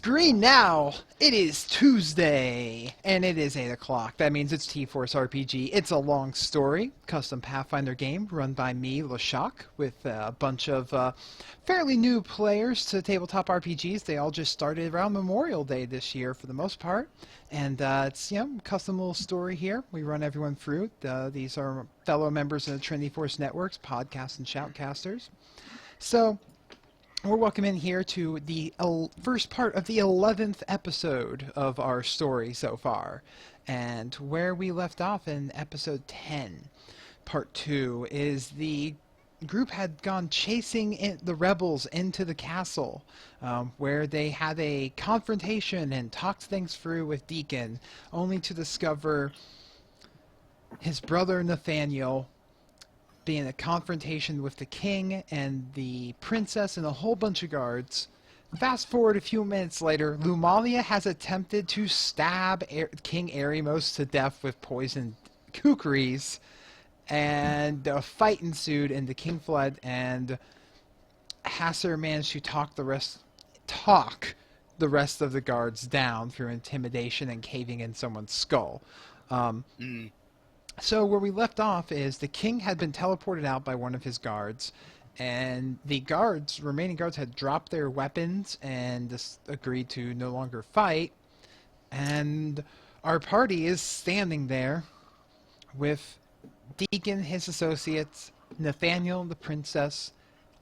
Green now! It is Tuesday, and it is 8 o'clock. That means it's TForce RPG. It's a long story, custom Pathfinder game run by me, LeShock, with a bunch of fairly new players to tabletop RPGs. They all just started around Memorial Day this year for the most part. And it's, custom little story here. We run everyone through. These are fellow members of the Trinity Force Networks, podcasts and shoutcasters. So, we're welcome in here to the first part of the 11th episode of our story so far. And where we left off in episode 10, part 2, is the group had gone chasing the rebels into the castle, where they had a confrontation and talked things through with Deacon, only to discover his brother Nathaniel being a confrontation with the king and the princess and a whole bunch of guards. Fast forward a few minutes later, Lumalia has attempted to stab King Arimos to death with poisoned kukris, and a fight ensued, and the king fled, and Hasser managed to talk the rest of the guards down through intimidation and caving in someone's skull. So where we left off is the king had been teleported out by one of his guards, and the remaining guards had dropped their weapons and agreed to no longer fight, and our party is standing there with Deacon, his associates, Nathaniel, the princess,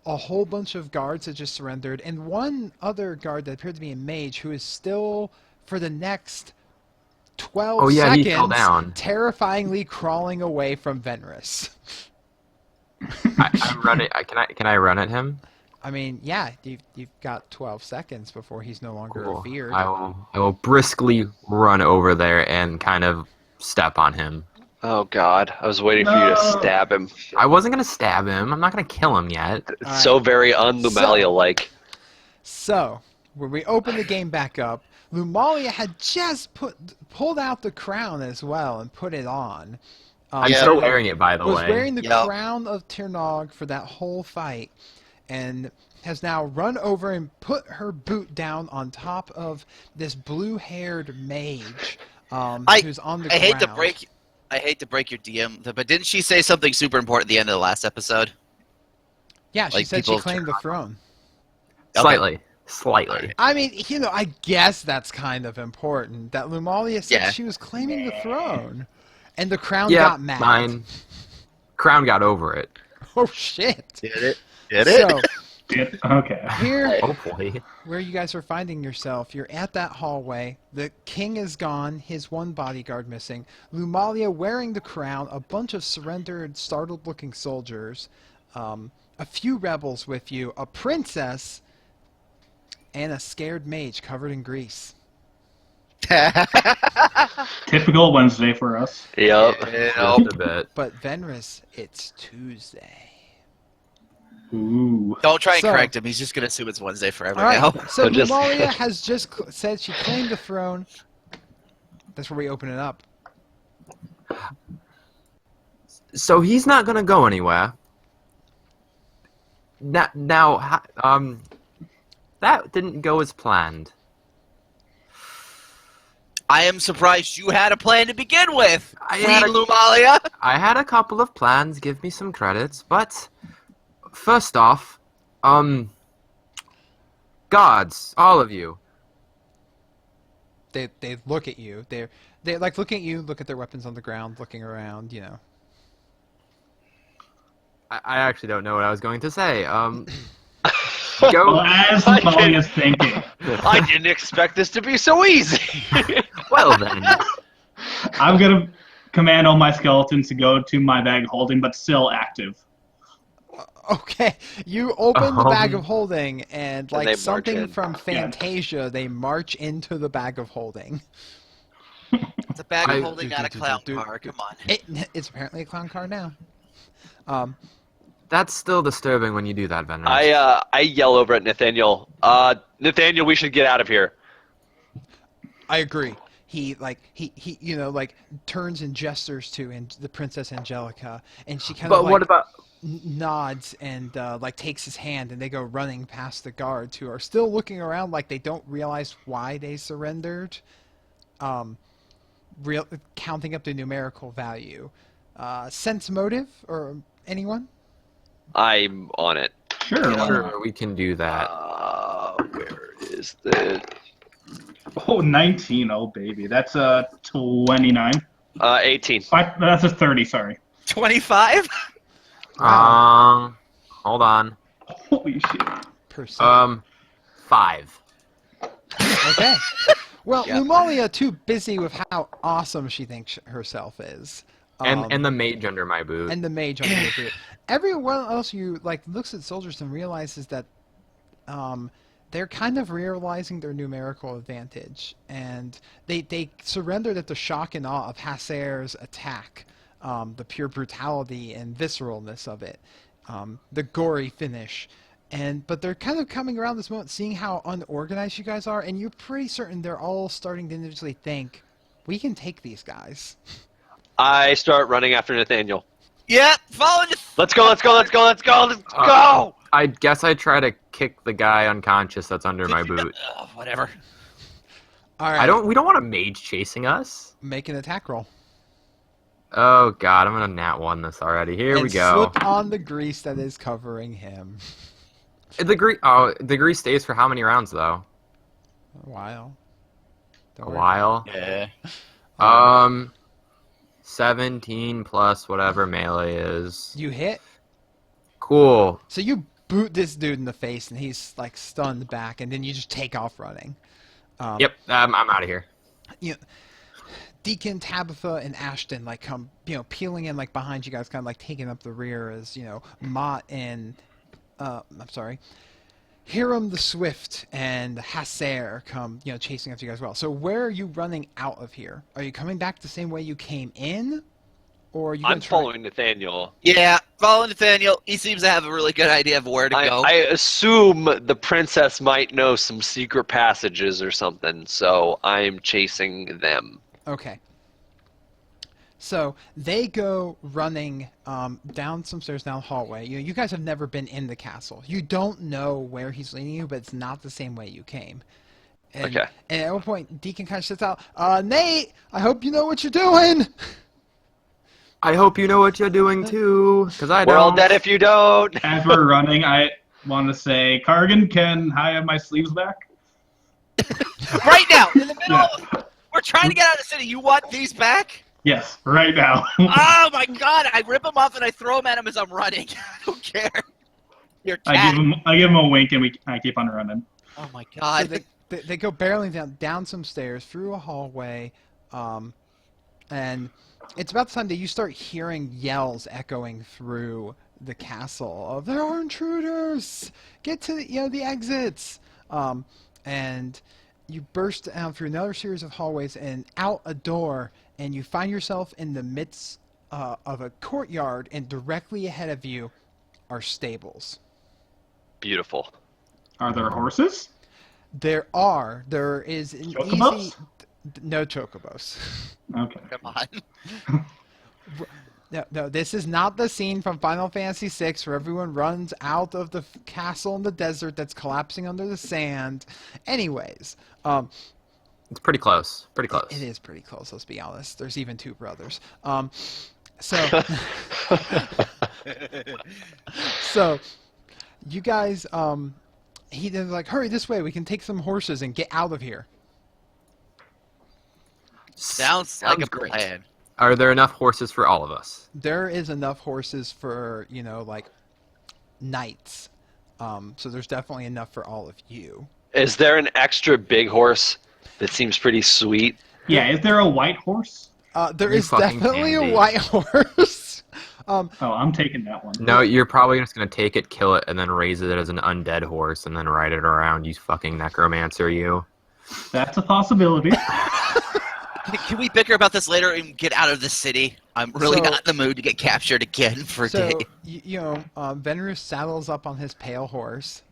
a whole bunch of guards that just surrendered, and one other guard that appeared to be a mage who is still, for the next 12 seconds, he fell down. Terrifyingly crawling away from Venris. I'm running. Can I run at him? I mean, yeah, you've got 12 seconds before he's no longer Cool. feared. I will briskly run over there and kind of step on him. Oh God, I was waiting for you to stab him. I wasn't gonna stab him. I'm not gonna kill him yet. It's so very un-Lumalia-like. So, when we open the game back up, Lumalia had just pulled out the crown as well and put it on. I'm still wearing it, by the way. Was wearing the crown of Tirnog for that whole fight, and has now run over and put her boot down on top of this blue-haired mage who's on the ground. I hate to break your DM, but didn't she say something super important at the end of the last episode? Yeah, she said she claimed the throne. Slightly. Slightly. I mean, I guess that's kind of important. That Lumalia said she was claiming the throne. And the crown got mad. Mine. Crown got over it. Oh, shit. Did it? Did it? So, Okay. Here, Hopefully. where you guys are finding yourself, you're at that hallway. The king is gone, his one bodyguard missing. Lumalia wearing the crown, a bunch of surrendered, startled-looking soldiers, a few rebels with you, a princess, and a scared mage covered in grease. Typical Wednesday for us. Yep. Just a bit. But Venris, it's Tuesday. Ooh. Don't try and correct him. He's just going to assume it's Wednesday forever now. So Lumalia has just said she claimed the throne. That's where we open it up. So he's not gonna go anywhere. Now, that didn't go as planned. I am surprised you had a plan to begin with, I Queen had Lumalia. I had a couple of plans, give me some credits, but first off, guards, all of you. They look at you. They like looking at you, look at their weapons on the ground, looking around, I actually don't know what I was going to say. Well, Go. as Molly is thinking. I didn't expect this to be so easy. Well then. I'm going to command all my skeletons to go to my bag of holding, but still active. Okay, you open the bag of holding, and they like march something in. from Fantasia, they march into the bag of holding. It's a bag of holding, not a clown car. Come on. It's apparently a clown car now. That's still disturbing when you do that, Venris. I yell over at Nathaniel. Nathaniel, we should get out of here. I agree. He turns and gestures to the Princess Angelica, and she kind of But what about nods and like takes his hand, and they go running past the guards who are still looking around like they don't realize why they surrendered. Um, counting up the numerical value. Sense motive or anyone? I'm on it. Sure. why not? Sure, we can do that. Where is the? Oh, 19. Oh, baby. That's a 29. 18. That's a 30, sorry. 25? Hold on. Holy shit. Percent. 5. Okay. Well, Yeah. Lumalia too busy with how awesome she thinks herself is. And the mage under my boot. And the mage under the boot. Everyone else you like looks at soldiers and realizes that they're kind of realizing their numerical advantage, and they surrendered at the shock and awe of Hasser's attack, the pure brutality and visceralness of it, the gory finish. But they're kind of coming around this moment, seeing how unorganized you guys are, and you're pretty certain they're all starting to individually think, we can take these guys. I start running after Nathaniel. Yeah, following the... Let's go! Let's go! Let's go! Let's go! Let's go! I guess I try to kick the guy unconscious that's under my boot. Whatever. All right. We don't want a mage chasing us. Make an attack roll. Oh god, I'm gonna nat 1 this already. Here we And go. slip on the grease that is covering him. The grease stays for how many rounds though? A while. Don't A worry. while. Yeah. 17 plus whatever melee is. You hit. Cool. So you boot this dude in the face, and he's like stunned back, and then you just take off running. Yep, I'm out of here. You know, Deacon, Tabitha, and Ashton like come, peeling in like behind you guys, kind of like taking up the rear as Mott and Hiram the Swift and Hasser come, chasing after you guys as well. So where are you running out of here? Are you coming back the same way you came in, or are you? I'm following Nathaniel. Yeah, following Nathaniel. He seems to have a really good idea of where to go. I assume the princess might know some secret passages or something, so I'm chasing them. Okay. So they go running down some stairs down the hallway. You guys have never been in the castle. You don't know where he's leading you, but it's not the same way you came. And, Okay. And at one point, Deacon kind of sits out, Nate, I hope you know what you're doing. I hope you know what you're doing too, because I don't. We're all dead if you don't. As we're running, I want to say, Cargan, can I have my sleeves back? Right now, in the middle of... We're trying to get out of the city. You want these back? Yes, right now. Oh my god, I rip them off and I throw them at him as I'm running. I don't care. You're cat. I give him a wink, and I keep on running. Oh my So god. they go barreling down some stairs, through a hallway, and it's about the time that you start hearing yells echoing through the castle of, there are intruders! Get to the exits! And you burst out through another series of hallways and out a door, and you find yourself in the midst of a courtyard, and directly ahead of you are stables. Beautiful. Are there horses? There is an Chocobos? easy... No chocobos. Okay. Come on. No, this is not the scene from Final Fantasy VI where everyone runs out of the castle in the desert that's collapsing under the sand. Anyways, It's pretty close. Pretty close. it is pretty close, let's be honest. There's even two brothers. So you guys, he then like, hurry this way, we can take some horses and get out of here. Sounds like a great. plan. Are there enough horses for all of us? There is enough horses for, like, knights. So there's definitely enough for all of you. Is there an extra big horse that seems pretty sweet? Yeah, is there a white horse? There You is fucking definitely can a be. white horse. Oh, I'm taking that one. No, you're probably just gonna take it, kill it, and then raise it as an undead horse, and then ride it around. You fucking necromancer, you. That's a possibility. Can we bicker about this later and get out of the city? I'm really So- not in the mood to get captured again for a So, day. Venrus saddles up on his pale horse.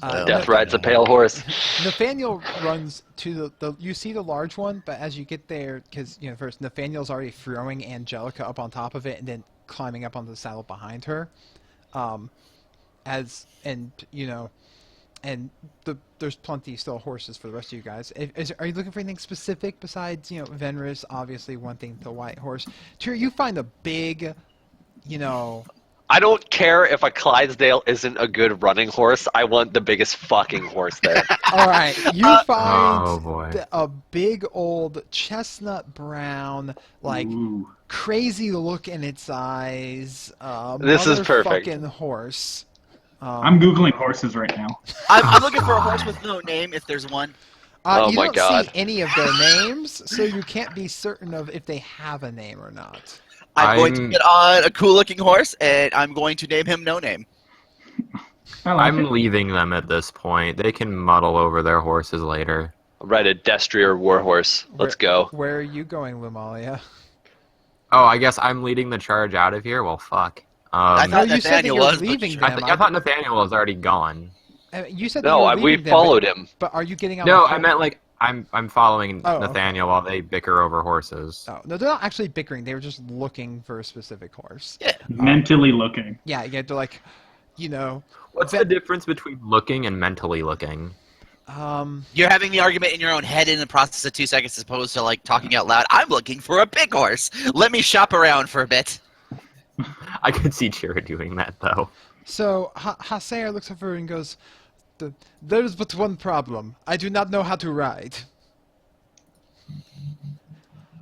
Death rides a pale horse. Nathaniel runs to you see the large one, but as you get there, because first Nathaniel's already throwing Angelica up on top of it, and then climbing up onto the saddle behind her. There's plenty still horses for the rest of you guys. Are you looking for anything specific besides, Venris, obviously wanting the white horse? Tyr, you find a big, I don't care if a Clydesdale isn't a good running horse. I want the biggest fucking horse there. all right, you Oh, find boy. a big old chestnut brown, like Ooh. crazy look in its eyes. This is perfect. Motherfucking horse. I'm Googling horses right now. I'm looking for a horse with no name, if there's one. Oh you my don't God. see any of their names, so you can't be certain of if they have a name or not. I'm going to get on a cool-looking horse, and I'm going to name him No Name. I like I'm it. leaving them at this point. They can muddle over their horses later. I'll ride a Destrier warhorse. Let's go. Where are you going, Lumalia? Oh, I guess I'm leading the charge out of here? Well, fuck. I thought you said that Nathaniel you were was, but leaving sure. them. I thought Nathaniel was already gone. You said that No, you were we leaving them, followed him. But are you getting on No, the I meant like I'm following Oh, okay. Nathaniel while they bicker over horses. Oh, no, they're not actually bickering. They were just looking for a specific horse. Mentally looking. Yeah, they're like, What's the difference between looking and mentally looking? You're having the argument in your own head in the process of 2 seconds as opposed to, like, talking out loud. I'm looking for a big horse. Let me shop around for a bit. I could see Chira doing that, though. So Hasair looks over and goes, "There's but one problem. I do not know how to ride."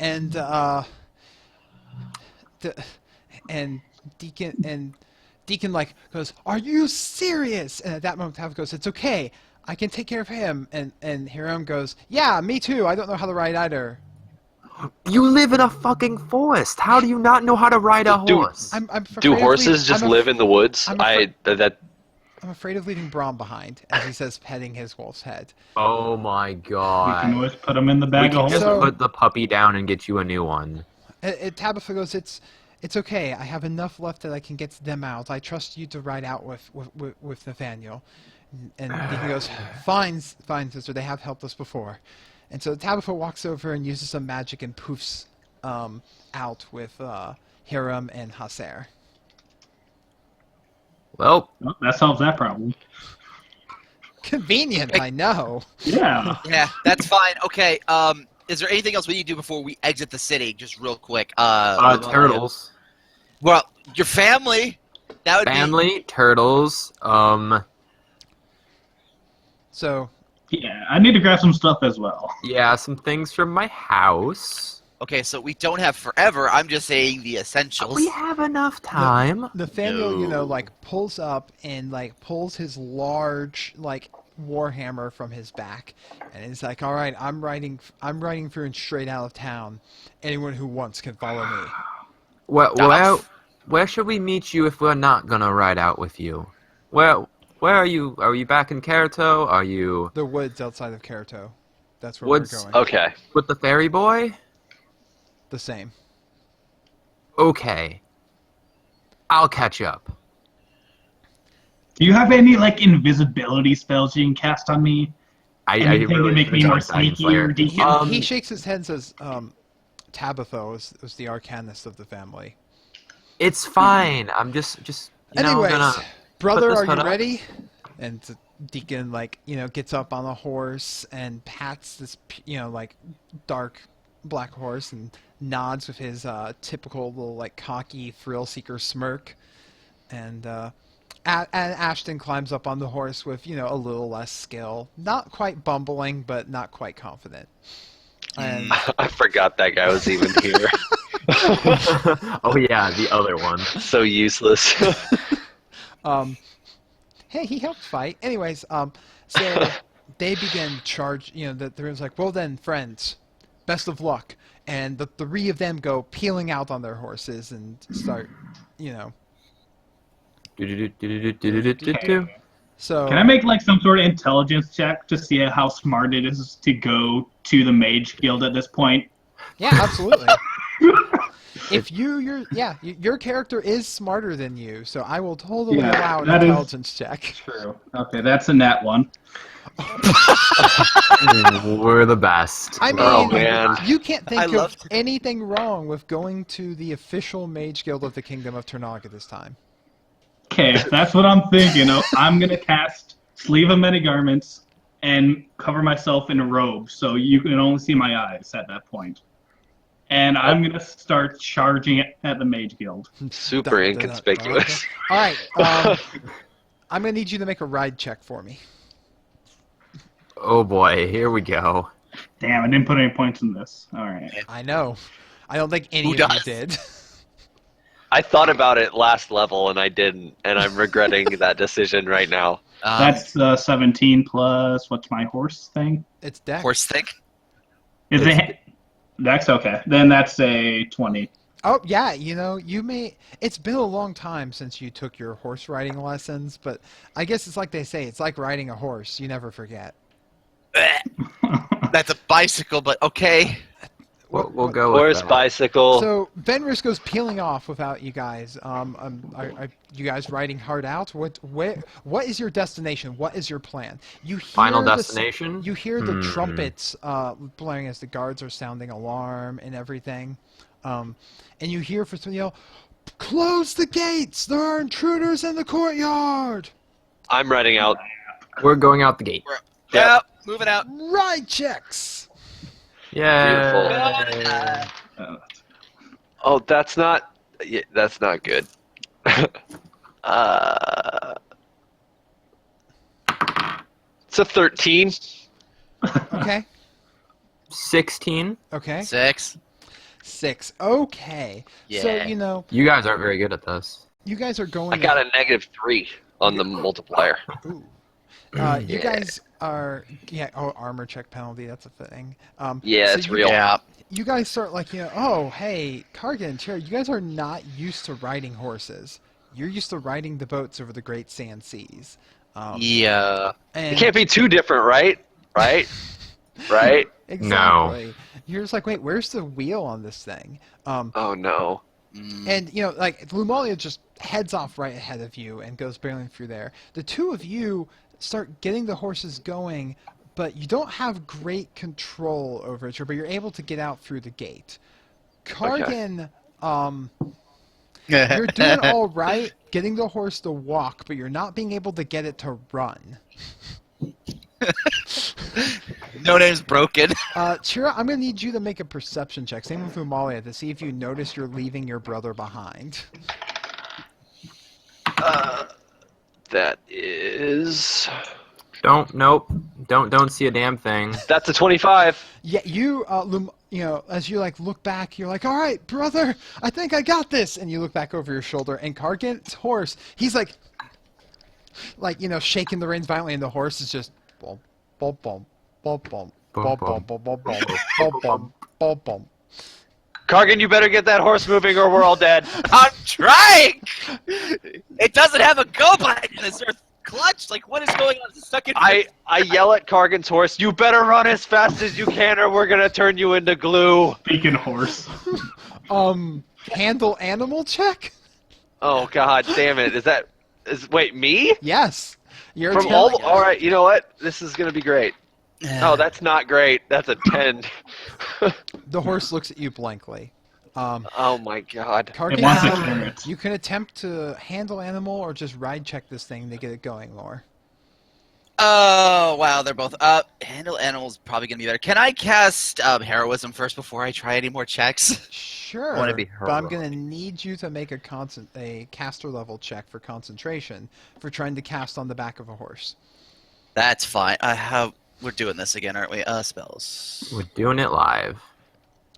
And Deacon like goes, "Are you serious?" And at that moment, Tav goes, "It's okay. I can take care of him." And Hiram goes, "Yeah, me too. I don't know how to ride either." You live in a fucking forest. How do you not know how to ride a Dude, horse? I'm afraid Do of horses just live in the woods? I'm afraid- That I'm afraid of leaving Braum behind, as he says, petting his wolf's head. Oh my We can god. always put them in the We bag can of just holding. So- put the puppy down and get you a new one. Tabitha goes, It's okay. I have enough left that I can get them out. I trust you to ride out with Nathaniel." And Deacon goes, fine, sister. They have helped us before." And so Tabitha walks over and uses some magic and poofs out with Hiram and Hasair. Well, Well, that solves that problem. Convenient, I know. Yeah. Yeah, that's fine. Okay, is there anything else we need to do before we exit the city? Just real quick. turtles. Well, your family. That would Family, turtles, So Yeah, I need to grab some stuff as well. yeah, some things from my house. Okay, so we don't have forever. I'm just saying the essentials. We have enough time. Nathaniel, No. pulls up and pulls his large warhammer from his back, and he's like, "All right, I'm riding through and straight out of town. Anyone who wants can follow me." Where should we meet you if we're not gonna ride out with you? Where are you? Are you back in Kerato? Are you The woods outside of Kerato. That's where Woods- we're going. okay. with the fairy boy? The same. Okay. I'll catch up. Do you have any invisibility spells you can cast on me? Anything to make me more sneaky or deacon? He shakes his head and says, Tabitha was the arcanist of the family. It's fine. I'm just Anyways, gonna brother, this are you hood up. ready? And Deacon, gets up on a horse and pats this, dark black horse and nods with his typical little, cocky thrill-seeker smirk. And Ashton climbs up on the horse with, a little less skill. Not quite bumbling, but not quite confident. And I forgot that guy was even here. Oh yeah, the other one. So useless. Hey, he helped fight. Anyways, so they begin charge. The room's like, "Well then, friends, best of luck." And the three of them go peeling out on their horses and start, Do-do-do-do-do-do-do-do-do. So Can I make some sort of intelligence check to see how smart it is to go to the Mage Guild at this point? yeah, absolutely. If your character is smarter than you, so I will totally Yeah, allow an that is- intelligence check. True. Okay, that's a nat one. We're the best. I mean, Oh, man. you can't I think love of anything wrong with going to the official Mage Guild of the Kingdom of Ternaga this time. Okay, if that's what I'm thinking, I'm gonna cast Sleeve of Many Garments and cover myself in a robe, so you can only see my eyes at that point. And I'm gonna start charging at the Mage Guild. Super inconspicuous. All right, I'm gonna need you to make a ride check for me. Oh boy, here we go. Damn, I didn't put any points in this. All right. I know. I don't think any Who of you does? did. I thought about it last level and I didn't, and I'm regretting that decision right now. That's 17 plus, what's my horse thing? It's Dex. horse thing. Is it Dex? Okay. Then that's a 20. Oh, yeah, you may... It's been a long time since you took your horse riding lessons, but I guess it's like they say, it's like riding a horse. You never forget. That's a bicycle, but okay. We'll go with Horse, that. bicycle. So Venris goes peeling off without you guys. Are you guys riding hard out? What is your destination? What is your plan? You hear Final the destination? You hear the trumpets blaring as the guards are sounding alarm and everything, and you hear from someone yell, "Close the gates! There are intruders in the courtyard!" I'm riding out. We're going out the gate. Yeah, moving out. Ride checks. Yeah. Oh, that's not good. It's a 13. Okay. 16. Okay. 6. 6. Okay. Yeah. So You guys aren't very good at this. you guys are going. I got a -3 on the multiplier. Ooh. You guys are armor check penalty. That's a thing. Yeah, so it's real. Yeah. You guys start oh hey, Kargan and Cherry, you guys are not used to riding horses. You're used to riding the boats over the great sand seas. Yeah. And It can't be too different, right? Right? Right? exactly. You're just like, wait, where's the wheel on this thing? Oh no. And Lumalia just heads off right ahead of you and goes barreling through there. The two of you start getting the horses going, but you don't have great control over it, but you're able to get out through the gate. Kargan, you're doing all right getting the horse to walk, but you're not being able to get it to run. No name's broken. Chira, I'm going to need you to make a perception check. Same with Umalia, to see if you notice you're leaving your brother behind. That is. Don't see a damn thing. That's a 25. Yeah, you, as you look back, you're like, all right, brother, I think I got this. And you look back over your shoulder, and Kargan's horse, he's shaking the reins violently, and the horse is just bum, bum, bum, bum, bum, bum, bum, bum, bum, bum, bum, bum, bum. Kargan, you better get that horse moving or we're all dead. I'm trying! It doesn't have a go button. Is there a clutch? What is going on? Is it stuck in I yell at Kargan's horse, you better run as fast as you can or we're gonna turn you into glue. Speaking horse. Handle animal check? Oh god damn it. Wait, me? Yes. You're From alright, you know what? This is gonna be great. Oh, that's not great. That's a 10. The horse looks at you blankly. Oh my god. Kargan, It wants a carrot. you can attempt to handle animal or just ride check this thing to get it going more. Oh, wow, they're both handle animals probably gonna be better. Can I cast heroism first before I try any more checks? Sure, I wanna be but I'm heroic. gonna need you to make a caster level check for concentration for trying to cast on the back of a horse. That's fine. We're doing this again, aren't we? Spells. We're doing it live.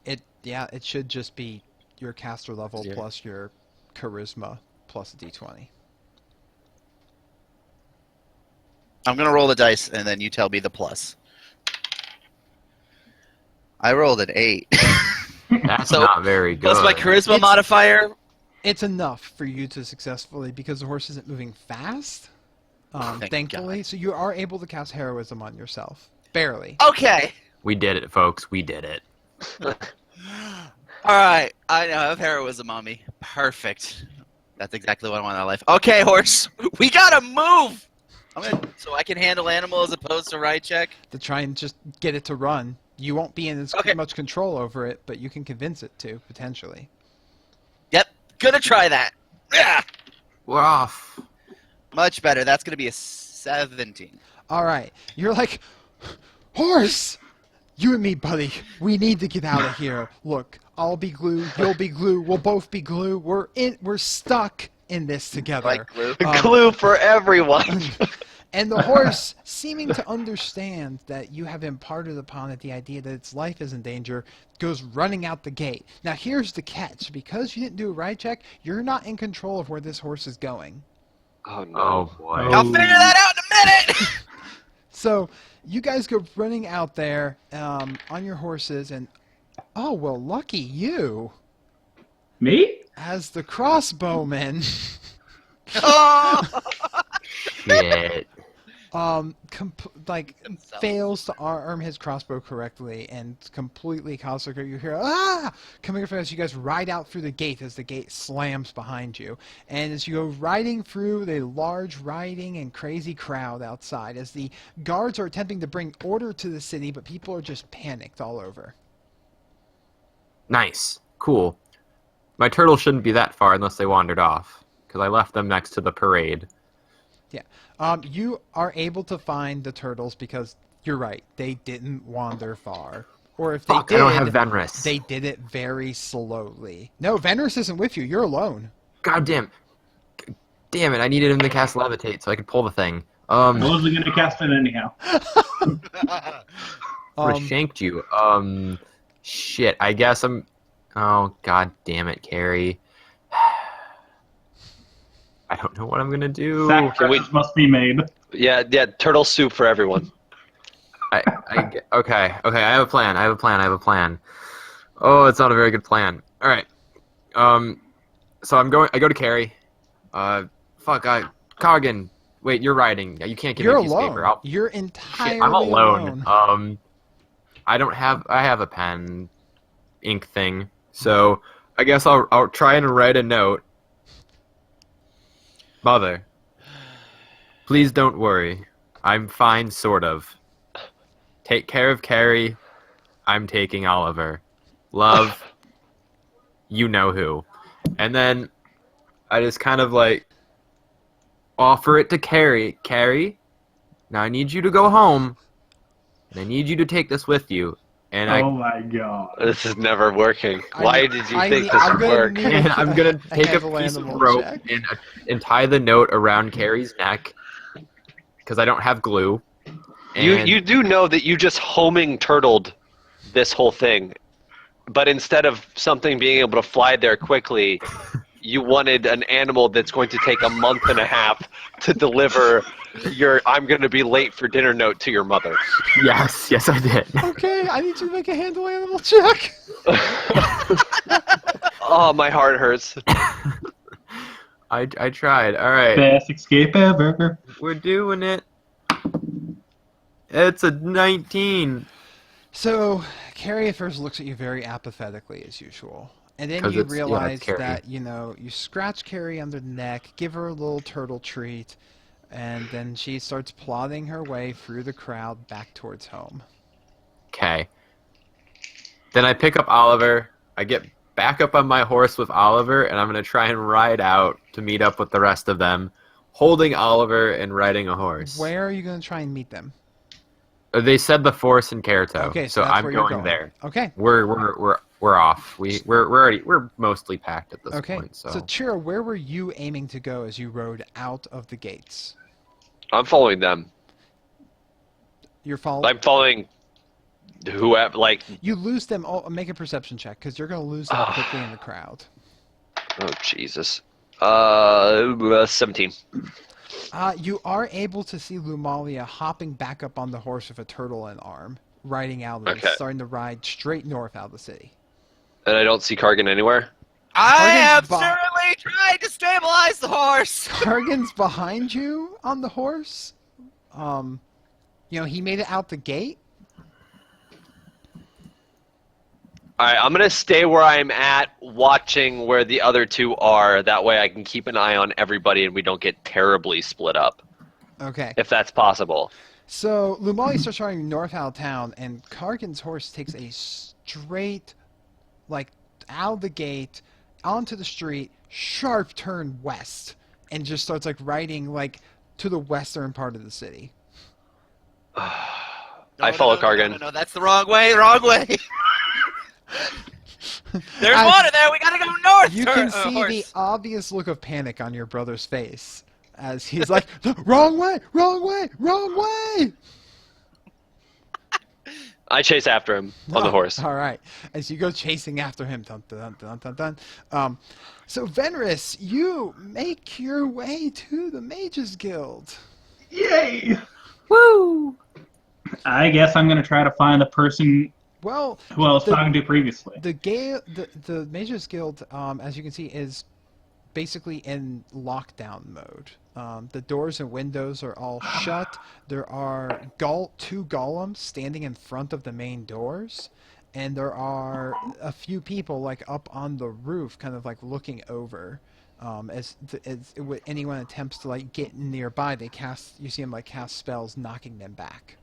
It should just be your caster level 0. plus your charisma plus a d20. I'm gonna roll the dice, and then you tell me the plus. I rolled an 8. That's So, not very good. Plus my charisma It's- modifier. It's enough for you to successfully, because the horse isn't moving fast, Thank thankfully, so you are able to cast heroism on yourself. Barely. Okay. We did it, folks. We did it. All right. I now have heroism on me. Perfect. That's exactly what I want in my life. Okay, horse. We gotta move. So I can handle animal as opposed to ride check? To try and just get it to run. You won't be in as Okay. much control over it, but you can convince it to, potentially. Yep, gonna try that. Yeah, We're off. much better. That's gonna be a 17. All right. You're like, horse! You and me, buddy. We need to get out of here. Look, I'll be glue. You'll be glue. We'll both be glue. We're stuck in this together. Like glue. Glue for everyone. And the horse, seeming to understand that you have imparted upon it the idea that its life is in danger, goes running out the gate. Now, here's the catch. Because you didn't do a ride check, you're not in control of where this horse is going. Oh no. Oh boy. Oh. I'll figure that out in a minute! So, you guys go running out there on your horses, and, oh, well, lucky you, Me? as the crossbowman, Oh! Shit. Himself. fails to arm his crossbow correctly and completely consecrate. You hear coming from as you guys ride out through the gate as the gate slams behind you, and as you go riding through the large riding and crazy crowd outside as the guards are attempting to bring order to the city, but people are just panicked all over. Nice. Cool. My turtle shouldn't be that far unless they wandered off, because I left them next to the parade. You are able to find the turtles because you're right, they didn't wander far. Or if they Fuck, did, I don't have Venris. they did it very slowly. No, Venris isn't with you. You're alone. God damn. Damn it, I needed him to cast Levitate so I could pull the thing. I wasn't gonna cast it anyhow. I shanked you. Shit, I guess I'm... Oh, god damn it, Carrie. I don't know what I'm gonna do. Sacrifices must be made. Yeah, turtle soup for everyone. Okay, I have a plan. Oh, it's not a very good plan. Alright. So I go to Carrie. Coggin. Wait, you're riding. You can't give You're me a piece of paper. alone. You're entirely Shit, I'm alone. alone. I have a pen ink thing. So I guess I'll try and write a note. Mother, please don't worry. I'm fine, sort of. Take care of Carrie. I'm taking Oliver. Love, you know who. And then I just kind of like offer it to Carrie. Carrie, now I need you to go home. And I need you to take this with you. And Oh my god. This is never working. Why did you think this I'm would gonna work? need- and I'm gonna take a handle piece of animal rope check. and tie the note around Carrie's neck because I don't have glue. And You do know that you just homing turtled this whole thing, but instead of something being able to fly there quickly, you wanted an animal that's going to take a month and a half to deliver your "I'm going to be late for dinner" note to your mother. yes, I did. Okay, I need you to make a handle animal check. Oh, my heart hurts. I tried. All right, Best escape ever. we're doing it. It's a 19. So, Carrie at first looks at you very apathetically as usual. And then 'Cause you it's realize Carrie. that, you scratch Carrie under the neck, give her a little turtle treat, and then she starts plodding her way through the crowd back towards home. Okay. Then I pick up Oliver. I get back up on my horse with Oliver, and I'm gonna try and ride out to meet up with the rest of them, holding Oliver and riding a horse. Where are you going to try and meet them? They said the Force in Kerato, Okay, so that's I'm where you're going there. Okay. We're off. We're mostly packed at this Okay. point. So, Chira, where were you aiming to go as you rode out of the gates? I'm following them. You're following. I'm following whoever. Like, You lose them. Oh, make a perception check because you're going to lose them Ah. quickly in the crowd. oh Jesus. 17. You are able to see Lumalia hopping back up on the horse with a turtle in arm, riding out and Okay. starting to ride straight north out of the city. And I don't see Kargan anywhere. I have Target's certainly tried to stabilize the horse. Kargan's behind you on the horse. He made it out the gate. Alright, I'm gonna stay where I'm at, watching where the other two are. That way I can keep an eye on everybody and we don't get terribly split up. Okay. if that's possible. So Lumali starts running north out of town, and Kargan's horse takes a straight, like, out of the gate, onto the street, sharp turn west, and just starts, like, riding, like, to the western part of the city. I follow Kargan. No, that's the wrong way. Wrong way. There's water there. We gotta go north. You can see the obvious look of panic on your brother's face as he's like, wrong way, wrong way, wrong way! I chase after him on the horse. All right. As you go chasing after him. Dun, dun, dun, dun, dun. So, Venris, you make your way to the Mages Guild. Yay! Woo! I guess I'm gonna try to find the person Well, who I was talking to previously. the Mages Guild, as you can see, is basically in lockdown mode. The doors and windows are all shut. There are two golems standing in front of the main doors, and there are a few people like up on the roof, kind of like looking over. As anyone attempts to like get nearby, you see them like cast spells, knocking them back.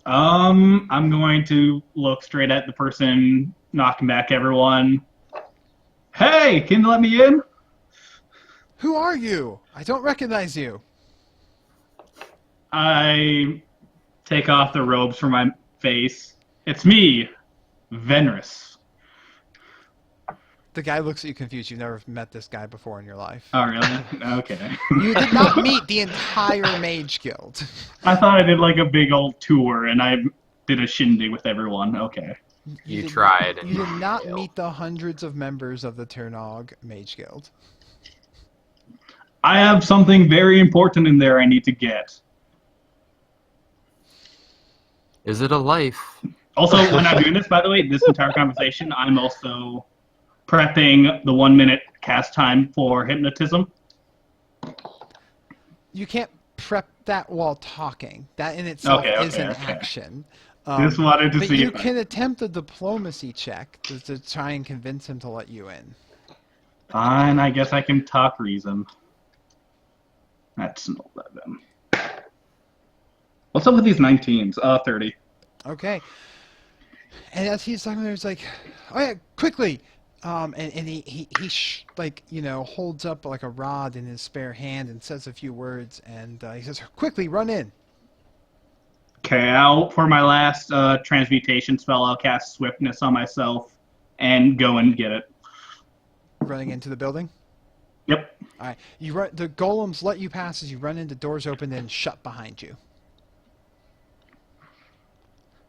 I'm going to look straight at the person knocking back everyone. Hey, can you let me in? Who are you? I don't recognize you. I take off the robes from my face. It's me, Venris. The guy looks at you confused. You've never met this guy before in your life. Oh, really? Okay. You did not meet the entire Mage Guild. I thought I did like a big old tour and I did a shindig with everyone. Okay. You tried. And You did not failed. meet the hundreds of members of the Turnog Mage Guild. I have something very important in there I need to get. Is it a life? Also, when I'm doing this, by the way, this entire conversation, I'm also prepping the 1 minute cast time for hypnotism. You can't prep that while talking. That in itself is an action. Just wanted to But see you if I- can attempt a diplomacy check to try and convince him to let you in. Fine, I guess I can talk reason. That's an 11. What's up with these 19s? 30. Okay. And as he's talking there, he's like, "Oh yeah, quickly!" And he like, you know, holds up like a rod in his spare hand and says a few words, and he says, "Quickly, run in." Okay, for my last transmutation spell, I'll cast Swiftness on myself and go and get it. Running into the building. Yep. All right. You run. The golems let you pass as you run into doors open and shut behind you.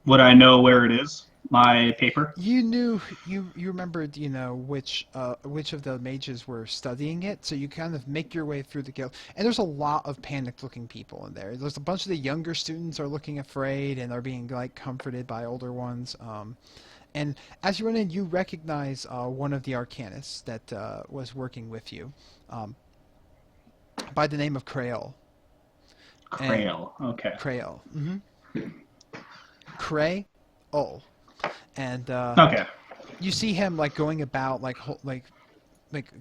Would I know where it is? My paper? You knew you remembered, you know, which of the mages were studying it, so you kind of make your way through the guild. And there's a lot of panicked looking people in there. There's a bunch of the younger students are looking afraid and are being like comforted by older ones. And as you run in, you recognize one of the arcanists that was working with you, by the name of Crail. Crail. Okay. Crail. Mm-hmm. Cray-ol. And Okay. you see him like going about like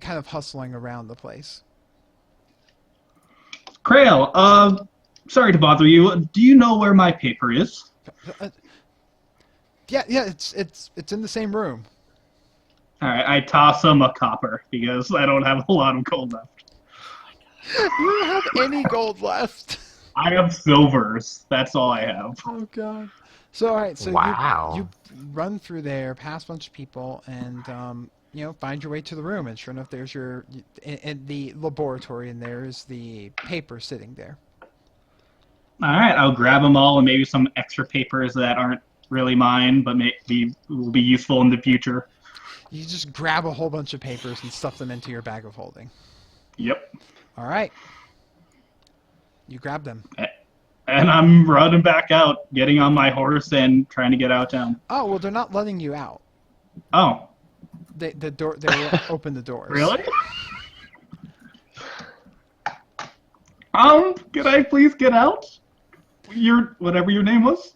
kind of hustling around the place. Crail, sorry to bother you. Do you know where my paper is? Yeah, it's in the same room. Alright, I toss him a copper because I don't have a lot of gold left. You don't have any gold left. I have silvers. That's all I have. Oh god. So all right, so Wow. you run through there, past a bunch of people, and you know, find your way to the room. And sure enough, there's in the laboratory, and there's the paper sitting there. Alright, I'll grab them all and maybe some extra papers that aren't really mine, but maybe will be useful in the future. You just grab a whole bunch of papers and stuff them into your bag of holding. Yep. All right. You grab them. And I'm running back out, getting on my horse and trying to get out of town. Oh well, they're not letting you out. Oh, They won't open the doors. really? Could I please get out? Whatever your name was?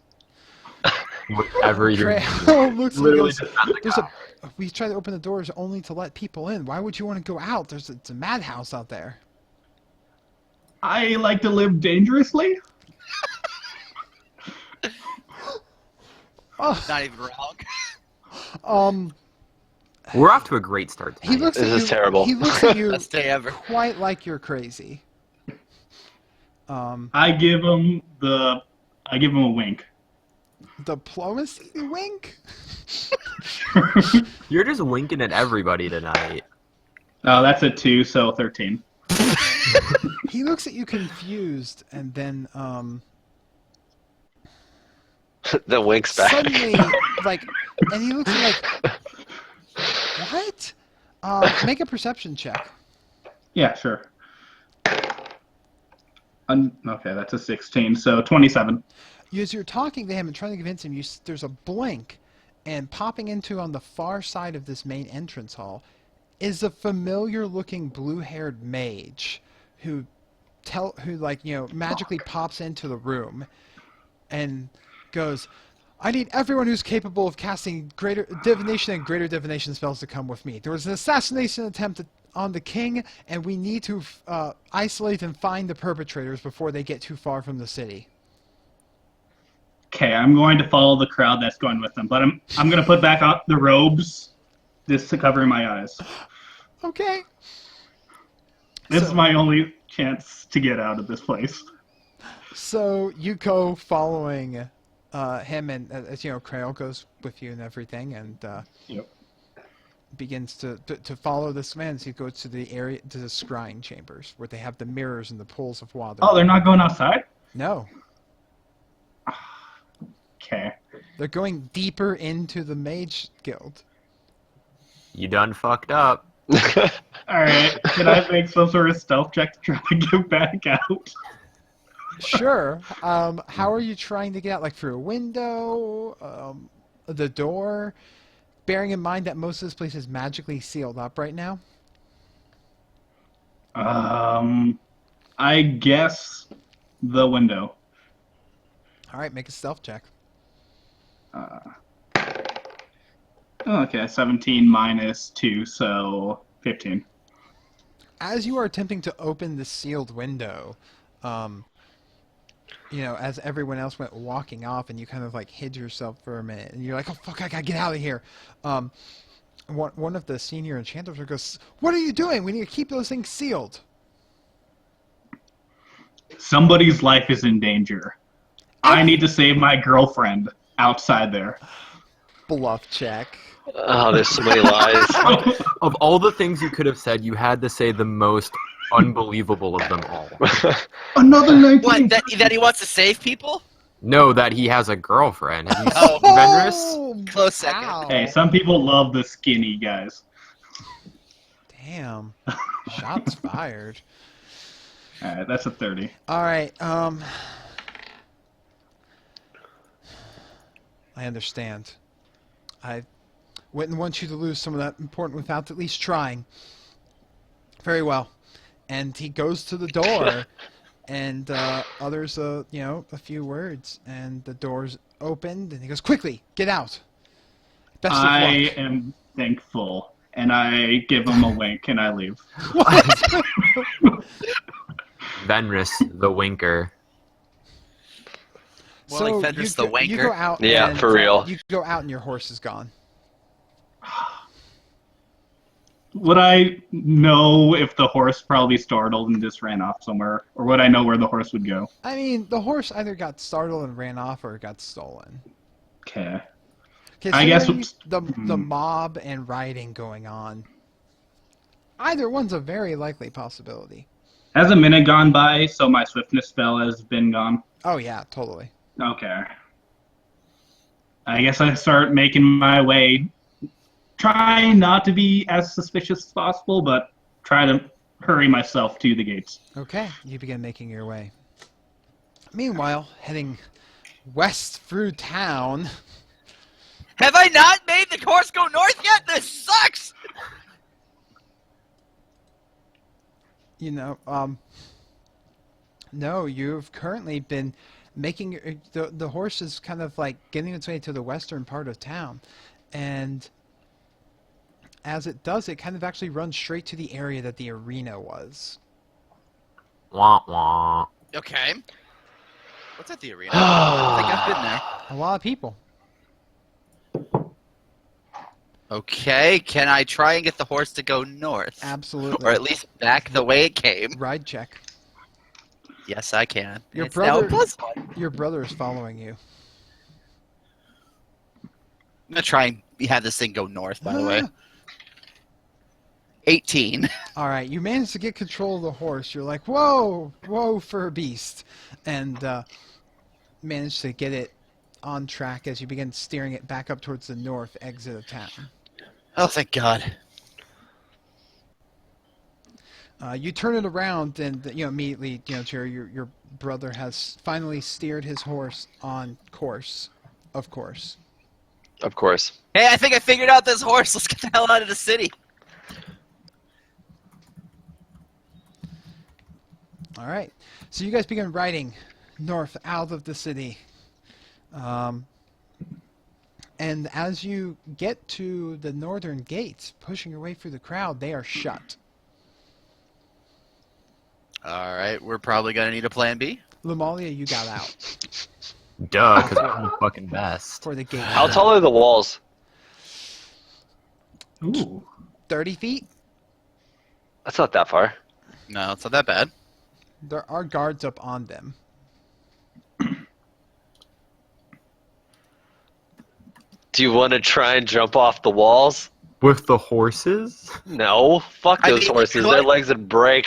Whatever you Crail looks and literally goes, just not the "There's guy. we try to open the doors only to let people in. Why would you want to go out? It's a madhouse out there." I like to live dangerously. Oh, Not even wrong. We're off to a great start he tonight. looks This at is you. terrible. He looks at you Best day ever. quite like you're crazy. I give him a wink. Diplomacy wink? You're just winking at everybody tonight. Oh, that's a 2, so 13. He looks at you confused, and then The winks back. suddenly, like, and he looks like, what? Make a perception check. Yeah, sure. Okay, that's a 16, so 27. As you're talking to him and trying to convince him, there's a blink, and popping into on the far side of this main entrance hall is a familiar-looking blue-haired mage who magically pops into the room and goes, "I need everyone who's capable of casting greater divination and greater divination spells to come with me. There was an assassination attempt on the king, and we need to isolate and find the perpetrators before they get too far from the city." Okay, I'm going to follow the crowd that's going with them, but I'm going to put back on the robes just to cover my eyes. Okay. This So- is my only chance to get out of this place. So you go following him, and as you know, Krail goes with you and everything, and Yep. begins to follow this man as he goes to the scrying chambers where they have the mirrors and the pools of water. Oh, they're not going outside? No, Okay. they're going deeper into the mage guild. You done fucked up. Alright, can I make some sort of stealth check to try to get back out? Sure. How are you trying to get out? Like through a window, the door? Bearing in mind that most of this place is magically sealed up right now. I guess the window. All right, make a stealth check. Okay, 17 minus 2, so 15. As you are attempting to open the sealed window, as everyone else went walking off and you kind of like hid yourself for a minute and you're like, oh fuck, I gotta get out of here. One of the senior enchanters goes, "What are you doing? We need to keep those things sealed." Somebody's life is in danger. I need to save my girlfriend outside there. Bluff check. Oh, there's so many lies. Of all the things you could have said, you had to say the most unbelievable of them all. Another 19. What? That he wants to save people? No, that he has a girlfriend. Have you Oh. seen Venris? Oh, Close second. wow. Hey, some people love the skinny guys. Damn. Shots fired. Alright, that's a 30. All right. I understand. I wouldn't want you to lose some of that important without at least trying. Very well. And he goes to the door and utters a few words, and the door's opened, and he goes, "Quickly, get out. Best of I luck." am thankful, and I give him a wink, and I leave. Venris, the winker. More like Fenris the You wanker. go out. Yeah, and, for real. You go out, and your horse is gone. Would I know if the horse probably startled and just ran off somewhere? Or would I know where the horse would go? I mean, the horse either got startled and ran off, or it got stolen. Okay. I guess Considering the mob and rioting going on, either one's a very likely possibility. Has a minute gone by, so my swiftness spell has been gone? Oh yeah, totally. Okay. I guess I start making my way. Trying not to be as suspicious as possible, but try to hurry myself to the gates. Okay, you begin making your way. Meanwhile, heading west through town. Have I not made the course go north yet? This sucks! No, you've currently been making the horse is kind of like getting its way to the western part of town, and as it does, it kind of actually runs straight to the area that the arena was. Wah wah. Okay. What's at the arena? I think I've been there. A lot of people. Okay, can I try and get the horse to go north? Absolutely. Or at least back the way it came? Ride check. Yes, I can. Your It's now a brother- +1. Your brother is following you. I'm going to try and have this thing go north, by the way. 18. All right, you managed to get control of the horse. You're like, whoa, whoa, for a beast. And managed to get it on track as you begin steering it back up towards the north exit of town. Oh, thank God. You turn it around, and immediately, Jerry, your brother has finally steered his horse on course. Of course. Of course. Hey, I think I figured out this horse. Let's get the hell out of the city. All right. So you guys begin riding north out of the city. And as you get to the northern gates, pushing your way through the crowd, they are shut. All right, we're probably going to need a plan B. Lumalia, you got out Duh, because I'm the fucking best. for the gate. How tall are the walls? Ooh. 30 feet? That's not that far. No, it's not that bad. There are guards up on them. Do you want to try and jump off the walls? With the horses? No. Fuck I those mean, horses. what? Their legs would break.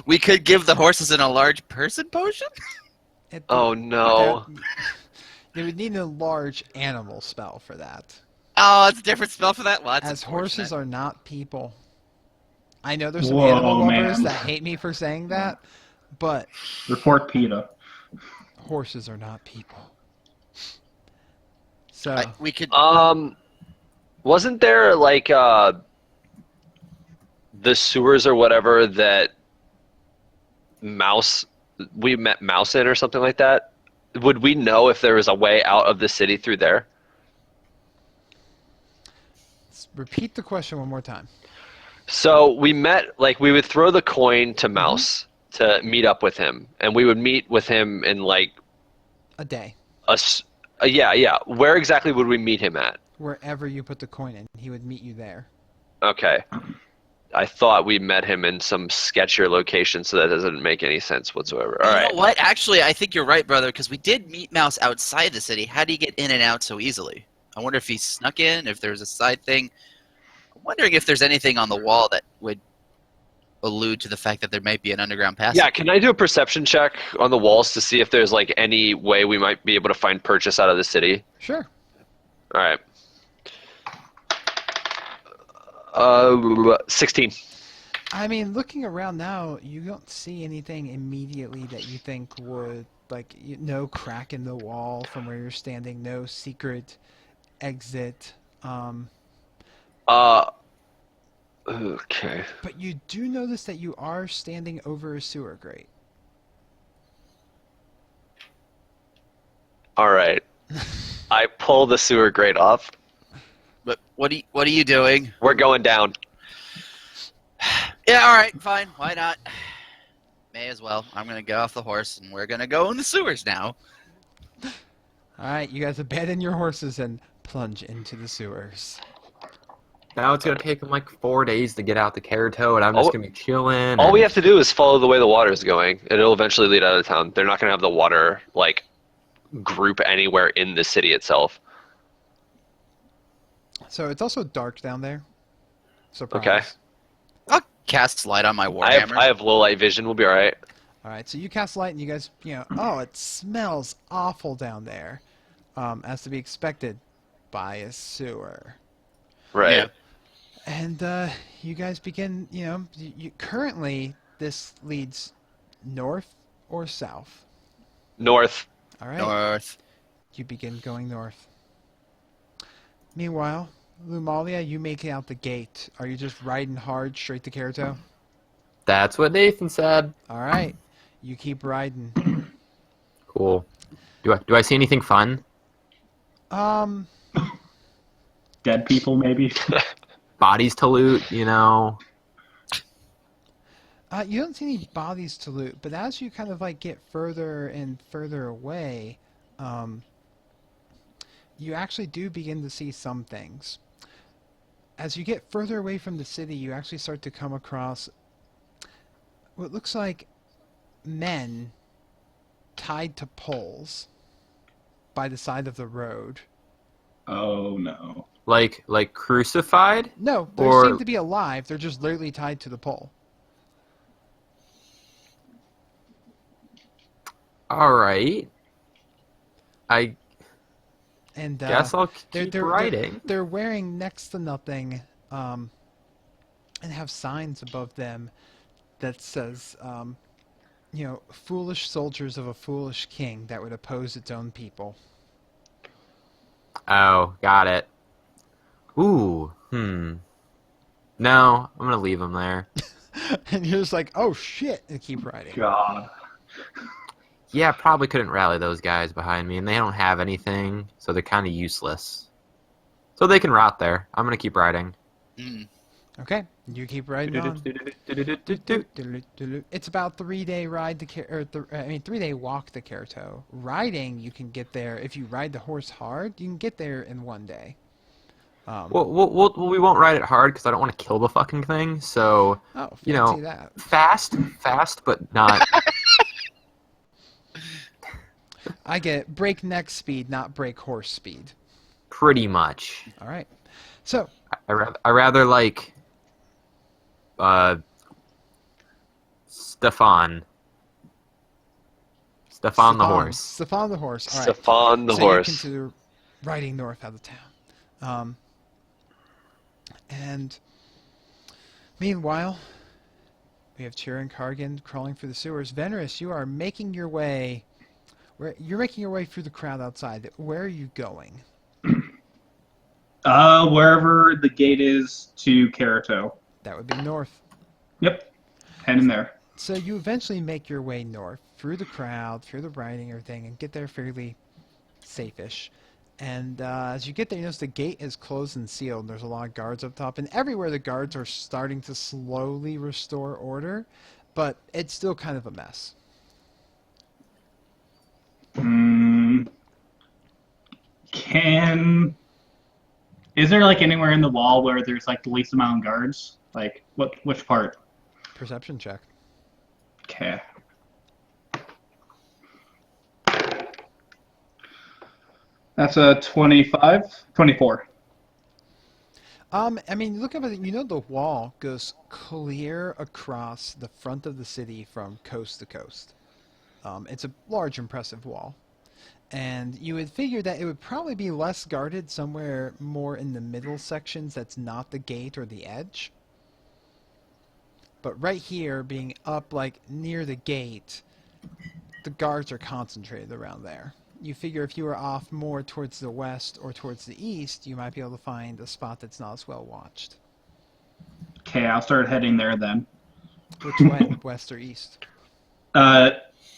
We could give the horses in a large person potion? Oh, no. They would need a large animal spell for that. Oh, it's a different spell for that? Well, that's As horses unfortunate. are not people. I know there's some Whoa, animal lovers man. that hate me for saying that, but Report PETA. horses are not people. So, We could... Wasn't there, like, the sewers or whatever that we met Mouse in or something like that? Would we know if there was a way out of the city through there? repeat the question one more time. So we met, like, we would throw the coin to Mouse to meet up with him, and we would meet with him in, like, A day. yeah. Where exactly would we meet him at? Wherever you put the coin in, he would meet you there. Okay. I thought we met him in some sketchier location, so that doesn't make any sense whatsoever. All You right. know what? Actually, I think you're right, brother, because we did meet Mouse outside the city. How do you get in and out so easily? I wonder if he snuck in, if there's a side thing. I'm wondering if there's anything on the wall that would allude to the fact that there might be an underground passage. Yeah, can I do a perception check on the walls to see if there's, like, any way we might be able to find purchase out of the city? Sure. All right. 16. I mean, looking around now, you don't see anything immediately that you think would, like, no crack in the wall from where you're standing, no secret exit. Okay. But you do notice that you are standing over a sewer grate. All right. I pull the sewer grate off. But what are you doing? We're going down. Yeah, all right, fine. Why not? May as well. I'm going to get off the horse, and we're going to go in the sewers now. All right, you guys abandon your horses and plunge into the sewers. Now it's gonna take them like 4 days to get out the Carito, and I'm just gonna be chilling. All we have to do is follow the way the water is going. It'll eventually lead out of town. They're not going to have the water, like, group anywhere in the city itself. So it's also dark down there. Surprise. Okay. I'll cast light on my I warhammer. have low light vision. We'll be all right. All right, so you cast light and you guys, oh, it smells awful down there, as to be expected by a sewer. Right. Yeah. And you guys begin, currently this leads north or south. North. All right, North. you begin going north. Meanwhile, Lumalia, you make it out the gate. Are you just riding hard straight to Carito? That's what Nathan said. All right, you keep riding. Cool. Do I see anything fun? Dead people, maybe. Bodies to loot, You don't see any bodies to loot, but as you kind of like get further and further away, you actually do begin to see some things. As you get further away from the city, you actually start to come across what looks like men tied to poles by the side of the road. Oh no. Like crucified? No, they Or- seem to be alive. They're just literally tied to the pole. All right. I And guess I'll they're, keep they're, writing. they're wearing next to nothing, and have signs above them that says, foolish soldiers of a foolish king that would oppose its own people. Oh, got it. Ooh, No, I'm gonna leave them there. And you're just like, oh shit, and keep writing. God. Yeah, probably couldn't rally those guys behind me, and they don't have anything, so they're kind of useless. So they can rot there. I'm gonna keep riding. Mm. Okay, you keep writing on. It's about 3-day ride to 3-day walk to Kyoto. Riding, you can get there if you ride the horse hard. You can get there in 1 day. Well, we won't ride it hard because I don't want to kill the fucking thing. So Oh, you know, fancy that. fast, but not. I get breakneck speed, not break horse speed. Pretty much. All right. So, I rather like Stefan the horse. Stefan the horse. All right. Stefan the so horse. you consider riding north out of town. And meanwhile, we have Tyr and Kargan crawling through the sewers. Venerus, you are making your way. You're making your way through the crowd outside. Where are you going? Wherever the gate is to Kyoto. That would be north. Yep. Heading there. So you eventually make your way north through the crowd, through the riding, everything, and get there fairly safe-ish. And as you get there, you notice the gate is closed and sealed. And there's a lot of guards up top, and everywhere the guards are starting to slowly restore order, but it's still kind of a mess. Is there like anywhere in the wall where there's like the least amount of guards? Like which part? Perception check. Okay. That's a 24. Look up at it. You know the wall goes clear across the front of the city from coast to coast. It's a large, impressive wall. And you would figure that it would probably be less guarded somewhere more in the middle sections that's not the gate or the edge. But right here, being up like near the gate, the guards are concentrated around there. You figure if you were off more towards the west or towards the east, you might be able to find a spot that's not as well watched. Okay, I'll start heading there then. Which way, west or east?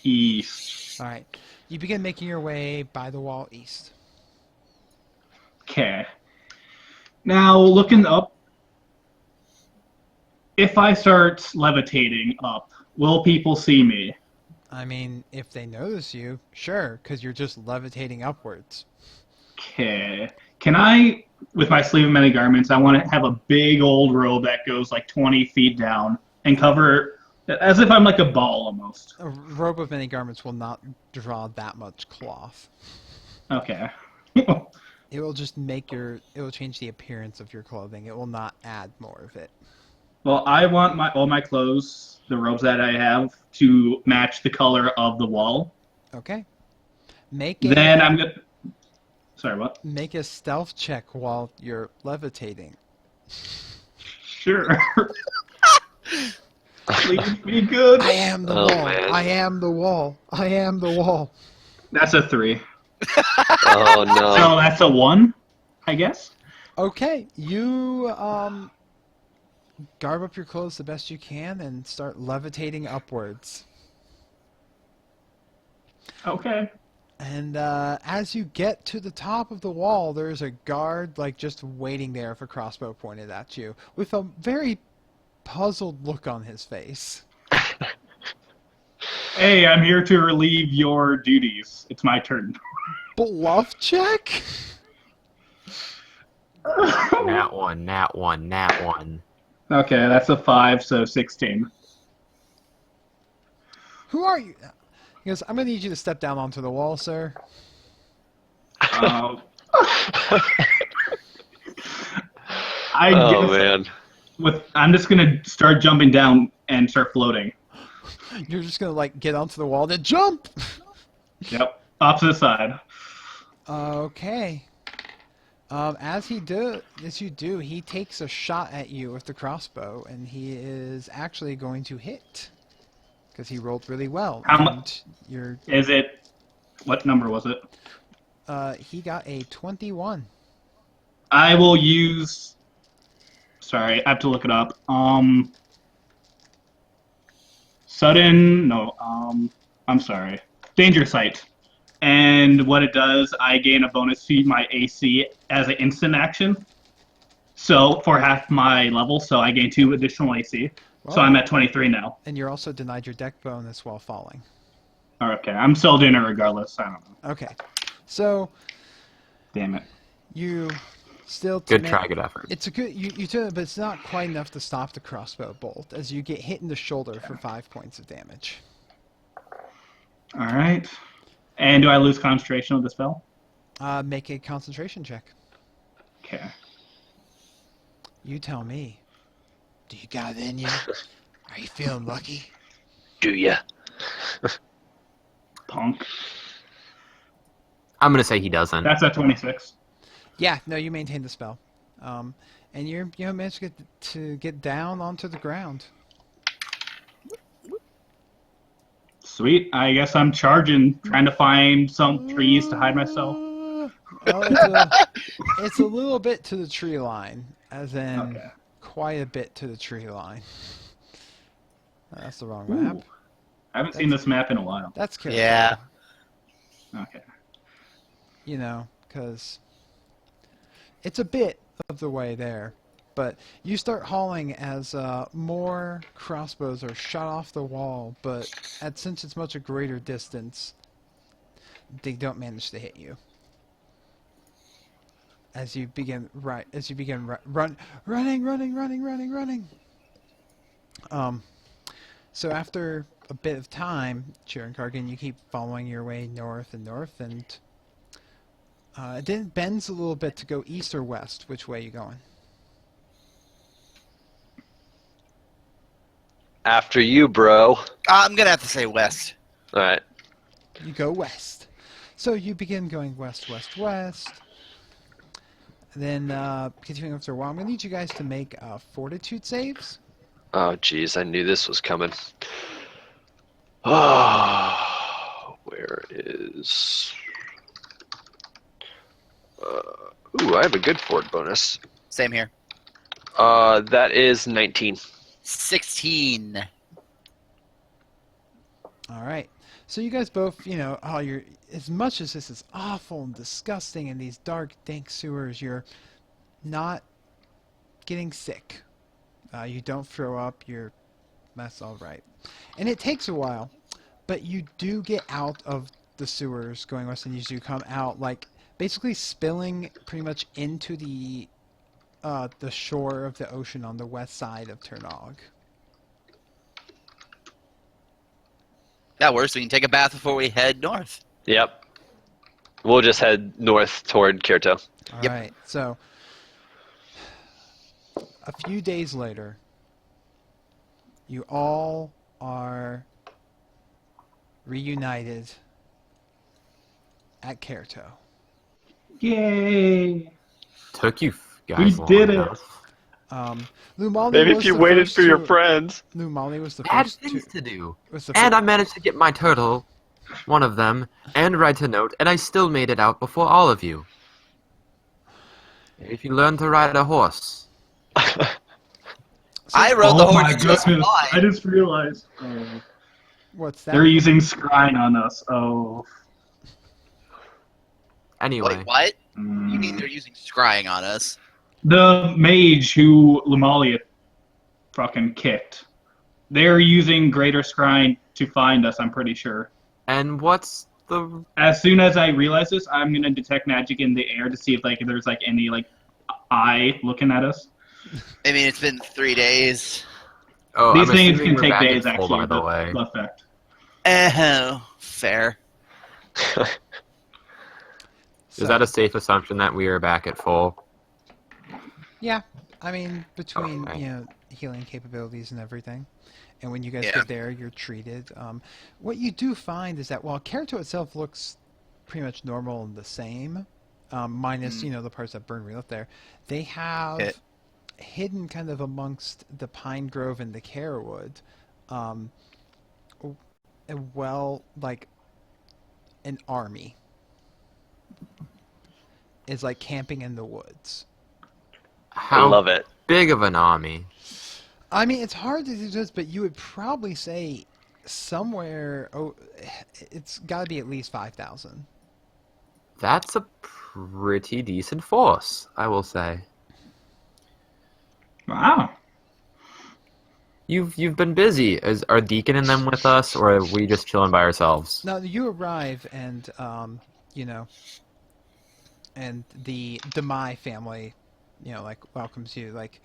East. All right. You begin making your way by the wall east. Okay. Now, looking up, if I start levitating up, will people see me? I mean, if they notice you, sure, because you're just levitating upwards. Okay. Can I, with my sleeve of many garments, I want to have a big old robe that goes like 20 feet down and cover, as if I'm like a ball almost. A robe of many garments will not draw that much cloth. Okay. It will just it will change the appearance of your clothing. It will not add more of it. Well, I want all my clothes, the robes that I have, to match the color of the wall. Okay. Then I'm gonna. Sorry, what? Make a stealth check while you're levitating. Sure. Please be good. I am the wall. Man. I am the wall. I am the wall. That's a 3. Oh no. So that's a 1, I guess. Okay, you garb up your clothes the best you can and start levitating upwards. Okay. And as you get to the top of the wall, there's a guard like just waiting there with a crossbow pointed at you with a very puzzled look on his face. Hey, I'm here to relieve your duties. It's my turn. Bluff check? Nat 1, nat 1, nat 1. Okay, that's a 5, so 16. Who are you? He goes, I'm going to need you to step down onto the wall, sir. I Oh guess man. I'm just gonna start jumping down and start floating. You're just going to, like, get onto the wall, then jump! Yep, opposite side. Okay. As you do, he takes a shot at you with the crossbow, and he is actually going to hit. Because he rolled really well. How mu- and you're, Is it? What number was it? he got a 21. I will use. Sorry, I have to look it up. Sudden. No. I'm sorry. Danger sight. And what it does, I gain a bonus to my AC as an instant action. So for half my level, so I gain 2 additional AC. So Well, I'm at 23 now. And you're also denied your deck bonus while falling. Okay, I'm still doing it regardless. I don't know. Okay. So, Damn it. you still... Good try, good effort. It's a good... You do it, but it's not quite enough to stop the crossbow bolt, as you get hit in the shoulder for 5 points of damage. All right. And do I lose concentration of the spell? Make a concentration check. Okay. You tell me. Do you got it in you? Are you feeling lucky? Do ya? Punk. I'm gonna say he doesn't. That's at 26. Yeah, no, you maintain the spell. And you managed to get down onto the ground. Sweet. I guess I'm charging, trying to find some trees to hide myself. It's a little bit to the tree line, as in Okay. quite a bit to the tree line. That's the wrong Ooh. map. I haven't seen this map in a while. That's careful. Yeah. Okay. You know, because it's a bit of the way there. But you start hauling as more crossbows are shot off the wall, but since it's much a greater distance, they don't manage to hit you. As you begin running. So after a bit of time, Sharon Kargan, you keep following your way north and north, and it then bends a little bit to go east or west. Which way are you going? After you, bro. I'm gonna have to say west. All right. You go west. So you begin going west. And then, continuing after a while, I'm going to need you guys to make fortitude saves. Oh, jeez, I knew this was coming. Oh, where is... ooh, I have a good fort bonus. Same here. That is 19. 16. All right. So you guys both, you're as much as this is awful and disgusting in these dark, dank sewers, you're not getting sick. You don't throw up. That's all right. And it takes a while, but you do get out of the sewers going west, and you do come out, like, basically spilling pretty much into the shore of the ocean on the west side of Turnog. That works. We can take a bath before we head north. Yep. We'll just head north toward Kyoto. All Yep. right. So a few days later, you all are reunited at Kyoto. Yay! Took you guys We did long it. enough. Lumali Maybe was if you the waited first for your to- friends. Lumali was the I had first things to do. was the And fir- I managed to get my turtle, one of them, and write a note, and I still made it out before all of you. If you learn to ride a horse. I rode the Oh my horse just goodness! I fine. just realized. What's that? They're using scrying on us. Oh. Anyway, Wait, what? You mean they're using scrying on us? The mage who Lumalia fucking kicked. They're using Greater Scrying to find us, I'm pretty sure. And what's the... As soon as I realize this, I'm gonna detect magic in the air to see if there's any eye looking at us. I mean, it's been 3 days. Oh, These I'm things assuming can we're take back in days, full, actually, by the way. the effect. Oh, fair. Is that a safe assumption that we are back at full? Yeah, I mean, between Okay. healing capabilities and everything, and when you guys Yeah. get there, you're treated. What you do find is that while Kerato itself looks pretty much normal and the same, minus the parts that burn real up there, they have It- hidden kind of amongst the pine grove and the carewood, like an army is like camping in the woods. I How love it. big of an army? I mean, it's hard to do this, but you would probably say somewhere. Oh, it's got to be at least 5,000. That's a pretty decent force, I will say. Wow. You've been busy. Are Deacon and them with us, or are we just chilling by ourselves? Now you arrive, and and the Demai family, welcomes you. Like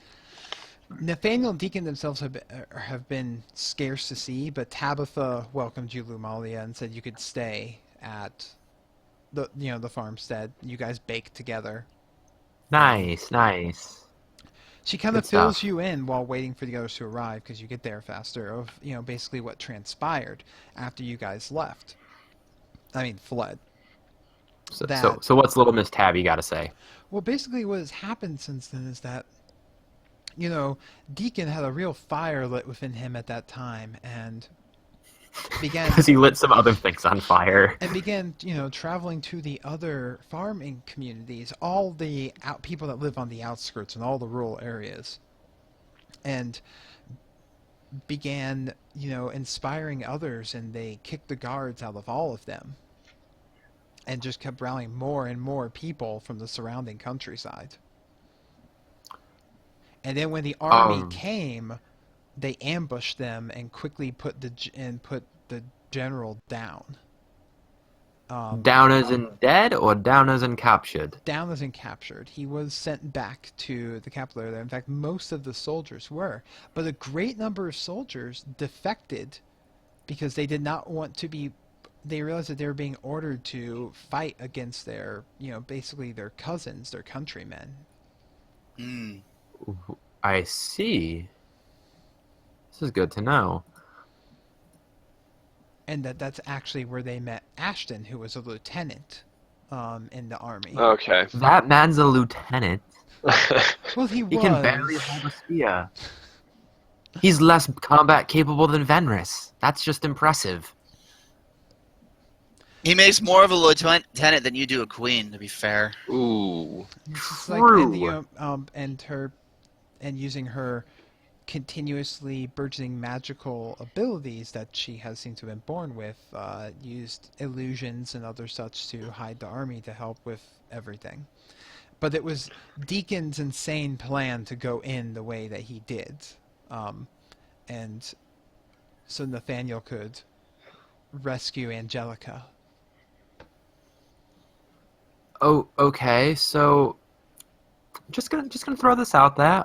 Nathaniel and Deacon themselves have been scarce to see, but Tabitha welcomed you, Lumalia, and said you could stay at the farmstead. You guys bake together. Nice, nice. She kind Good of fills stuff. you in while waiting for the others to arrive because you get there faster of basically what transpired after you guys left. I mean, fled. So what's Little Miss Tabby got to say? Well, basically what has happened since then is that Deacon had a real fire lit within him at that time and began Because he lit some other things on fire. traveling to the other farming communities, all the people that live on the outskirts and all the rural areas, and began inspiring others, and they kicked the guards out of all of them and just kept rallying more and more people from the surrounding countryside. And then when the army came, they ambushed them and quickly put the general down. Down as in dead or down as in captured? Down as in captured. He was sent back to the capital there. In fact, most of the soldiers were. But a great number of soldiers defected because they did not want to be... They realized that they were being ordered to fight against their, basically their cousins, their countrymen. Mm. I see. This is good to know. And that's actually where they met Ashton, who was a lieutenant in the army. Okay. That man's a lieutenant. Well, he He was. can barely hold a spear. He's less combat capable than Venris. That's just impressive. He makes more of a lieutenant than you do a queen, to be fair. Ooh. It's just True. and using her continuously burgeoning magical abilities that she has seemed to have been born with, used illusions and other such to hide the army to help with everything. But it was Deacon's insane plan to go in the way that he did, and so Nathaniel could rescue Angelica. Oh, okay. So, just gonna throw this out there.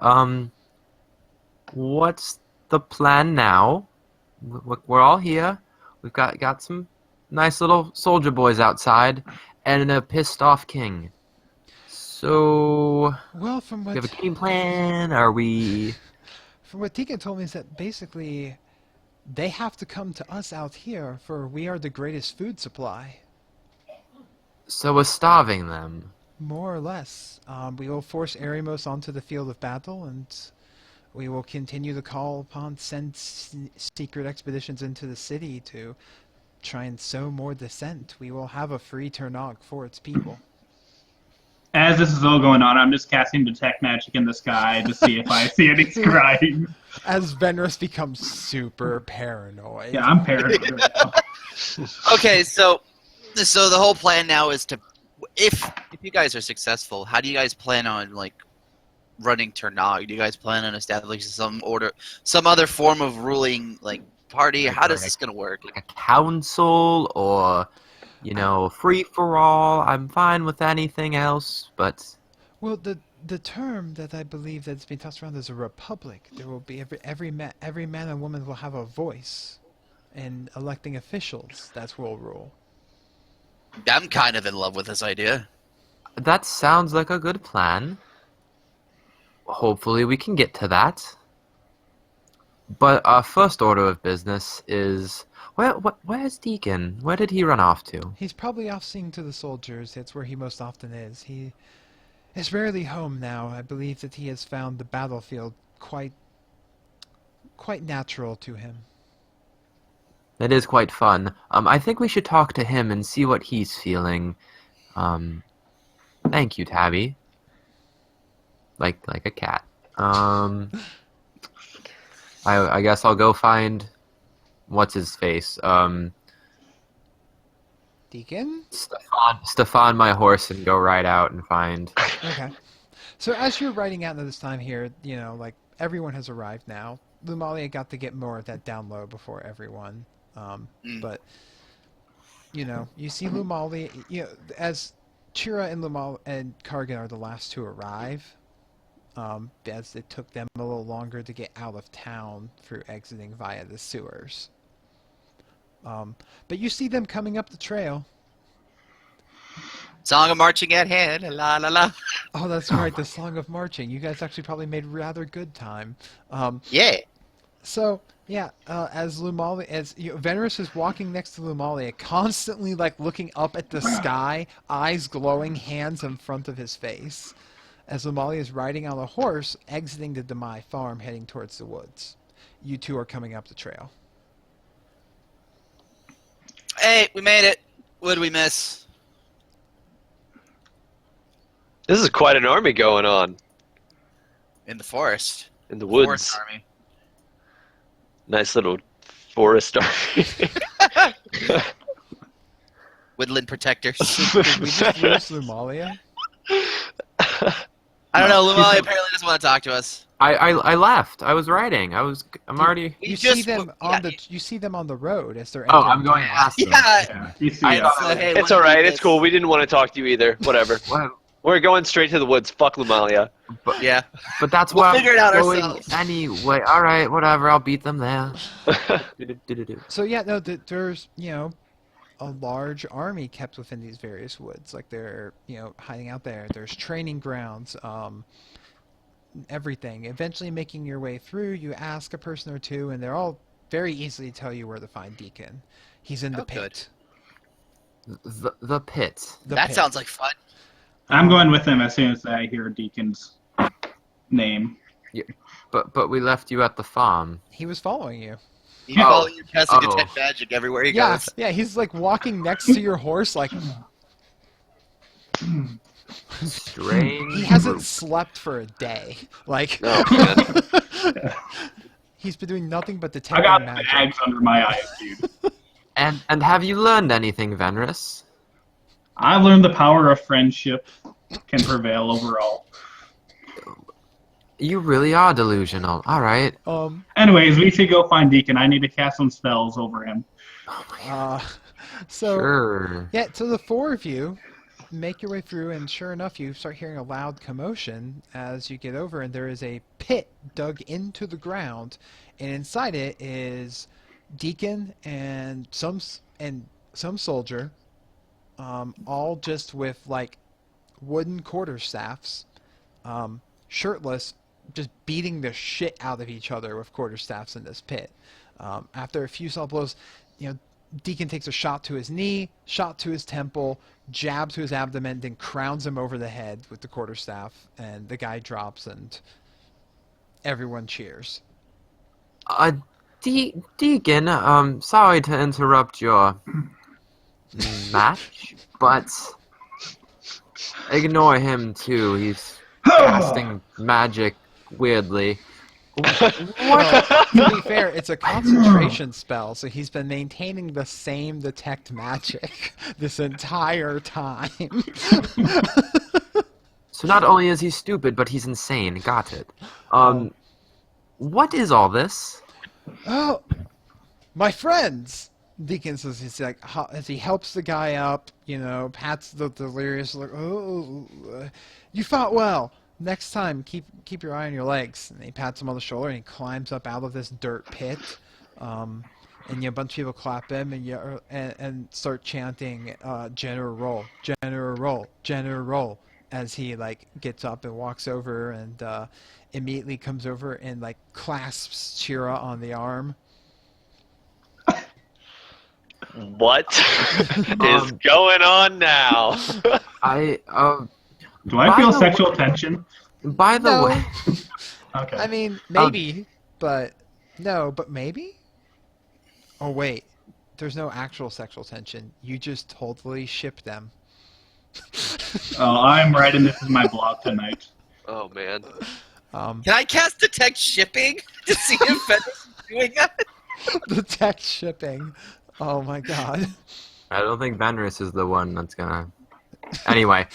What's the plan now? We're all here. We've got some nice little soldier boys outside, and a pissed off king. So, Well, from we what have a game plan. Are we? From what Deacon told me is that basically they have to come to us out here, for we are the greatest food supply. So we're starving them. More or less. We will force Eremos onto the field of battle, and we will continue to call upon send secret expeditions into the city to try and sow more dissent. We will have a free Turnog for its people. As this is all going on, I'm just casting Detect Magic in the sky to see if I see any scrying. As Venris becomes super paranoid. Yeah, I'm paranoid right now. Okay, so the whole plan now is to, if you guys are successful, how do you guys plan on running Ternog? Do you guys plan on establishing some other form of ruling like party? How does this gonna work? Like a council or, free for all. I'm fine with anything else, but Well, the term that I believe that's been tossed around is a republic. There will be every man and woman will have a voice, and electing officials. That's will rule. I'm kind of in love with this idea. that sounds like a good plan. Hopefully we can get to that. But our first order of business is... Where's Deacon? Where did he run off to? He's probably off seeing to the soldiers. That's where he most often is. He is rarely home now. I believe that he has found the battlefield quite natural to him. It is quite fun. I think we should talk to him and see what he's feeling. Thank you, Tabby. Like a cat. I guess I'll go find what's his face. Deacon? Stefan, my horse, and go ride out and find. Okay. So as you're riding out into this time here, everyone has arrived now. Lumalia got to get more of that down low before everyone. But, you see Lumalia, as Chira and Lumal and Kargan are the last to arrive, as it took them a little longer to get out of town through exiting via the sewers. But you see them coming up the trail. Song of marching at hand, la la la. Oh, that's right, the Song of Marching. You guys actually probably made rather good time. Yeah. So, yeah, as Lumalia, Venerus is walking next to Lumalia, constantly, looking up at the sky, eyes glowing, hands in front of his face, as Lumalia is riding on a horse, exiting the Demai farm, heading towards the woods. You two are coming up the trail. Hey, we made it. What did we miss? This is quite an army going on In the forest. in the Forest woods. army. Nice little forest army. Woodland protectors. Did we just lose Lumalia? I don't know. Lumalia apparently doesn't want to talk to us. I left. I was riding. I'm already... You just- see them yeah, you see them on the road as they're Oh, entering I'm going town. past them. Yeah. Yeah, you see I it. thought- So, hey, It's wanna all right. do It's this? cool. We didn't want to talk to you either. Whatever. Well, We're going straight to the woods. Fuck Lumalia. Yeah. but that's We'll why figure it out I'm going ourselves. anyway. All right, whatever. I'll beat them there. Do-do-do-do-do. So yeah, no, there's a large army kept within these various woods. They're hiding out there. There's training grounds, everything. Eventually, making your way through, you ask a person or two, and they're all very easily tell you where to find Deacon. He's in the Oh, good. pit. The pit. The That pit. sounds like fun. I'm going with him as soon as I hear Deacon's name. But we left you at the farm. He was following you. You follow your casting Oh. detect magic everywhere he Yeah, goes. yeah. He's walking next to your horse, Strange. he hasn't group. slept for a day. Oh, man. He's been doing nothing but I detecting got magic. bags under my eyes, dude. And have you learned anything, Venrus? I learned the power of friendship can prevail over all. You really are delusional. All right. Anyways, we should go find Deacon. I need to cast some spells over him. So Sure. yeah, so the four of you make your way through, and sure enough, you start hearing a loud commotion as you get over, and there is a pit dug into the ground, and inside it is Deacon and some soldier, all just with wooden quarterstaffs, shirtless, just beating the shit out of each other with quarterstaffs in this pit. After a few solid blows, Deacon takes a shot to his knee, shot to his temple, jab to his abdomen, then crowns him over the head with the quarterstaff, and the guy drops, and everyone cheers. Deacon, sorry to interrupt your match, but ignore him too. He's casting magic weirdly. Well, to be fair, it's a concentration spell, so he's been maintaining the same detect magic this entire time. So So not only is he stupid, but he's insane. Got it. What is all this? Oh, my friends. Deacon says he's like as he helps the guy up, pats the delirious, like, oh, you fought well. Next time, keep your eye on your legs. And he pats him on the shoulder, and he climbs up out of this dirt pit. And a bunch of people clap him and start chanting, "General roll, General roll, General roll," as he gets up and walks over and immediately comes over and clasps Chira on the arm. What is going on now? Do I feel sexual tension? By the way, Okay. I mean, maybe, but no, but maybe? Oh, wait. There's no actual sexual tension. You just totally ship them. Oh, I'm writing this in my blog tonight. Oh man. Can I cast detect shipping to see if Fenris is doing that? Detect shipping. Oh my god. I don't think Venris is the one that's gonna. Anyway,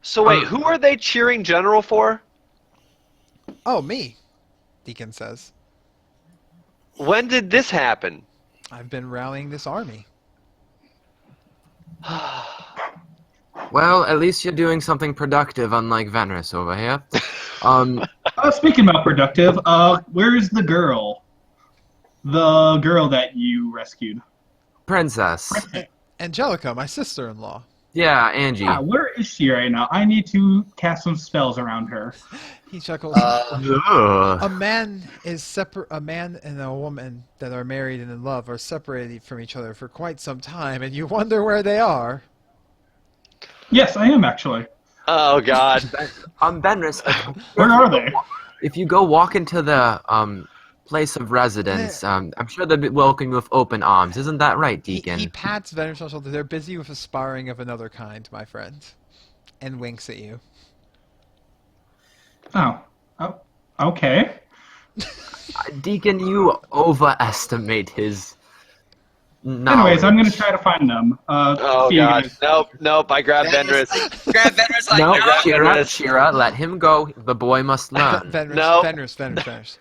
So wait, who are they cheering General for? Oh, me, Deacon says. When did this happen? I've been rallying this army. well, at least you're doing something productive, unlike Venris over here. Speaking about productive, where's the girl? The girl that you rescued. Princess. Angelica, my sister-in-law. Yeah, Angie. Yeah, where is she right now? I need to cast some spells around her. He chuckles. Ugh. A man and a woman that are married and in love are separated from each other for quite some time, and you wonder where they are. Yes, I am actually. Oh god. Venris. Where are they? If you go walk into the place of residence, I'm sure they'll welcome you with open arms. Isn't that right, Deacon? He pats Venus on the shoulder. They're busy with aspiring of another kind, my friend. And winks at you. Oh, okay. Deacon, you overestimate his knowledge. Anyways, I'm gonna try to find them. Oh see you god. guys. Nope. I grabbed Venris. Grab Fenris like, No, no. Shira, let him go. The boy must learn. Venus.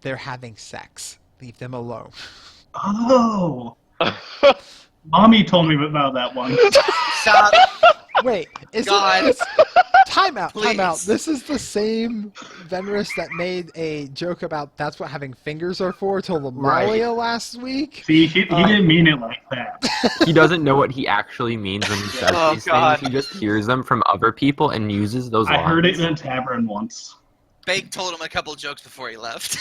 They're having sex. Leave them alone. Oh. Mommy told me about that one. Stop. Wait, God. Time out. Please. This is the same Venris that made a joke about that's what having fingers are for to Lamalia last week. See, he didn't mean it like that. He doesn't know what he actually means when he says Oh, these God. things. He just hears them from other people and uses those I lines. heard it in a tavern once. Bank told him a couple jokes before he left.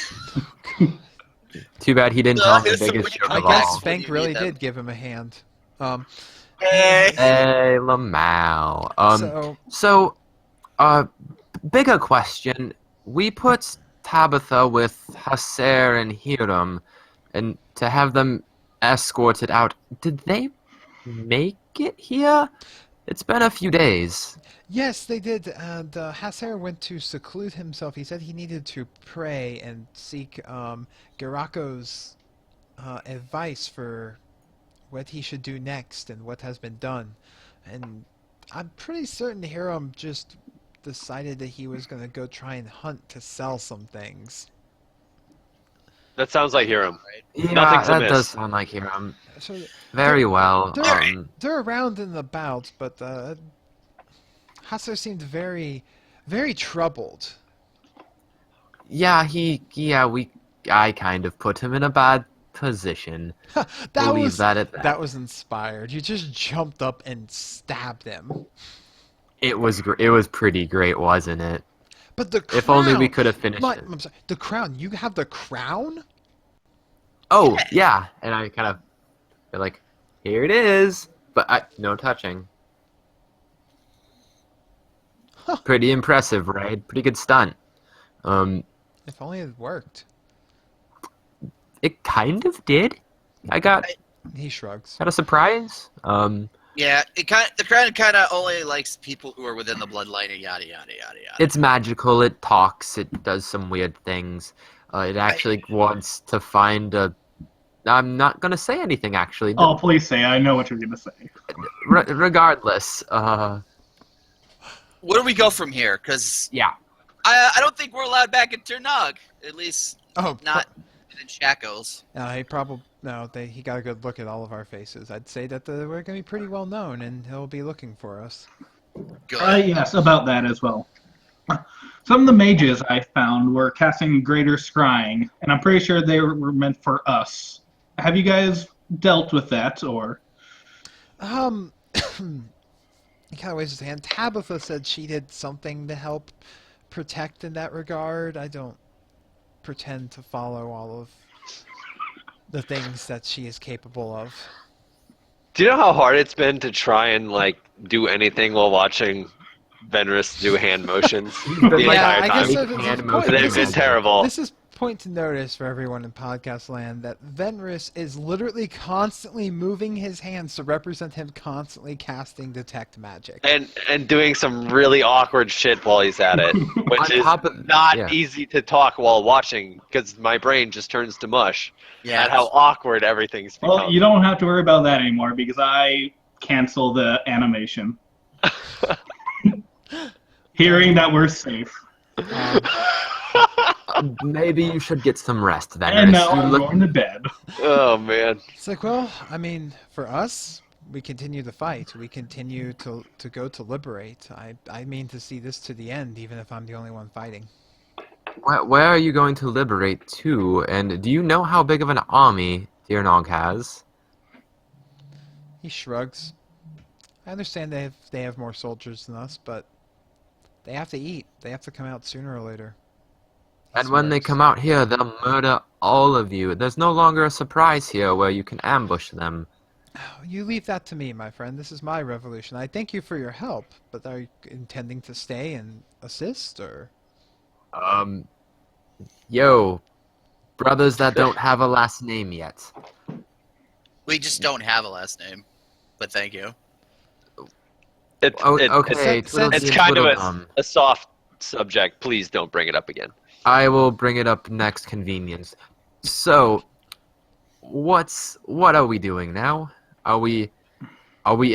Too bad he didn't tell him the It's a biggest weird joke I of guess all. Spank You really need them. did give him a hand. Hey. Hey, Lamau. So, bigger question. We put Tabitha with Hasser and Hiram, and to have them escorted out. Did they make it here? It's been a few days. Yes, they did. And Hasser went to seclude himself. He said he needed to pray and seek Garako's advice for what he should do next and what has been done. And I'm pretty certain Hiram just decided that he was going to go try and hunt to sell some things. That sounds like Hiram. Yeah, Nothing's that amiss. does sound like Hiram. So Very well. they're around and about, but Hasser seemed very, very troubled. Yeah, I kind of put him in a bad position. We'll leave that at that. That was inspired. You just jumped up and stabbed him. It was pretty great, wasn't it? But the crown. If only we could have finished it. I'm sorry. The crown. You have the crown? Oh, yeah. And I kind of feel like, here it is. But no touching. Huh. Pretty impressive, right? Pretty good stunt. If only it worked. It kind of did. He shrugs. Got a surprise. Yeah, the crown kind of only likes people who are within the bloodline and yada yada yada yada. It's magical. It talks. It does some weird things. It actually wants to find a. I'm not gonna say anything actually. Oh, please say. I know what you're gonna say. Regardless, where do we go from here? Because Yeah. I don't think we're allowed back in Turnog. At least Oh, not in shackles. he got a good look at all of our faces. I'd say that we're going to be pretty well known, and he'll be looking for us. Good. Yes, about that as well. Some of the mages I found were casting Greater Scrying, and I'm pretty sure they were meant for us. Have you guys dealt with that, or? He kind of waves his hand. Tabitha said she did something to help protect in that regard. I don't pretend to follow all of the things that she is capable of. Do you know how hard it's been to try and like do anything while watching Venris do hand motions the Like, entire I time? guess Fake hand motion They've been magic. terrible. This is point to notice for everyone in podcast land that Venris is literally constantly moving his hands to represent him constantly casting detect magic. And doing some really awkward shit while he's at it, which On is top of- not yeah. easy to talk while watching because my brain just turns to mush Yeah. at how awkward everything's become. Well, you don't have to worry about that anymore because I cancel the animation. Hearing that we're safe. Maybe you should get some rest, And Venris. now You I'm look going to bed. Oh man. It's like, well, I mean, for us, we continue to fight. We continue to go to liberate. I mean to see this to the end, even if I'm the only one fighting. Where are you going to liberate to? And do you know how big of an army Tirnog has? He shrugs. I understand they have more soldiers than us, but they have to eat. They have to come out sooner or later. And when they come out here, they'll murder all of you. There's no longer a surprise here where you can ambush them. You leave that to me, my friend. This is my revolution. I thank you for your help, but are you intending to stay and assist, or? Yo, brothers that don't have a last name yet. We just don't have a last name, but thank you. Okay, It's Twiddledee kind of and Tweedledum. a soft subject. Please don't bring it up again. I will bring it up next convenience. So, what are we doing now? Are we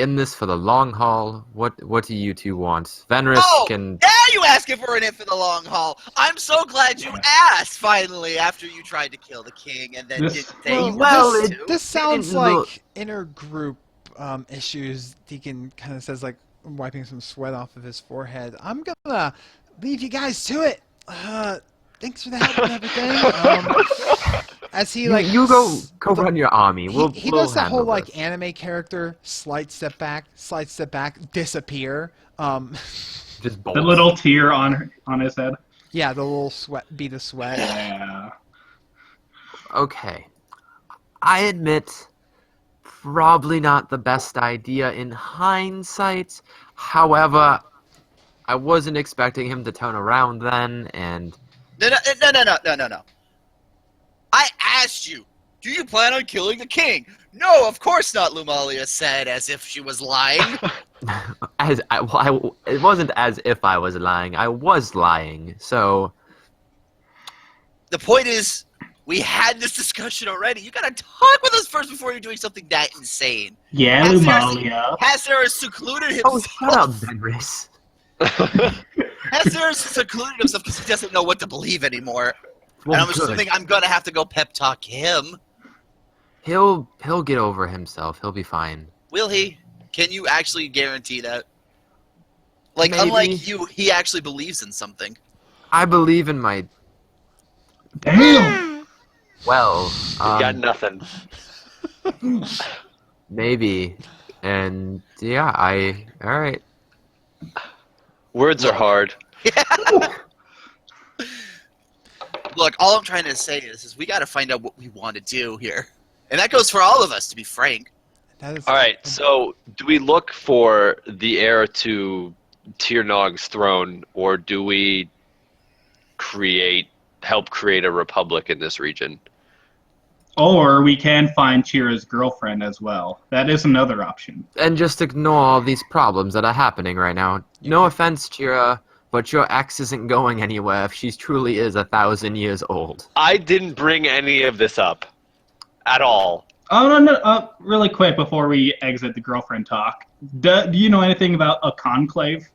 in this for the long haul? What do you two want? Venris can. Now you asking for an in for the long haul. I'm so glad you asked finally after you tried to kill the king and then This- didn't say you well, wanted it- to. This sounds didn't look- like intergroup issues. Deacon kind of says, like, wiping some sweat off of his forehead. I'm gonna leave you guys to it. Thanks for the help and everything. As he You go run your army. He We'll does the handle whole like this. anime character slight step back, disappear. Just The bolt. little tear on his head. Yeah, the little bead of sweat. Yeah. Okay. I admit, probably not the best idea in hindsight. However, I wasn't expecting him to turn around then, and No. I asked you, do you plan on killing the king? No, of course not, Lumalia said, as if she was lying. it wasn't as if I was lying. I was lying. So, The point is, we had this discussion already. You gotta talk with us first before you're doing something that insane. Yeah, Has Lumalia. Hasser has secluded oh, himself. shut up, Venris. Hasser has secluded himself because he doesn't know what to believe anymore. Well, and I'm good. assuming I'm gonna have to go pep talk him. He'll get over himself. He'll be fine. Will he? Can you actually guarantee that? Like, Maybe. unlike you, he actually believes in something. I believe in my Damn! well. Got nothing. Maybe, and yeah, all right. Words are hard. Look, all I'm trying to say is we got to find out what we want to do here, and that goes for all of us, to be frank. That is All right, so do we look for the heir to Tirnog's throne, or do we help create a republic in this region? Or we can find Chira's girlfriend as well. That is another option. And just ignore all these problems that are happening right now. No offense, Chira, but your ex isn't going anywhere if she truly is 1,000 years old. I didn't bring any of this up at all. Oh, no. Really quick before we exit the girlfriend talk. Do you know anything about a conclave?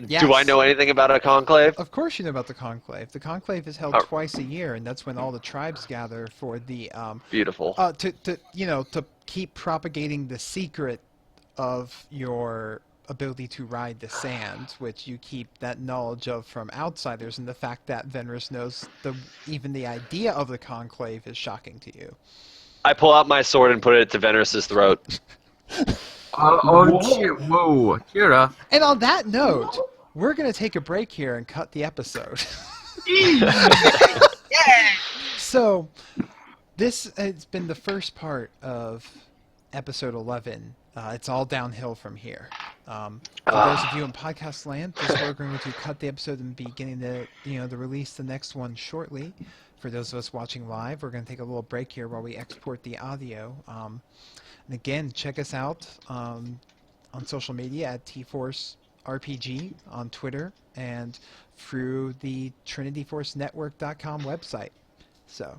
Yes. Do I know anything about a conclave? Of course you know about the conclave. The conclave is held Oh. twice a year, and that's when all the tribes gather for the Beautiful. to keep propagating the secret of your ability to ride the sand, which you keep that knowledge of from outsiders, and the fact that Venrus knows even the idea of the conclave is shocking to you. I pull out my sword and put it to Venrus's throat. Whoa, Kira. And on that note, we're going to take a break here and cut the episode. So, this has been the first part of episode 11. It's all downhill from here. For those of you in podcast land, we're going to cut the episode and be getting the release the next one shortly. For those of us watching live, we're going to take a little break here while we export the audio. And again, check us out on social media at TForce RPG on Twitter and through the TrinityForceNetwork.com website. So,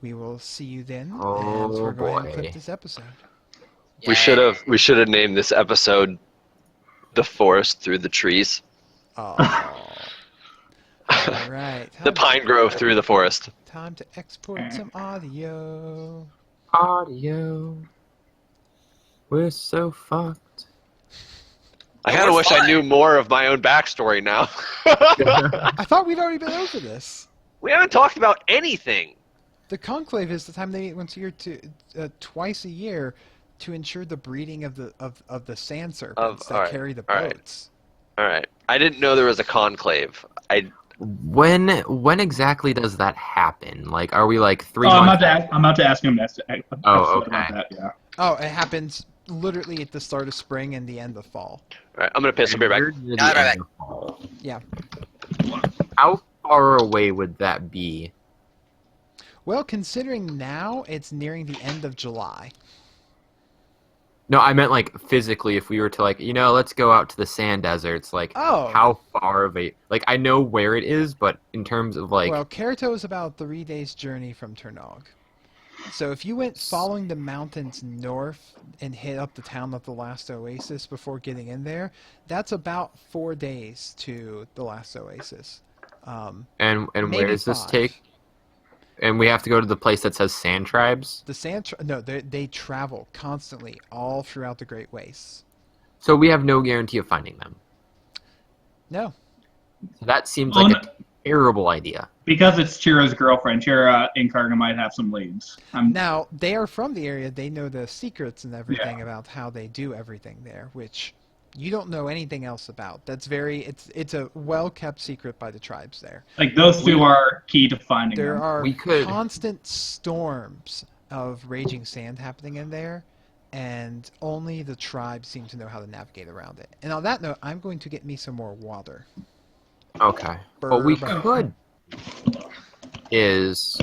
we will see you then, and we're going to clip this episode. We should have named this episode "The Forest Through the Trees." Oh. All right. The pine grove through the forest. Time to export some audio. Audio. We're so fucked. I kind of wish I knew more of my own backstory now. I thought we'd already been over this. We haven't talked about anything. The conclave is the time they meet once a year twice a year to ensure the breeding of the sand serpents that carry the boats. All right. I didn't know there was a conclave. When exactly does that happen? Like, are we like 3 I'm months? about to ask him next. Oh, okay. About that, yeah. Oh, it happens literally at the start of spring and the end of fall. All right. I'm gonna piss. I'll be right back. Near the end of fall. Yeah. How far away would that be? Well, considering now it's nearing the end of July. No, I meant like physically. If we were to let's go out to the sand deserts. Like, how far of a I know where it is, but in terms of well, Kerato is about 3 days' journey from Turnog. So if you went following the mountains north and hit up the town of the last oasis before getting in there, that's about 4 days to the last oasis. And where does this take? And we have to go to the place that says Sand Tribes? They travel constantly all throughout the Great Wastes. So we have no guarantee of finding them? No. So that seems like a terrible idea. Because it's Chira's girlfriend, Chira and Karga might have some leads. Now, they are from the area. They know the secrets and everything about how they do everything there, which you don't know anything else about. It's a well-kept secret by the tribes there. Like, those two are key to finding them. There are constant storms of raging sand happening in there, and only the tribes seem to know how to navigate around it. And on that note, I'm going to get me some more water. Okay. What we could is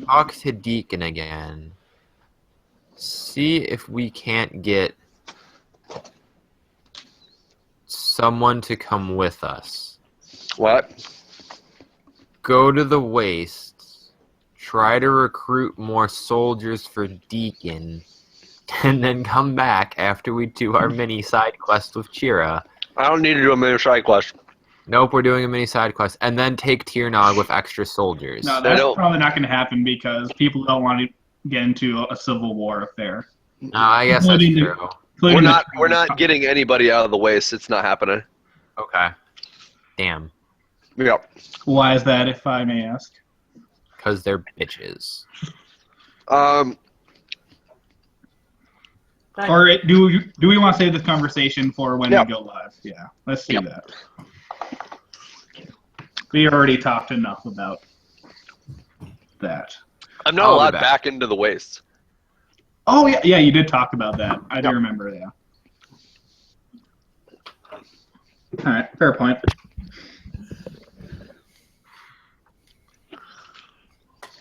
talk to Deacon again. See if we can't get someone to come with us. What? Go to the wastes, try to recruit more soldiers for Deacon, and then come back after we do our mini side quest with Chira. I don't need to do a mini side quest. Nope, we're doing a mini side quest, and then take Tirnog with extra soldiers. No, that's probably not going to happen because people don't want to get into a civil war affair. No, I guess that's true. We're not getting anybody out of the waste. It's not happening. Okay. Damn. Yep. Why is that, if I may ask? Because they're bitches. Or do we want to save this conversation for when we go live? Yeah, let's do that. We already talked enough about that. I'm not allowed back into the waste. Oh, yeah, you did talk about that. I do remember, yeah. All right, fair point.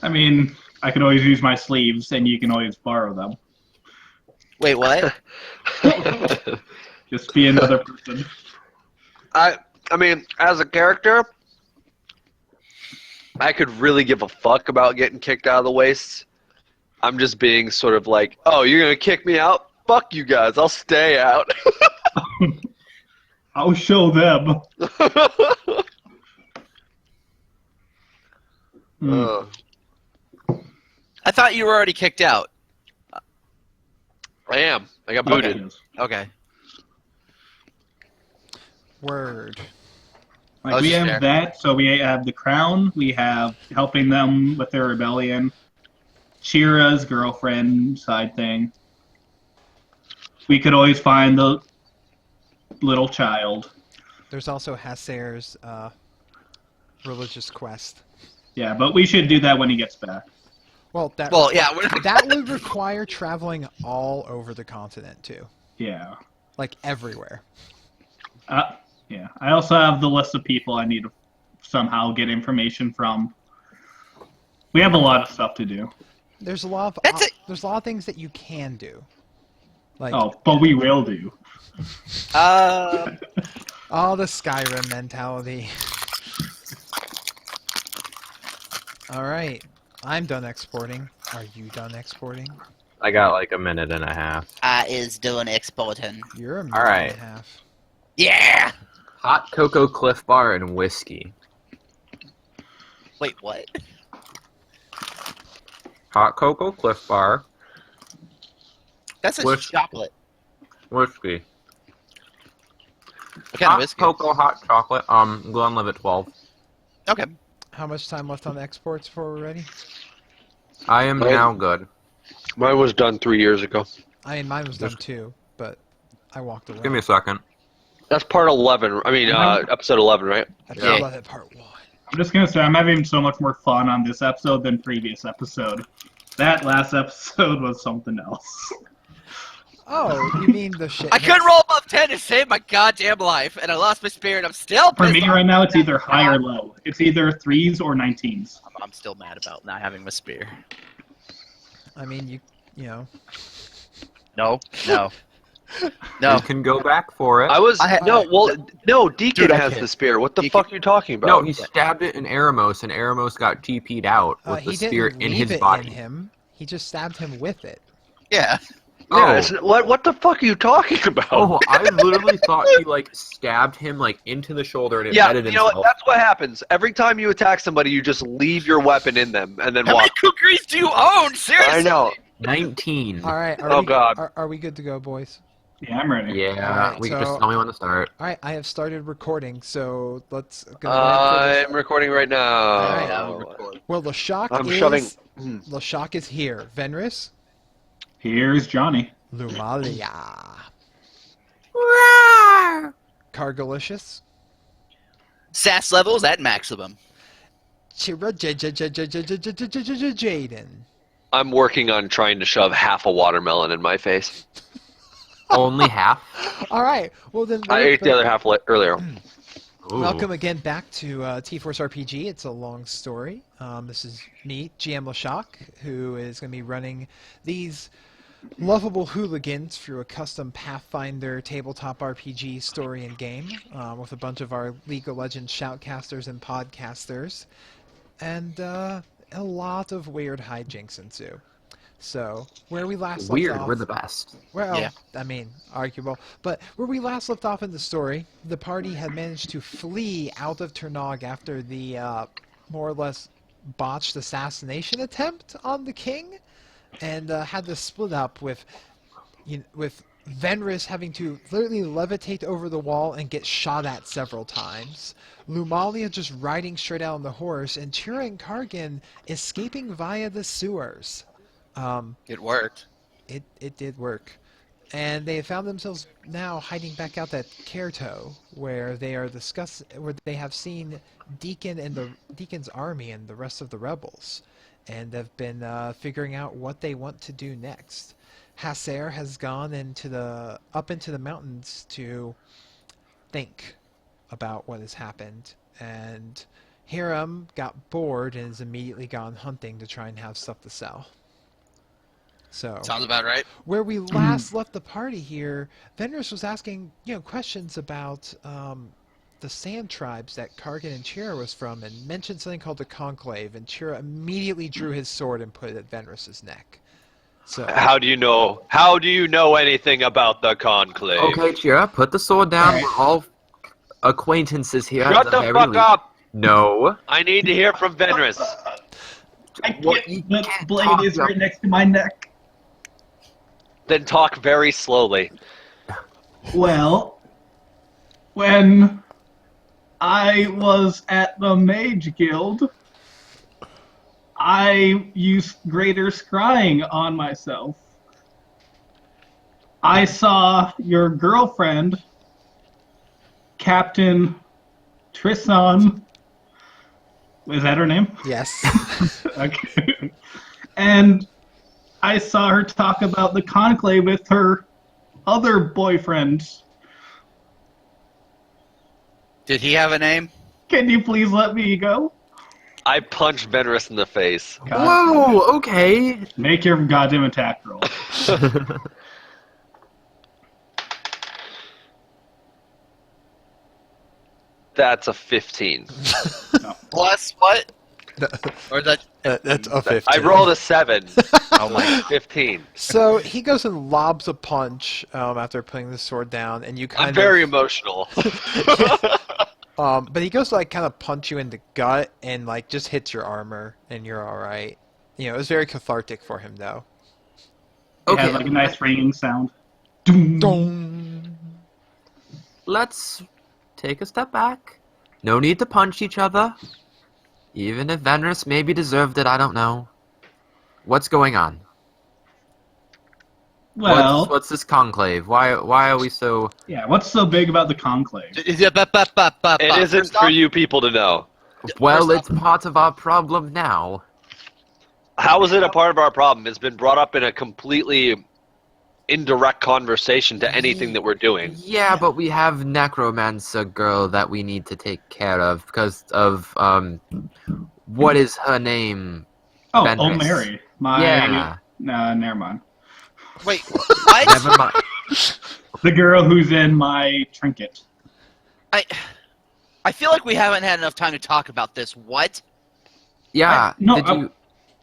I mean, I could always use my sleeves, and you can always borrow them. Wait, what? Just be another person. I mean, as a character, I could really give a fuck about getting kicked out of the wastes. I'm just being sort of like, oh, you're going to kick me out? Fuck you guys. I'll stay out. I'll show them. Uh, I thought you were already kicked out. I am. I got Okay. booted. Okay. Word. I Like was we just have there. that, so we have the crown. We have helping them with their rebellion. Chira's girlfriend side thing. We could always find the little child. There's also Hasser's religious quest. Yeah, but we should do that when he gets back. Well, that Well, yeah. that would require traveling all over the continent too, Yeah. like everywhere. Yeah. I also have the list of people I need to somehow get information from. We have a lot of stuff to do. There's a lot of That's it. there's a lot of things that you can do. Like But we will do. all the Skyrim mentality. All right, I'm done exporting. Are you done exporting? I got like a minute and a half. I is doing exporting. You're a minute All right. and a half. Yeah. Hot cocoa, Cliff Bar, and whiskey. Wait, what? Hot cocoa, Cliff Bar, That's a Whisk- chocolate. whiskey. What kind of Hot whiskey? cocoa, hot chocolate. Glenlivet 12. Okay. How much time left on the exports before we're ready? I am Right. now good. Mine was done 3 years ago. I mean, mine was done too, but I walked away. Give me a second. That's part 11. I mean, episode 11, right? Episode Yeah. 11, part 1. I'm just gonna say I'm having so much more fun on this episode than previous episode. That last episode was something else. Oh, you mean the shit? I couldn't roll above 10 to save my goddamn life, and I lost my spirit. I'm still For pissed me off. right now, it's either high or low. It's either 3s or 19s. I'm still mad about not having my spear. I mean, you know. No. No. You can go back for it. I was I had- no. Deacon Dude, I has can't. the spear. What the Deacon- fuck are you talking about? No, he stabbed it in Eremos, and Eremos got TP'd out with He the spear didn't in leave his it body. in him. He just stabbed him with it. Yeah. Yeah, Oh. what the fuck are you talking about? Oh, I literally thought he like stabbed him like into the shoulder and it yeah, embedded you know himself. what? That's what happens. Every time you attack somebody, you just leave your weapon in them and then How many walk. kukris do you own? Seriously? I know. 19. All right. Oh, God. Are we good to go, boys? Yeah, I'm ready. Yeah, Alright, we can so- just tell me when to start. All right. I have started recording, so let's go. I'm recording right now. Alright. Yeah, we'll record. Well, LeShock I'm is shoving. LeShock is here. Venris, Here's Johnny. Lumalia, Cargalicious, Sass levels at maximum. Chira Jaden. I'm working on trying to shove half a watermelon in my face. Only half? All right. Well then. I ate the other half earlier. Ooh. Welcome again back to TForce RPG. It's a long story. This is me, GM LeShock, who is going to be running these lovable hooligans through a custom Pathfinder tabletop RPG story and game with a bunch of our League of Legends shoutcasters and podcasters. And a lot of weird hijinks ensue. So, where we last left Weird, off... we're the best. Well, Yeah. I mean, arguable. But where we last left off in the story, the party had managed to flee out of Ternog after the more or less botched assassination attempt on the king, and had to split up with Venris having to literally levitate over the wall and get shot at several times. Lumalia just riding straight out on the horse, and Chira and Kargan escaping via the sewers. It worked. It did work. And they have found themselves now hiding back out at Kerto, where they have seen Deacon and the Deacon's army and the rest of the rebels, and have been figuring out what they want to do next. Hasser has gone up into the mountains to think about what has happened, and Hiram got bored and has immediately gone hunting to try and have stuff to sell. So Sounds about right. where we last left the party here, Venris was asking, questions about the sand tribes that Kargan and Chira was from, and mentioned something called the Conclave, and Chira immediately drew his sword and put it at Venris's neck. So How do you know? How do you know anything about the conclave? Okay, Chira, put the sword down. We're all acquaintances here. Shut at the very fuck least. up! No. I need to hear from Venrus. I What, can't. you The can't blade talk, is yo. right next to my neck. Then talk very slowly. Well, when I was at the Mage Guild, I used greater scrying on myself. I saw your girlfriend, Captain Tristan. Is that her name? Yes. Okay. And I saw her talk about the conclave with her other boyfriend. Did he have a name? Can you please let me go? I punched Venrus in the face. God, Whoa, okay. make your goddamn attack roll. That's a 15. Plus what? Or that? That's a 15. I rolled a 7. Oh my! 15. So he goes and lobs a punch after putting the sword down, and you kind I'm of... very emotional. but he goes to, like, kind of punch you in the gut and, like, just hits your armor, and you're alright. You know, it was very cathartic for him, though. It Okay, has like a nice ringing sound. Doom. Dong. let's take a step back. No need to punch each other. Even if Venrus maybe deserved it, I don't know. What's going on? Well, What's this conclave? Why are we so... yeah, what's so big about the conclave? It isn't for you people to know. Well, it's part of our problem now. How is it a part of our problem? It's been brought up in a completely indirect conversation to anything that we're doing. Yeah, but we have Necromancer girl that we need to take care of because of, what is her name? Oh, Fenris. Mary. My. Yeah. Nah, never mind. Wait, what? Never mind. The girl who's in my trinket. I feel like we haven't had enough time to talk about this. What? Yeah,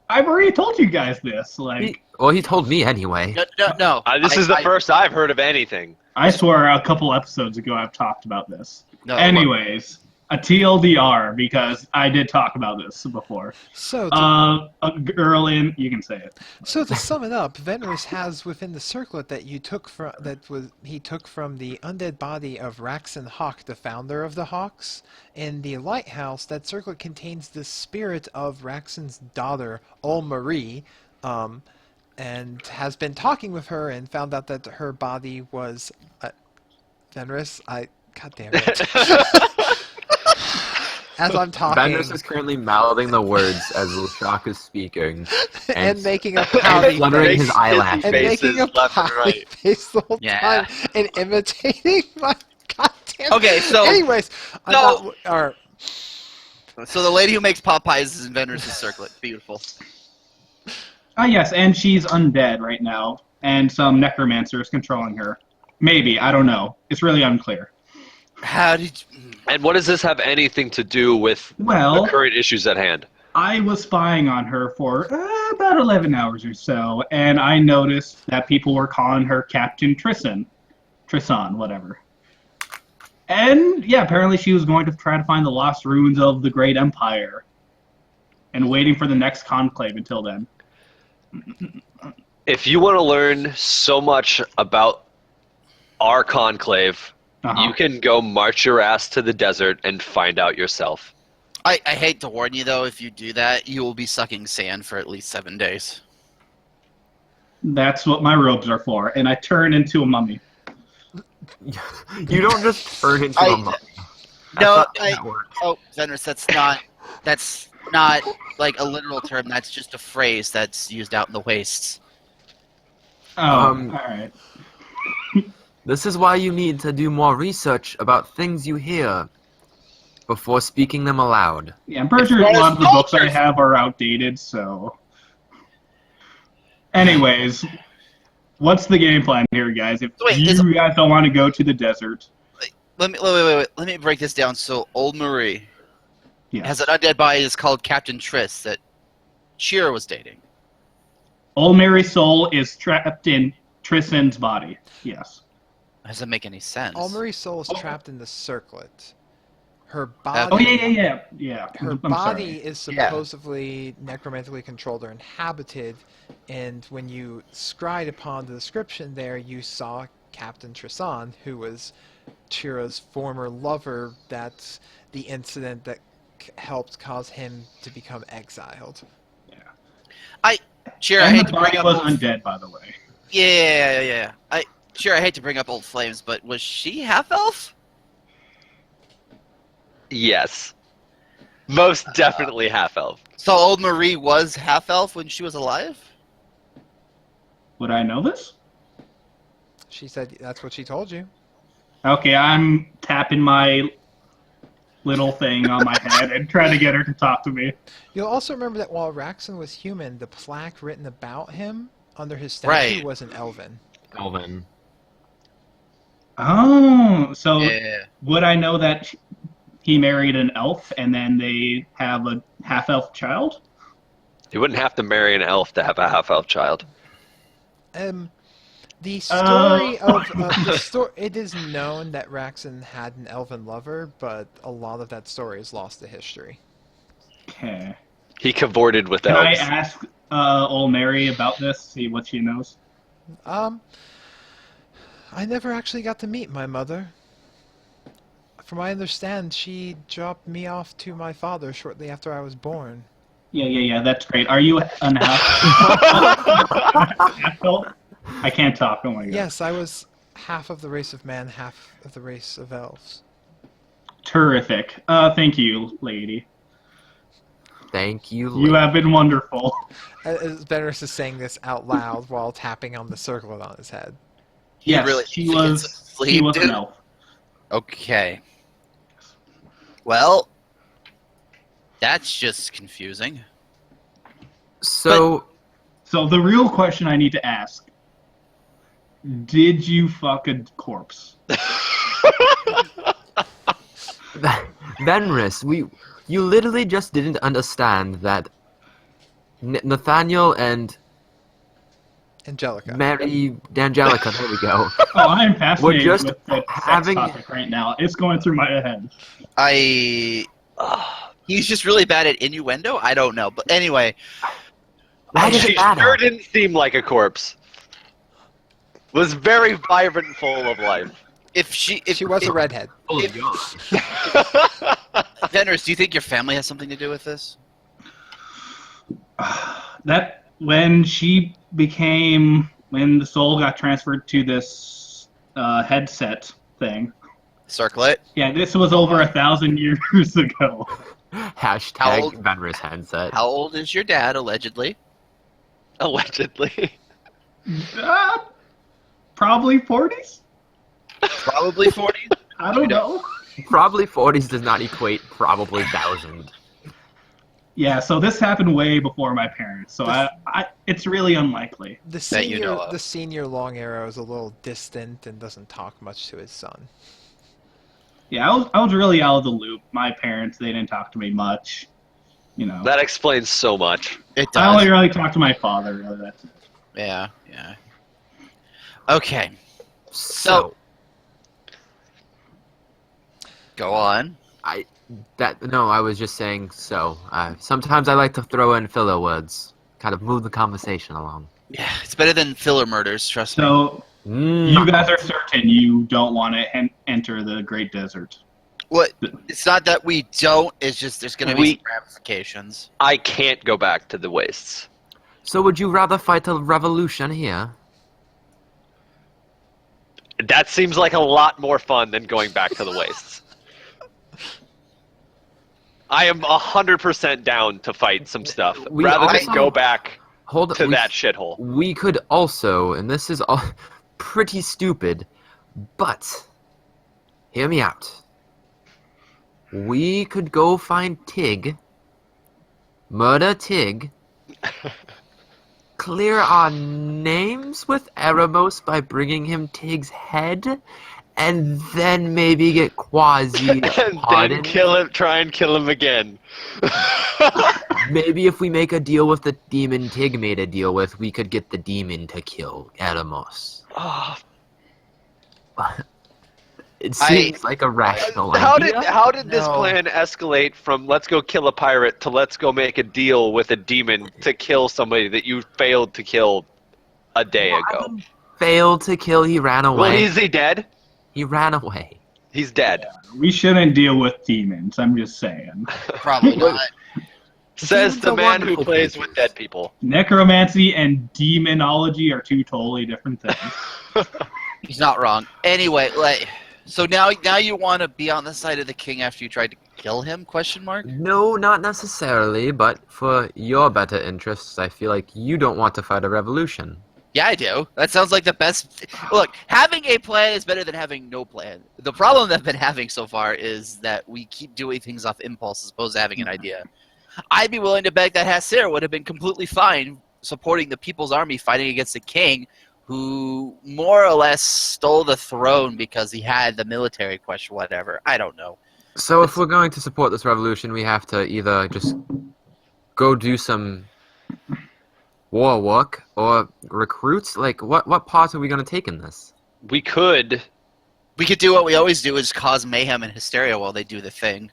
I've already told you guys this. Like, he told me anyway. No. This is the first I've heard of anything. I swear a couple episodes ago I've talked about this. No. Anyways, a TLDR, because I did talk about this before. So, A girl in... You can say it. So to sum it up, Venrus has within the circlet that he took from the undead body of Raxon Hawk, the founder of the Hawks. In the lighthouse, that circlet contains the spirit of Raxon's daughter, Marie, and has been talking with her and found out that her body was Venrus. God damn it. As I'm talking. Venrus is currently mouthing the words as Lashak is speaking. And making a pouty fluttering his face. eyelashes. And making a left and pouty right. face the whole Yeah. time. And imitating my goddamn... Okay, so- Anyways. Alright. So the lady who makes pot pies is in Venrus' circlet. Beautiful. Ah, yes, and she's undead right now, and some necromancer is controlling her. Maybe, I don't know. It's really unclear. How did you... And what does this have anything to do with Well, the current issues at hand? I was spying on her for about 11 hours or so, and I noticed that people were calling her Captain Tristan, whatever. And, yeah, apparently she was going to try to find the lost ruins of the Great Empire, and waiting for the next conclave until then. If you want to learn so much about our conclave, you can go march your ass to the desert and find out yourself. I hate to warn you, though, if you do that, you will be sucking sand for at least 7 days. That's what my robes are for, and I turn into a mummy. You don't just turn into a mummy. No, Oh, Venrus, that's not like a literal term. That's just a phrase that's used out in the wastes. Oh, alright. this is why you need to do more research about things you hear before speaking them aloud. Yeah, I'm pretty sure a lot of the books I have are outdated, so... Anyways, what's the game plan here, guys? If you guys don't want to go to the desert... Let me break this down. So, Old Marie has an undead body that's called Captain Triss that Shira was dating. Old Mary's soul is trapped in Tristan's body, yes. Doesn't make any sense. All-Marie's soul is trapped in the circlet. Her Oh body. yeah. Her I'm body sorry. is supposedly necromantically controlled or inhabited, and when you scried upon the description there, you saw Captain Trissan, who was Chira's former lover. That's the incident that helped cause him to become exiled. Sure, I And hate the to bring body up was old... undead, by the way. Yeah. I hate to bring up old flames, but was she half elf? Yes. Most definitely half elf. So old Marie was half elf when she was alive? Would I know this? She said that's what she told you. Okay, I'm tapping my little thing on my head and trying to get her to talk to me. You'll also remember that while Raxon was human, the plaque written about him under his statue Right. was an elven. Elvin. Oh, so Yeah. would I know that he married an elf and then they have a half-elf child? You wouldn't have to marry an elf to have a half elf child. The story of the story. It is known that Raxon had an elven lover, but a lot of that story is lost to history. Okay. He cavorted with Can I elves. ask old Mary about this, see what she knows? I never actually got to meet my mother. From what I understand, she dropped me off to my father shortly after I was born. Yeah, that's great. Are you an half elf? I can't talk, oh my god. Yes, I was half of the race of man, half of the race of elves. Terrific. Thank you, lady. Thank you. You have been wonderful. Benris is saying this out loud while tapping on the circlet on his head. Yes, really she gets was, some she sleep, was an dude. elf. Okay. Well, that's just confusing. So, So the real question I need to ask, did you fuck a corpse? Venris, you literally just didn't understand that Nathaniel and Angelica. Mary D'Angelica, there we go. Oh, I'm fascinated just with the having- sex topic right now. It's going through my head. He's just really bad at innuendo? I don't know. But anyway, Why does She it matter? sure didn't seem like a corpse. Was very vibrant and full of life. if she She was a redhead. Oh, if- God. Vendors, do you think your family has something to do with this? That when when the soul got transferred to this headset thing. Circlet? Yeah, this was over 1,000 years ago. How Hashtag old- Venris headset. How old is your dad, allegedly? Allegedly. Probably 40s? Probably 40? I don't know. Probably 40s does not equate probably 1,000. Yeah, so this happened way before my parents, so it's really unlikely. The That you senior, know of. the senior Long Arrow is a little distant and doesn't talk much to his son. Yeah, I was really out of the loop. My parents, they didn't talk to me much. You know, That explains so much. It I only does. really talked to my father. Really, that's it. Yeah. Okay, So, go on. I was just saying so. Sometimes I like to throw in filler words, kind of move the conversation along. Yeah, it's better than filler murders, trust me. So Mm. you guys are certain you don't want to enter the Great Desert. What? It's not that we don't, it's just there's going to be We- some ramifications. I can't go back to the wastes. So would you rather fight a revolution here? That seems like a lot more fun than going back to the wastes. I am 100% down to fight some stuff, We rather than also- go back Hold to we- that shithole. We could also, and this is all pretty stupid, but hear me out. We could go find Tig, murder Tig, clear our names with Eremos by bringing him Tig's head, and then maybe get Quasi And then pardoned. kill him, try and kill him again. Maybe if we make a deal with the demon Tig made a deal with, we could get the demon to kill Eremos. Oh, It seems like a rational How idea. did this No. plan escalate from let's go kill a pirate to let's go make a deal with a demon to kill somebody that you failed to kill a day ago? Failed to kill. He ran Well, away. is he dead? He ran away. He's dead. We shouldn't deal with demons. I'm just saying. Probably not. Says Demons the are man who wonderful plays creatures. with dead people. Necromancy and demonology are two totally different things. He's not wrong. Anyway, so now you want to be on the side of the king after you tried to kill him? Question mark. No, not necessarily, but for your better interests, I feel like you don't want to fight a revolution. Yeah, I do. That sounds like the best. Look, having a plan is better than having no plan. The problem that I've been having so far is that we keep doing things off impulse as opposed to having an idea. I'd be willing to bet that Hasir would have been completely fine supporting the People's Army fighting against the king, who more or less stole the throne because he had the military question, whatever. I don't know. So if we're going to support this revolution, we have to either just go do some war work or recruits. Like, what part are we going to take in this? We could do what we always do, is cause mayhem and hysteria while they do the thing.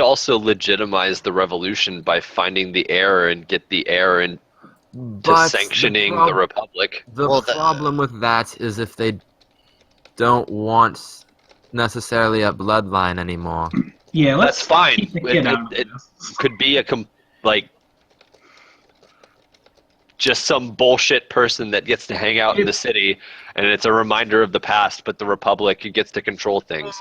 also legitimize the revolution by finding the heir and get the heir into But sanctioning the Republic. The problem with that is if they don't want necessarily a bloodline anymore. Yeah, let's That's fine. keep the kid out of It this. could be just some bullshit person that gets to hang out in the city, and it's a reminder of the past, but the Republic gets to control things.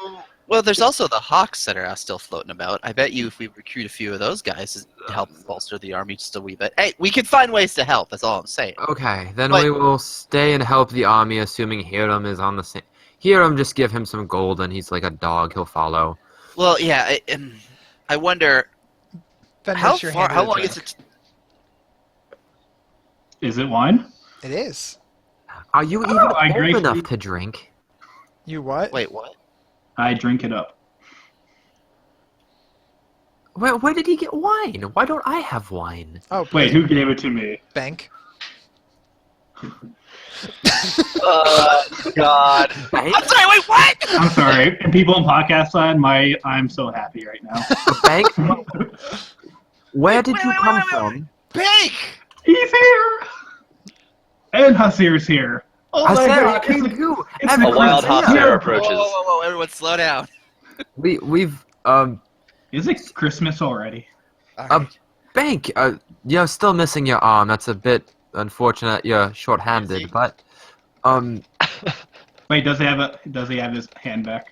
Well, there's also the Hawks that are still floating about. I bet you if we recruit a few of those guys to help bolster the army just a wee bit. Hey, we can find ways to help, that's all I'm saying. Okay, then But- we will stay and help the army, assuming Hiram is on the same. Hiram, just give him some gold, and he's like a dog. He'll follow. Well, yeah, I wonder how Finish your far, hand how in a long is drink. it? Is it wine? It is. Are you even I old gracefully- enough to drink? You what? Wait, what? I drink it up. Where did he get wine? Why don't I have wine? Oh, Wait, who gave it to me? bank? God. Bank? I'm sorry, wait, what? I'm sorry. And people in podcast land, I'm so happy right now. Bank? Where did Wait, you wait, come wait, wait, from? Bank! He's here! And Hasir's here. Oh I my said god, it came it's too. it's A the wild Christmas Hasir here. approaches. Whoa, everyone slow down. We've Is it Christmas already? All Uh, right. Bank. You're still missing your arm. That's a bit unfortunate. You're short-handed, but Wait, does he have his hand back?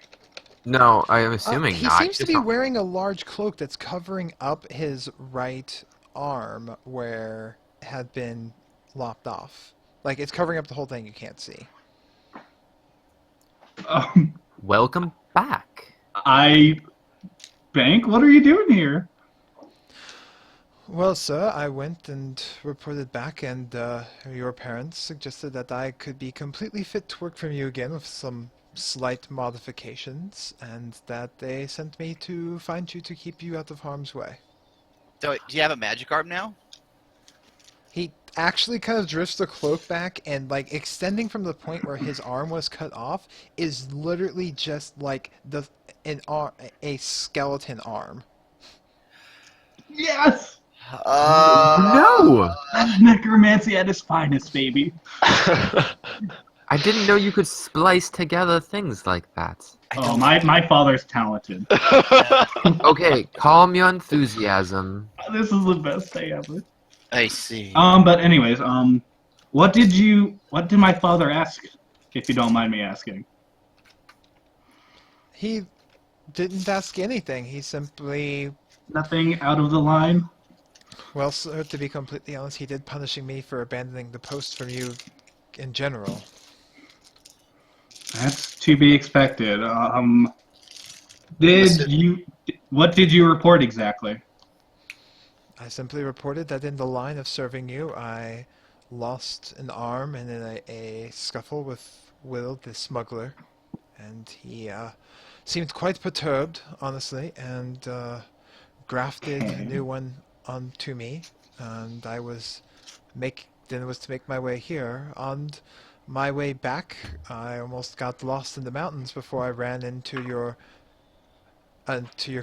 no, I am assuming he not. seems to Just be not- wearing a large cloak that's covering up his right arm where it had been lopped off. Like, it's covering up the whole thing, you can't see. Welcome back. Bank, what are you doing here? Well, sir, I went and reported back, and your parents suggested that I could be completely fit to work for you again with some slight modifications, and that they sent me to find you to keep you out of harm's way. So, do you have a magic arm now? He actually kind of drifts the cloak back, and like extending from the point where his arm was cut off is literally just like a skeleton arm. Yes! No, That's necromancy at its finest, baby. I didn't know you could splice together things like that. Oh, my father's talented. Okay, calm your enthusiasm. This is the best day ever. I see. But anyways, what did my father ask, if you don't mind me asking? He didn't ask anything. He simply, Nothing out of the line? well, sir, to be completely honest, he did punishing me for abandoning the post from you in general. That's to be expected. What did you report exactly? I simply reported that in the line of serving you, I lost an arm in a scuffle with Will, the smuggler, and he seemed quite perturbed, honestly, and grafted a new one onto me, and I was to make my way here, and my way back, I almost got lost in the mountains before I ran into your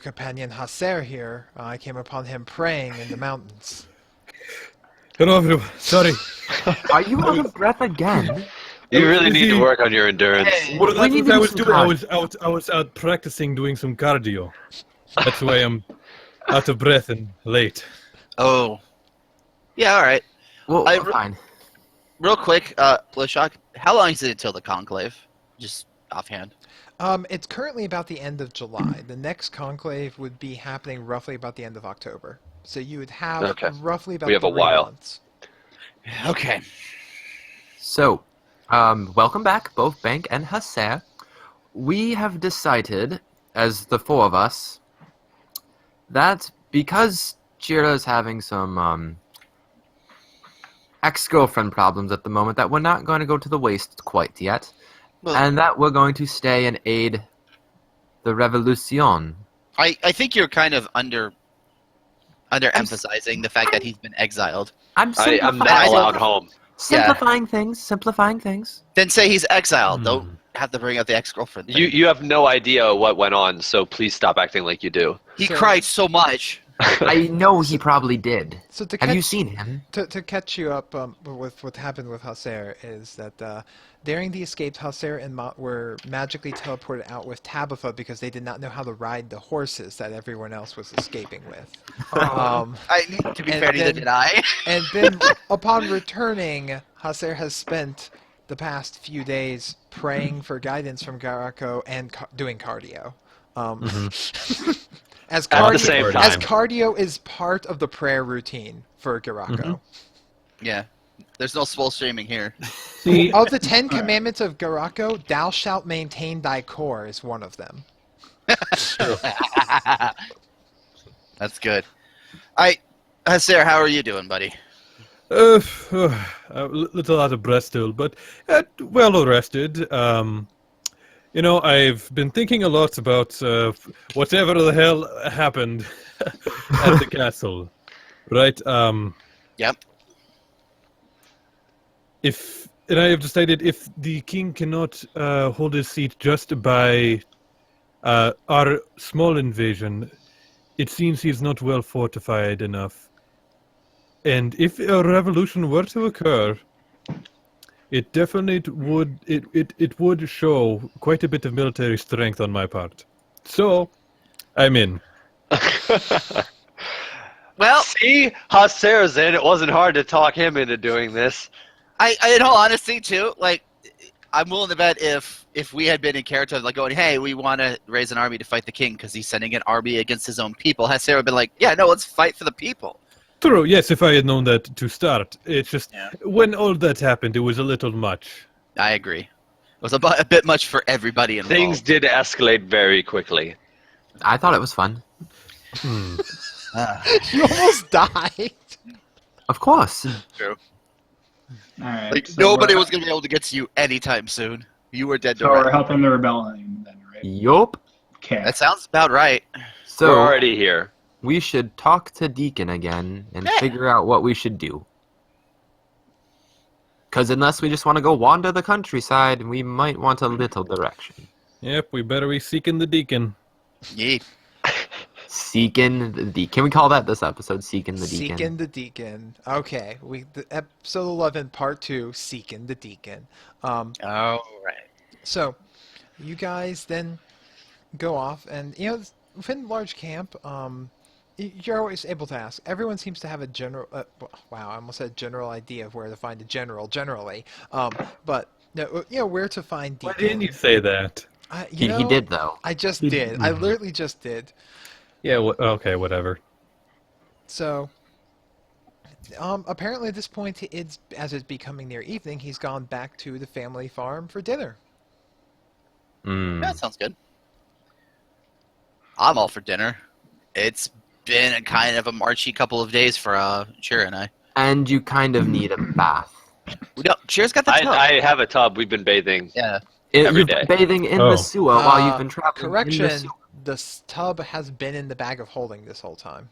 companion Haser here. I came upon him praying in the mountains. Hello, everyone. Sorry. Are you out of breath again? You really Busy. need to work on your endurance. Well, We that's need what to I do was some doing. cardio. I was out practicing doing some cardio. That's why I'm out of breath and late. Oh. Yeah, all right. Well, I- fine. Real quick, Lashak, how long is it until the conclave? Just offhand. It's currently about the end of July. The next conclave would be happening roughly about the end of October. So you would have Okay. roughly about We have a 3 while. months. Okay. So, welcome back, both Bank and Haser. We have decided, as the four of us, that because Jira is having some ex-girlfriend problems at the moment, that we're not going to go to the waste quite yet, Well, and that we're going to stay and aid the revolution. I think you're kind of underemphasizing the fact that he's been exiled. I'm I'm not I- allowed home. simplifying things. Then say he's exiled. Hmm. Don't have to bring up the ex-girlfriend thing. You have no idea what went on, so please stop acting like you do. He So- cried so much. I know he probably did. So to Have you catch- seen him? To catch you up with what happened with Haser is that during the escape, Haser and Mott were magically teleported out with Tabitha because they did not know how to ride the horses that everyone else was escaping with. Oh. To be And fair, neither then- did I. And then, upon returning, Haser has spent the past few days praying for guidance from Garako and doing cardio. As At the cardio, same as time. cardio is part of the prayer routine for Garako. Yeah. There's no soul streaming here. See, Of the 10 commandments of Garako, thou shalt maintain thy core is one of them. That's good. Sarah, how are you doing, buddy? A little out of breath still, but well rested. I've been thinking a lot about whatever the hell happened at the castle, right? Yep. And I have decided if the king cannot hold his seat just by our small invasion, it seems he's not well fortified enough. And if a revolution were to occur, it definitely would. It would show quite a bit of military strength on my part. So, I'm in. Well, See? Haser's in. It wasn't hard to talk him into doing this. I in all honesty too, like I'm willing to bet if we had been in character like going, hey, we want to raise an army to fight the king because he's sending an army against his own people, has Sarah been like, yeah, no, let's fight for the people. True. Yes, if I had known that to start, it's just Yeah. when all that happened, it was a little much. I agree. It was a bit much for everybody involved. Things did escalate very quickly. I thought it was fun. You almost died. Of course. True. all right. Like so nobody we're- was gonna be able to get to you anytime soon. You were dead to So we're rights. helping the rebellion then, right? Yup. Okay. That sounds about right. We're So already here. we should talk to Deacon again and Yeah. figure out what we should do. Because unless we just want to go wander the countryside, we might want a little direction. Yep, we better be seeking the deacon. Yeah. Seeking the Deacon. Can we call that this episode? Seeking the Deacon. Seeking the Deacon. Okay, episode 11, part 2, Seeking the Deacon. All right. So, you guys then go off, and within large camp, you're always able to ask. Everyone seems to have a general. Wow, I almost said general idea of where to find a general. Generally, but where to find Why Deacon. didn't you say that? He did, though. I just He- did. I literally just did. Yeah, okay, whatever. So, apparently at this point, as it's becoming near evening, he's gone back to the family farm for dinner. Mm. That sounds good. I'm all for dinner. It's been a kind of a marchy couple of days for Cheer and I. And you kind of need a bath. No, Cheer's got the tub. I have a tub. We've been bathing. Yeah. Every You've day. been bathing in Oh. the sewer while you've been traveling. In the Correction, sewer. the tub has been in the bag of holding this whole time.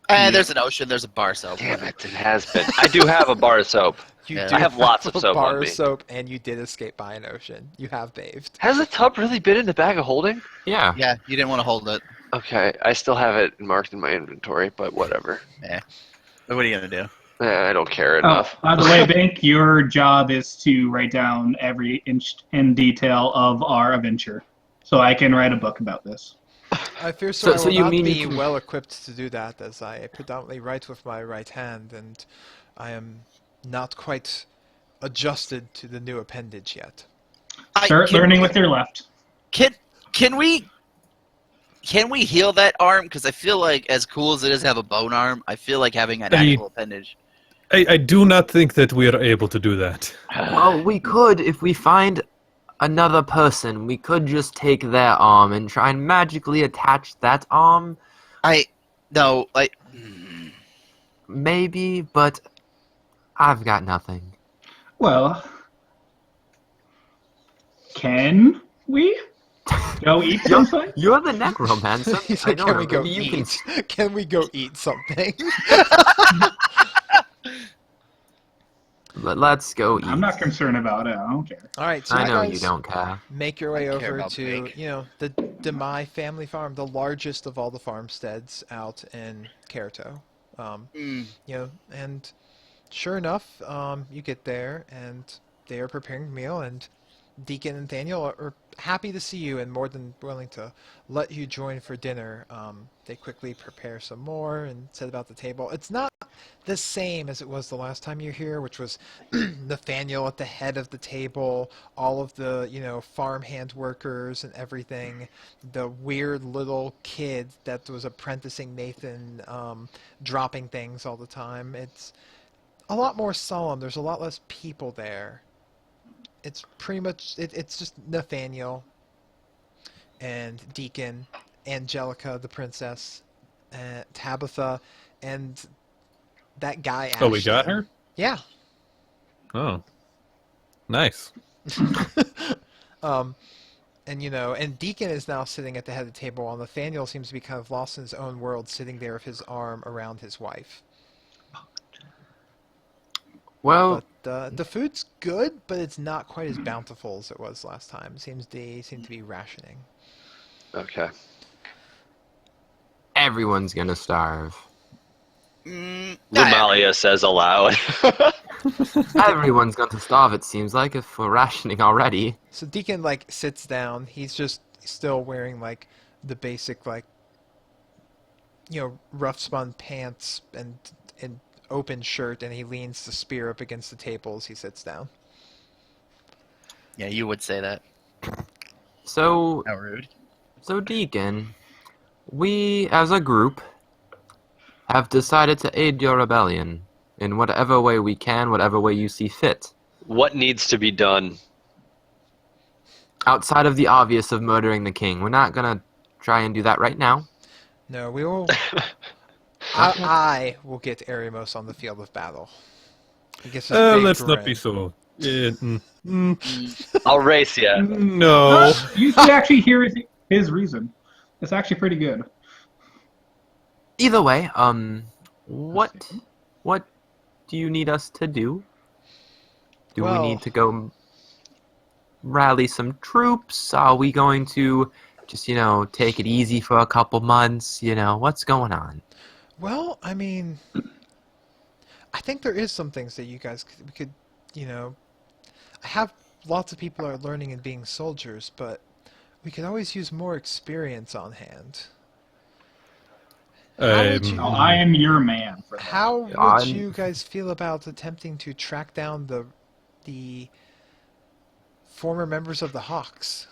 There's an ocean. There's a bar soap. Damn it, it has been. I do have a bar of soap. You Yeah. do I have lots of a soap bar on of me. soap, and you did escape by an ocean. You have bathed. Has the tub really been in the bag of holding? Yeah. Yeah, you didn't want to hold it. Okay, I still have it marked in my inventory, but whatever. What are you gonna do? I don't care Oh, enough. by the way, Bink, your job is to write down every inch in detail of our adventure, so I can write a book about this. I fear so, I So will you not mean you be can- well equipped to do that, as I predominantly write with my right hand, and I am not quite adjusted to the new appendage yet. Start learning with your left. Can we heal that arm? Because I feel like, as cool as it is to have a bone arm, I feel like having an Hey. actual appendage. I do not think that we are able to do that. Well, we could if we find another person. We could just take their arm and try and magically attach that arm. Maybe, but I've got nothing. Well, can we go eat something? You're the necromancer. He's I like, don't can know, we go maybe you eat? Can we go eat something? But let's go eat. I'm not concerned about it. I don't care. All right, so I you know guys you don't care. make your way I care over about to Bink. the Demai family farm, the largest of all the farmsteads out in Kerato. And sure enough, you get there and they are preparing a meal, and Deacon and Daniel are happy to see you and more than willing to let you join for dinner. They quickly prepare some more and set about the table. It's not the same as it was the last time you were here, which was Nathaniel at the head of the table, all of the, farmhand workers and everything, the weird little kid that was apprenticing Nathan, dropping things all the time. It's a lot more solemn. There's a lot less people there. It's pretty much, it's just Nathaniel and Deacon, Angelica, the princess, Tabitha, and that guy, Oh, we got Ashton. her? Yeah. Oh. Nice. And Deacon is now sitting at the head of the table, while Nathaniel seems to be kind of lost in his own world, sitting there with his arm around his wife. Well, But the food's good, but it's not quite as bountiful as it was last time. It seems they seem to be rationing. Okay. everyone's gonna starve. Lumalia says aloud. Everyone's going to starve, it seems like, if we're rationing already. So Deacon sits down. He's just still wearing the basic rough spun pants and open shirt, and he leans the spear up against the table as he sits down. Yeah, you would say that. So, How rude. Deacon, we as a group have decided to aid your rebellion in whatever way we can, whatever way you see fit. What needs to be done? Outside of the obvious of murdering the king. We're not gonna try and do that right now. No, we will. I will get Ariamos on the field of battle. He gets his big Let's not grin. be so. I'll race you. No. You should actually hear his reason. It's actually pretty good. Either way, what do you need us to do? Do Well- we need to go rally some troops? Are we going to just, take it easy for a couple months? What's going on? Well, I mean, I think there is some things that we could, I have lots of people are learning and being soldiers, but we could always use more experience on hand. How would you- No, I am your man for that. How would I'm- you guys feel about attempting to track down the former members of the Hawks?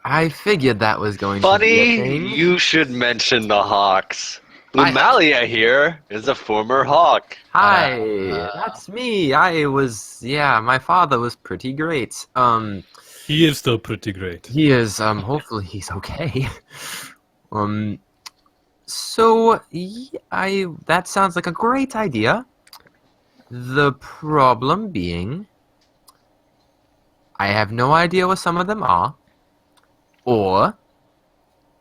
I figured that was going to be a Funny, thing. you should mention the Hawks. Lumalia here is a former Hawk. Hi, that's me. My father was pretty great. He is still pretty great. He is, hopefully he's okay. That sounds like a great idea. The problem being, I have no idea where some of them are, or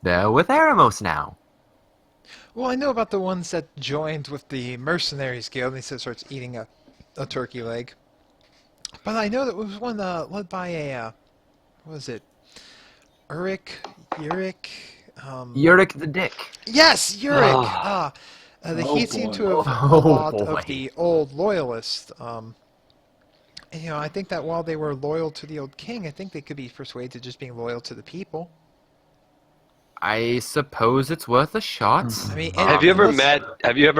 they're with Eremos now. Well, I know about the ones that joined with the Mercenaries Guild, and he starts eating a turkey leg. But I know that it was one led by what was it? Uric? Yurik the Dick. Yes, Uric! Ah. He seemed to have Oh, a lot boy. of the old loyalists. And, I think that while they were loyal to the old king, I think they could be persuaded to just being loyal to the people. I suppose it's worth a shot. I mean, Have you ever unless-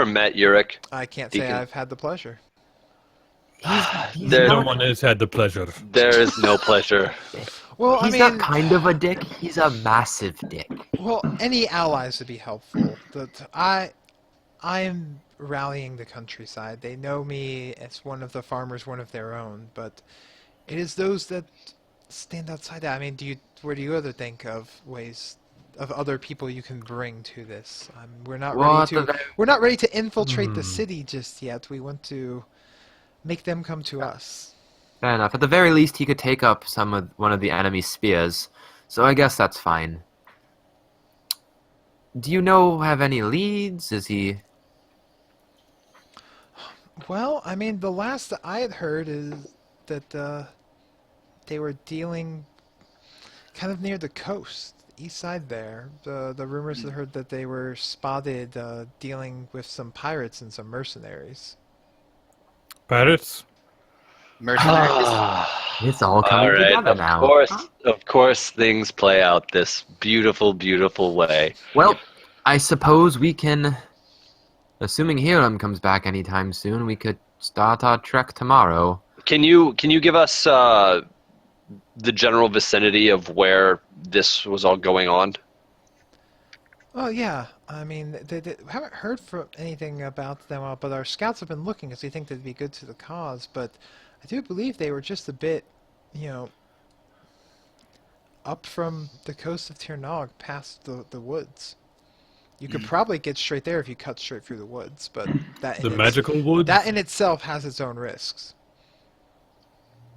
met Uric? I can't He say can- I've had the pleasure. He's There- No not, one has had the pleasure. There is no pleasure. Well, he's I not mean, kind of a dick. He's a massive dick. well, any allies would be helpful. I'm rallying the countryside. They know me as one of the farmers, one of their own, but it is those that stand outside that. I mean, where do you other think of ways of other people you can bring to this? We're not Well, ready to infiltrate the city just yet. We want to make them come to us. Fair enough. At the very least, he could take up one of the enemy's spears. So I guess that's fine. Do you have any leads? Is he... Well, I mean, the last that I had heard is that they were dealing kind of near the coast, east side there. The rumors had heard that they were spotted dealing with some pirates and some mercenaries. Pirates? Mercenaries. It's all coming All right, together now. of course, things play out this beautiful, beautiful way. Well, I suppose we can... Assuming Hiram comes back anytime soon, we could start our trek tomorrow. Can you give us the general vicinity of where this was all going on? Oh yeah, I mean, they haven't heard from anything about them, but our scouts have been looking because we think they'd be good to the cause. But I do believe they were just a bit, up from the coast of Tirnog, past the woods. You could probably get straight there if you cut straight through the woods, but The magical woods? that in itself has its own risks.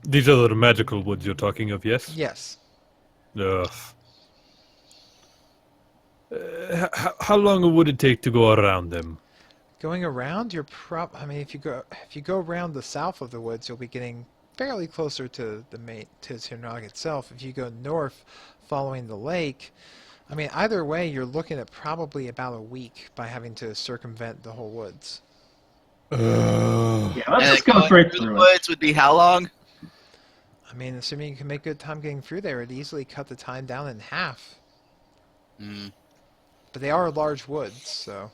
These are the magical woods you're talking of, yes? Yes. Ugh. How long would it take to go around them? Going around, I mean, if you go around the south of the woods, you'll be getting fairly closer to to Tirnog itself. If you go north, following the lake, I mean, either way, you're looking at probably about a week by having to circumvent the whole woods. Yeah, let's And just go going straight through through the it. woods would be how long? I mean, assuming you can make good time getting through there, it'd easily cut the time down in half. Mm. But they are large woods, so...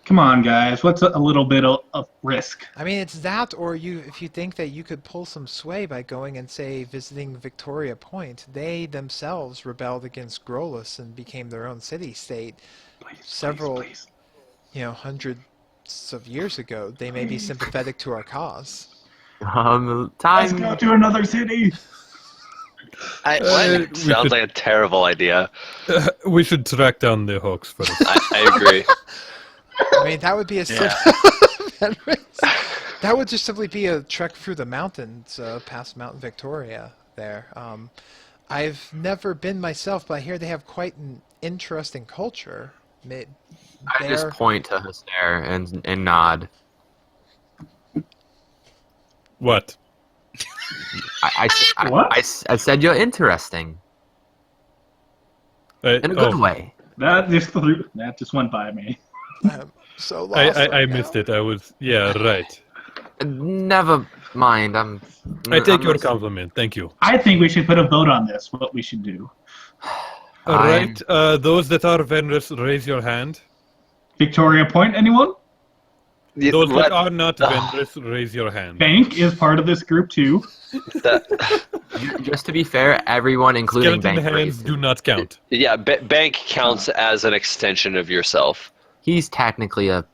Come on, guys. What's a little bit of risk? I mean, it's that, or if you think that you could pull some sway by going and, say, visiting Victoria Point. They themselves rebelled against Grolus and became their own city-state several, Please. hundreds of years ago. They may be sympathetic to our cause. Let's Time... go to another city. What? Sounds like a terrible idea. We should track down the Hawks first. I agree. I mean, that would be a that would just simply be a trek through the mountains past Mount Victoria there. I've never been myself, but I hear they have quite an interesting culture. I just point to Hussair and nod. What? What? I said you're interesting. In a good way. That just went by me. I'm so lost. I right missed now. it. I was... Yeah, right. Never mind. I take your compliment. Thank you. I think we should put a vote on this, what we should do. All right. Those that are vendors, raise your hand. Victoria Point, anyone? Those that are not vendors, raise your hand. Bank is part of this group, too. Just to be fair, everyone, including Skeleton Bank, hands do not count. Yeah, Bank counts as an extension of yourself. he's technically a All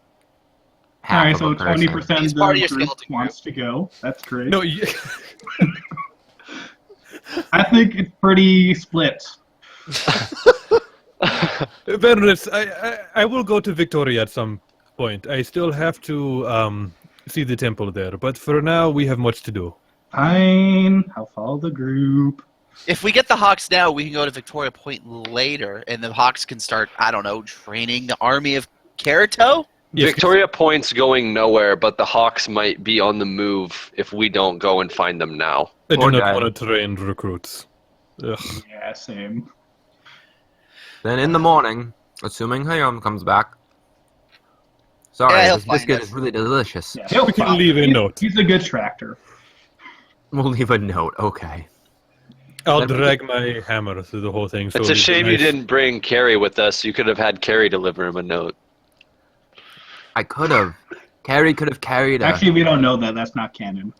half right, of so a person. 20% He's of part of the your group skeleton group. wants to go. That's great. No, I think it's pretty split. Venris, I will go to Victoria at some point. I still have to see the temple there, but for now we have much to do. Fine, I'll follow the group. If we get the Hawks now, we can go to Victoria Point later, and the Hawks can start, I don't know, training the army of Kerato? Yes, Victoria Point's going nowhere, but the Hawks might be on the move if we don't go and find them now. I do Or not die. want to train recruits. Ugh. Yeah, same. Then in the morning, assuming Hayom comes back. Sorry, Yeah, he'll this find biscuit us. is really delicious. Yeah, he'll We can find leave a it. note. He's a good tractor. We'll leave a note. Okay. I'll Then we drag my hammer through the whole thing. So It's a it'll be shame you nice. didn't bring Carrie with us. You could have had Carrie deliver him a note. I could have. Carrie could have carried a... Actually, we don't know that. That's not canon.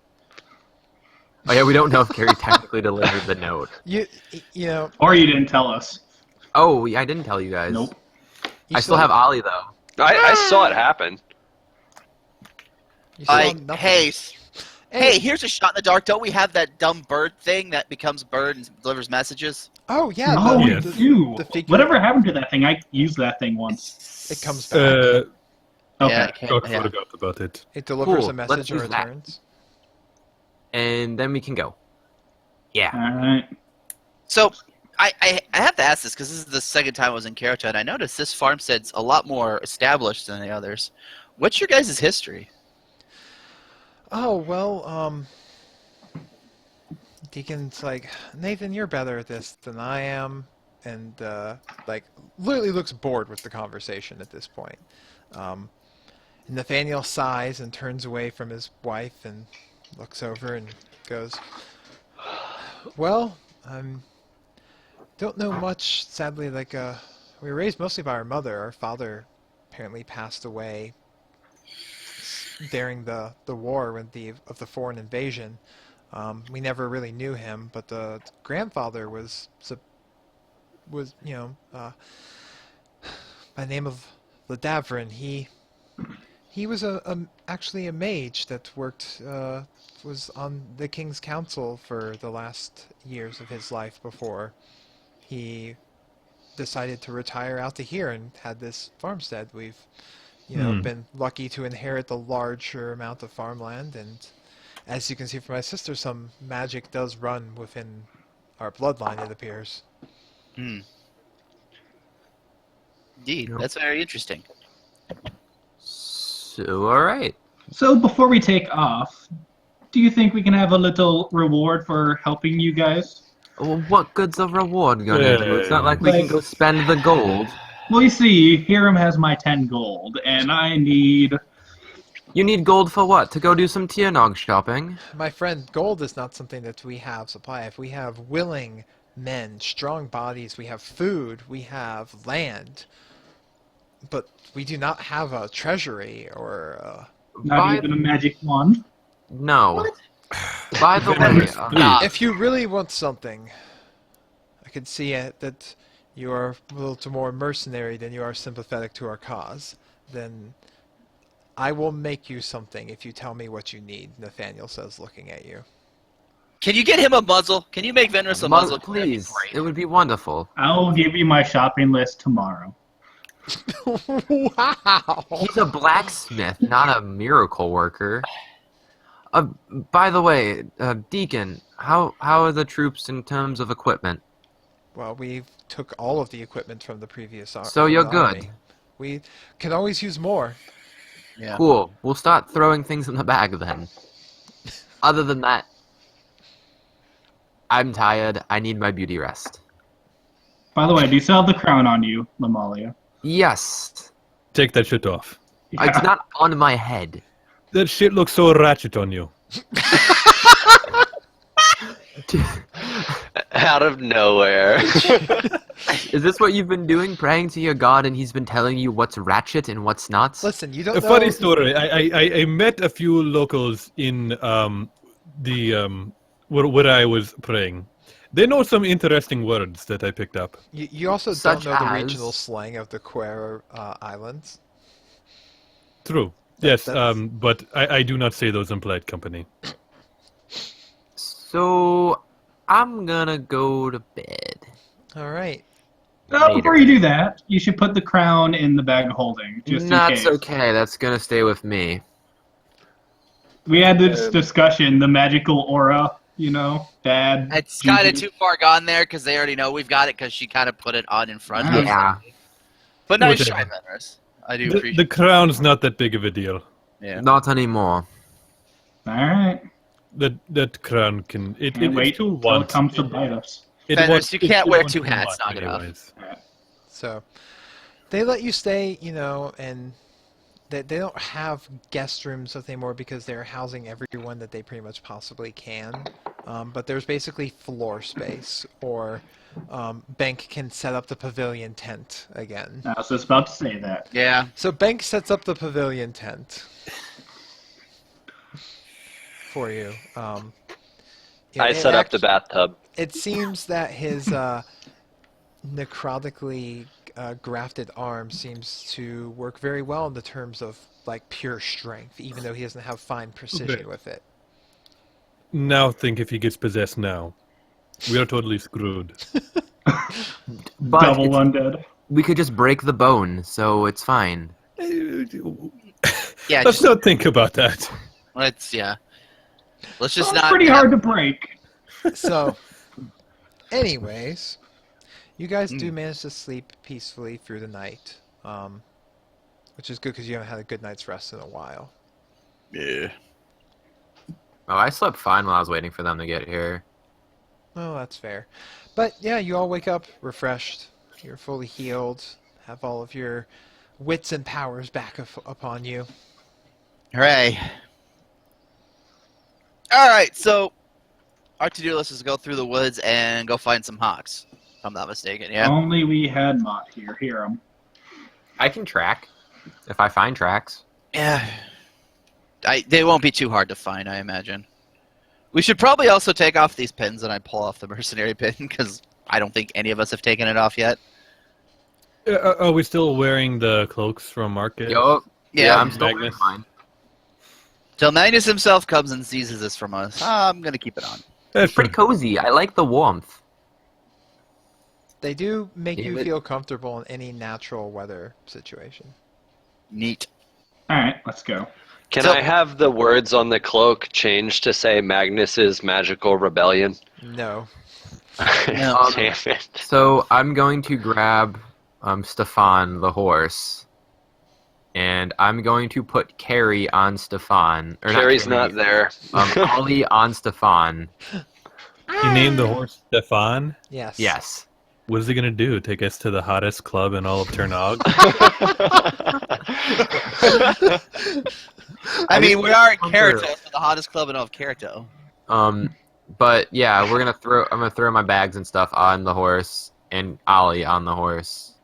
Oh yeah, we don't know if Carrie technically delivered the note. You know. Or you didn't tell us. Oh, yeah, I didn't tell you guys. Nope. You I still have Ollie, though. I saw it happen. You still have Like, nothing. hey, here's a shot in the dark. Don't we have that dumb bird thing that becomes bird and delivers messages? Oh yeah. No, the, we Yes. do. the figure. Whatever happened to that thing? I used that thing once. It comes back. Okay. Yeah, I Doc yeah. forgot about it. It delivers Cool, a let's message and use that. returns. And then we can go. Yeah. Alright. So, I have to ask this because this is the second time I was in Kerato, and I noticed this farmstead's a lot more established than the others. What's your guys' history? Oh well, Deacon's like, Nathan, you're better at this than I am, and like literally looks bored with the conversation at this point. And Nathaniel sighs and turns away from his wife and looks over and goes, "Well, don't know much. Sadly, like we were raised mostly by our mother. Our father apparently passed away during the war with the foreign invasion. We never really knew him, but the grandfather was by the name of Ladavrin. He was actually a mage that worked was on the king's council for the last years of his life before he decided to retire out to here and had this farmstead. We've been lucky to inherit the larger amount of farmland, and as you can see from my sister, some magic does run within our bloodline, it appears. Indeed, Yep. that's very interesting. So, alright. So before we take off, do you think we can have a little reward for helping you guys? Well, what good's a reward gonna do? It's not like we can go spend the gold. Well, you see, Hiram has my 10 gold, and I need... You need gold for what? To go do some Tiernog shopping? My friend, gold is not something that we have supply of. We have willing men, strong bodies, we have food, we have land, but we do not have a treasury or Not even a magic wand? No. By the way, Please. if you really want something, I can see it that you are a little more mercenary than you are sympathetic to our cause, then I will make you something if you tell me what you need, Nathaniel says, looking at you. Can you get him a muzzle? Can you make Venrus a muzzle? That'd be please, great. it would be wonderful. I'll give you my shopping list tomorrow. Wow! He's a blacksmith, not a miracle worker. By the way, Deacon, how are the troops in terms of equipment? Well, we took all of the equipment from the previous army. So you're good. We can always use more. Yeah. Cool. We'll start throwing things in the bag then. Other than that, I'm tired. I need my beauty rest. By the way, do you still have the crown on you, Lamalia? Yes. Take that shit off. It's not on my head. That shit looks so ratchet on you. Out of nowhere. Is this what you've been doing? Praying to your god and he's been telling you what's ratchet and what's not? Listen, you don't A know. funny story. I met a few locals in where I was praying. They know some interesting words that I picked up. You also Such don't know the as? regional slang of the Quer Islands. True. Yes, That's- but I do not say those in polite company. So, I'm gonna go to bed. All right. Before you do that, you should put the crown in the bag of holding, just in That's case. okay. That's gonna stay with me. We had this discussion, the magical aura Dad. It's kind of Gigi. too far gone there because they already know we've got it because she kind of put it on in front of us. Yeah. But nice Whatever. try, Venris. I do The appreciate crown's not that big of a deal. Yeah. Not anymore. All right. That crown can. Can't wait it's too till it want. comes to bite us. Fenris, you can't wear wants two to hats, want knock it off. anyways. So they let you stay, and they don't have guest rooms anymore because they're housing everyone that they pretty much possibly can. But there's basically floor space, or Bank can set up the pavilion tent again. I was just about to say that. Yeah. So Bank sets up the pavilion tent for you. I set up the bathtub. It seems that his necrotically grafted arm seems to work very well in the terms of like pure strength, even though he doesn't have fine precision Okay. with it. Now think if he gets possessed now. We are totally screwed. But Double it's- undead. we could just break the bone, so it's fine. Yeah, Let's just, not think about that. let's just It's not. pretty hard to break. So, anyways, you guys do manage to sleep peacefully through the night, which is good because you haven't had a good night's rest in a while. Yeah. Oh, I slept fine while I was waiting for them to get here. Oh, that's fair. But yeah, you all wake up refreshed. You're fully healed. Have all of your wits and powers back upon you. Hooray. All right, so our to-do list is to go through the woods and go find some hawks, if I'm not mistaken, yeah? Only we had Mott here. Hear him. I can track if I find tracks. Yeah. They won't be too hard to find, I imagine. We should probably also take off these pins and I pull off the mercenary pin, because I don't think any of us have taken it off yet. Are we still wearing the cloaks from Market? Yo, Yeah, I'm still wearing Magnus. mine. Till Magnus himself comes and seizes this from us. I'm going to keep it on. That's Pretty cozy. I like the warmth. They do make Yeah, you but- feel comfortable in any natural weather situation. Neat. All right, let's go. Can So- I have the words on the cloak changed to say Magnus's magical rebellion? No. No. Damn it. So I'm going to grab Stefan the horse, and I'm going to put Carrie on Stefan. Or Carrie's Carrie, not there. Ollie on Stefan. You named the horse Stefan? Yes. Yes. What is he going to do? Take us to the hottest club in all of Turnog? I mean, we are in wonder- Karato, so the hottest club in all of Karato. But yeah, I'm gonna throw my bags and stuff on the horse and Ollie on the horse.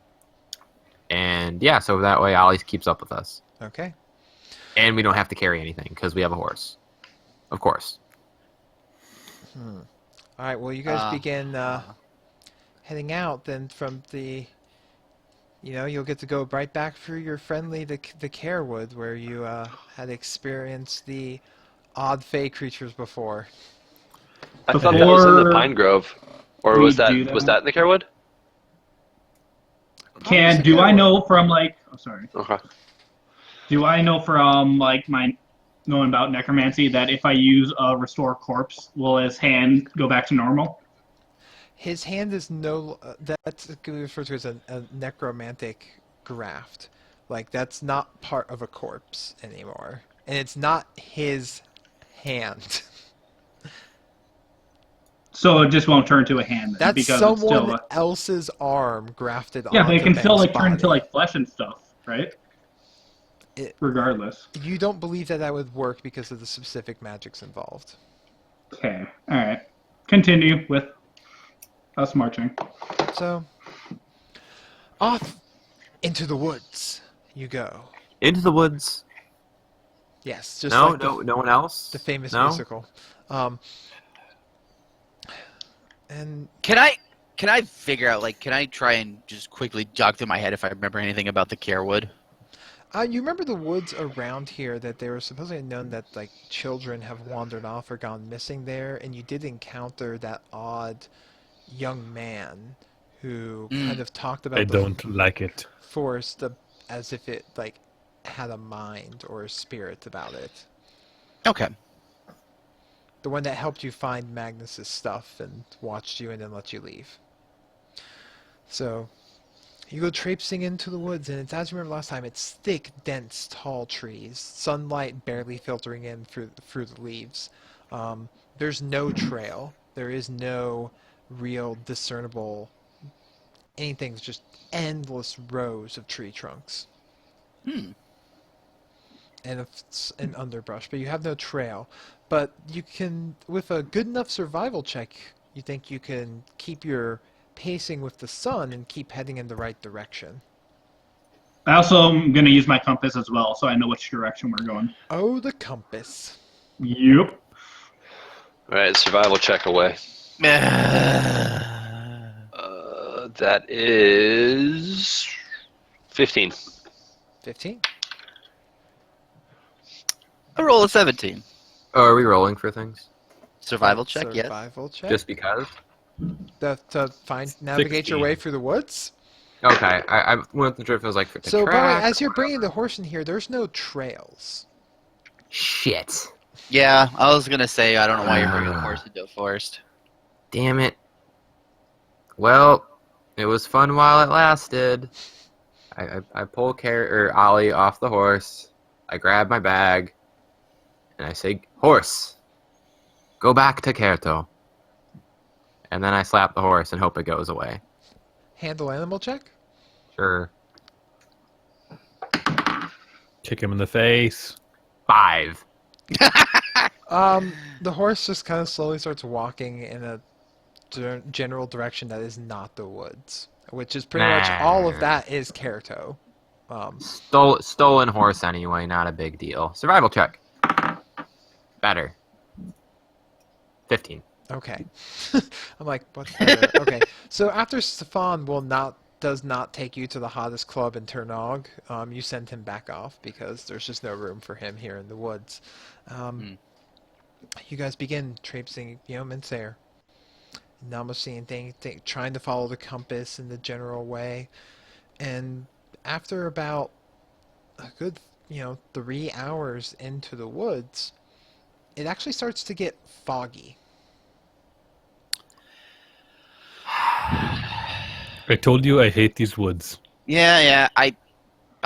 And yeah, so that way Ollie keeps up with us. Okay. And we don't have to carry anything because we have a horse. Of course. All right. Well, you guys Uh, begin heading out. Then from the, you'll get to go right back through your friendly the Carewood where you had experienced the odd fey creatures before. I thought that was in the Before Pine Grove. Or we was that do that- in the Carewood? Do I know from like? Oh, sorry. Okay. Do I know from like my knowing about necromancy that if I use a restore corpse, will his hand go back to normal? His hand is that's referred to as a necromantic graft. Like that's not part of a corpse anymore, and it's not his hand. So it just won't turn to a hand then, That's because someone it's still else's arm grafted on. yeah, but it can still like turn body. into like flesh and stuff, right? Regardless. You don't believe that would work because of the specific magics involved. Okay. All right. Continue with us marching. So, off into the woods you go. Into the woods. Yes, just No, like no one else. the famous No? musical. And Can I figure out, like, can I try and just quickly jog through my head if I remember anything about the Carewood? you remember the woods around here that they were supposedly known that like children have wandered off or gone missing there, and you did encounter that odd young man who kind of talked about I the don't like it. forest as if it like had a mind or a spirit about it. Okay. The one that helped you find Magnus's stuff and watched you and then let you leave. So, you go traipsing into the woods, and it's, as you remember last time, it's thick, dense, tall trees. Sunlight barely filtering in through the leaves. There's no trail. There is no real discernible anything. It's just endless rows of tree trunks. And underbrush, but you have no trail. But you can, with a good enough survival check, you think you can keep your pacing with the sun and keep heading in the right direction. I also am going to use my compass as well, so I know which direction we're going. Oh, the compass. Yep. All right, survival check away. That is 15. 15. I roll a 17. Oh, are we rolling for things? Survival check, yes. Survival check. Just because? To navigate your 16. way through the woods. Okay, I wasn't sure if it was like for the So, by the way, track as or you're bringing the whatever. horse in here, there's no trails. Shit. Yeah, I was gonna say I don't know why you're bringing the horse into a forest. Damn it. Well, it was fun while it lasted. I pull Ollie off the horse. I grab my bag. And I say, horse, go back to Kerto. And then I slap the horse and hope it goes away. Handle animal check. Sure. Kick him in the face. 5. The horse just kind of slowly starts walking in a general direction that is not the woods, which is pretty much all of that is Kerto. Stolen horse anyway, not a big deal. Survival check. Better. 15. Okay. I'm like, what's better? Okay. So after Stefan does not take you to the hottest club in Ternog, you send him back off because there's just no room for him here in the woods. You guys begin traipsing, Minsair. Not much seeing anything, trying to follow the compass in the general way. And after about a good, 3 hours into the woods, it actually starts to get foggy. I told you I hate these woods. Yeah, I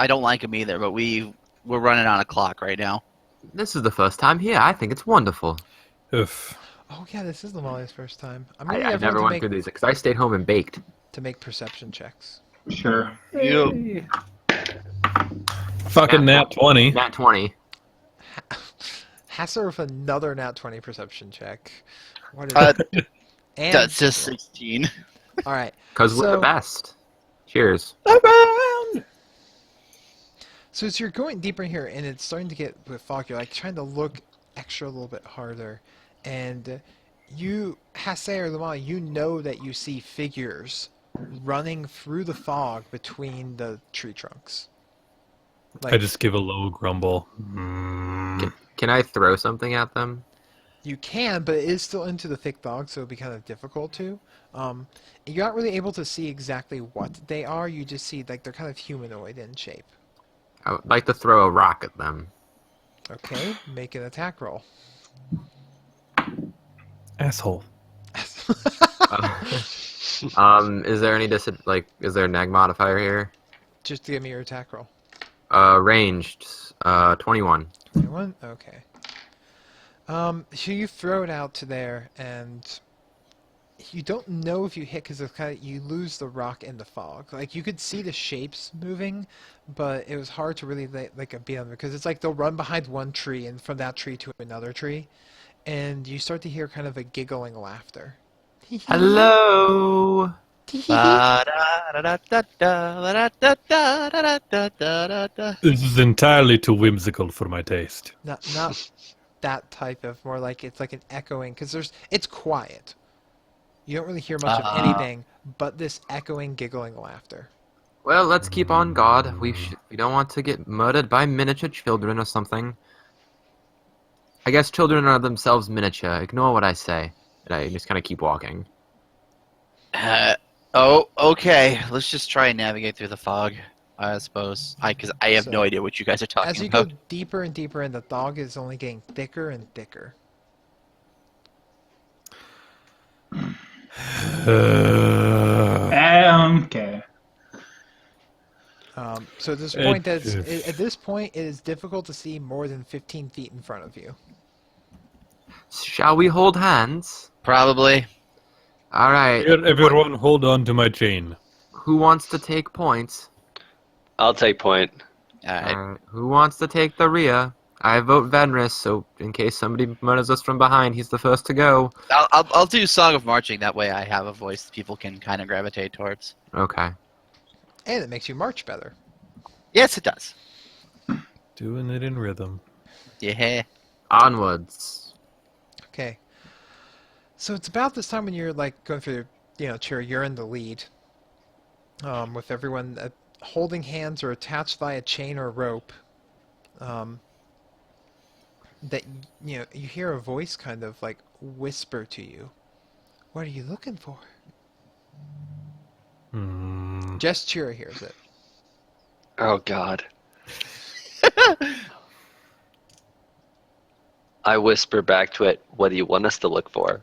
don't like him either, but we're running on a clock right now. This is the first time here. I think it's wonderful. Ugh. Oh yeah, this is Lamalia's first time. I'm I gonna never everyone went through these because I stayed home and baked. to make perception checks. Sure. Fucking nat 20. Nat 20. Hasser with another nat 20 perception check. What is Uh, it? And That's just 16. all right. Because we're So- the best. Cheers. So as you're going deeper in here, and it's starting to get with fog, you're like trying to look extra a little bit harder, and you, Hasser Lamali, you know that you see figures running through the fog between the tree trunks. I just give a low grumble. Can I throw something at them? You can, but it is still into the thick fog, so it'll be kind of difficult to. You're not really able to see exactly what they are. You just see like they're kind of humanoid in shape. I would like to throw a rock at them. Okay, make an attack roll. Asshole. Is there any is there a neg modifier here? Just give me your attack roll. Ranged, 21. 21? Okay. So you throw it out to there, and you don't know if you hit because you lose the rock in the fog. Like you could see the shapes moving, but it was hard to really be on them because it's like they'll run behind one tree and from that tree to another tree, and you start to hear kind of a giggling laughter. Hello. This is entirely too whimsical for my taste. Not that type of, more like it's like an echoing because it's quiet. You don't really hear much of anything but this echoing, giggling laughter. Well, let's keep on guard. We don't want to get murdered by miniature children or something. I guess children are themselves miniature. Ignore what I say. And I just kind of keep walking. Okay. Let's just try and navigate through the fog, I suppose. Because I have no idea what you guys are talking As you about. go deeper and deeper in, the fog is only getting thicker and thicker. Okay. So at this point, it is difficult to see more than 15 feet in front of you. Shall we hold hands? Probably. All right. Here, everyone, hold on to my chain. Who wants to take points? I'll take point. All right. Who wants to take the rear? I vote Venris, so in case somebody murders us from behind, he's the first to go. I'll do Song of Marching. That way I have a voice that people can kind of gravitate towards. Okay. And it makes you march better. Yes, it does. Doing it in rhythm. Yeah. Onwards. Okay. So it's about this time when you're like going through, cheer. You're in the lead, with everyone holding hands or attached by a chain or rope. That you hear a voice kind of like whisper to you. What are you looking for? Just Chira hears it. Oh, God. I whisper back to it, what do you want us to look for?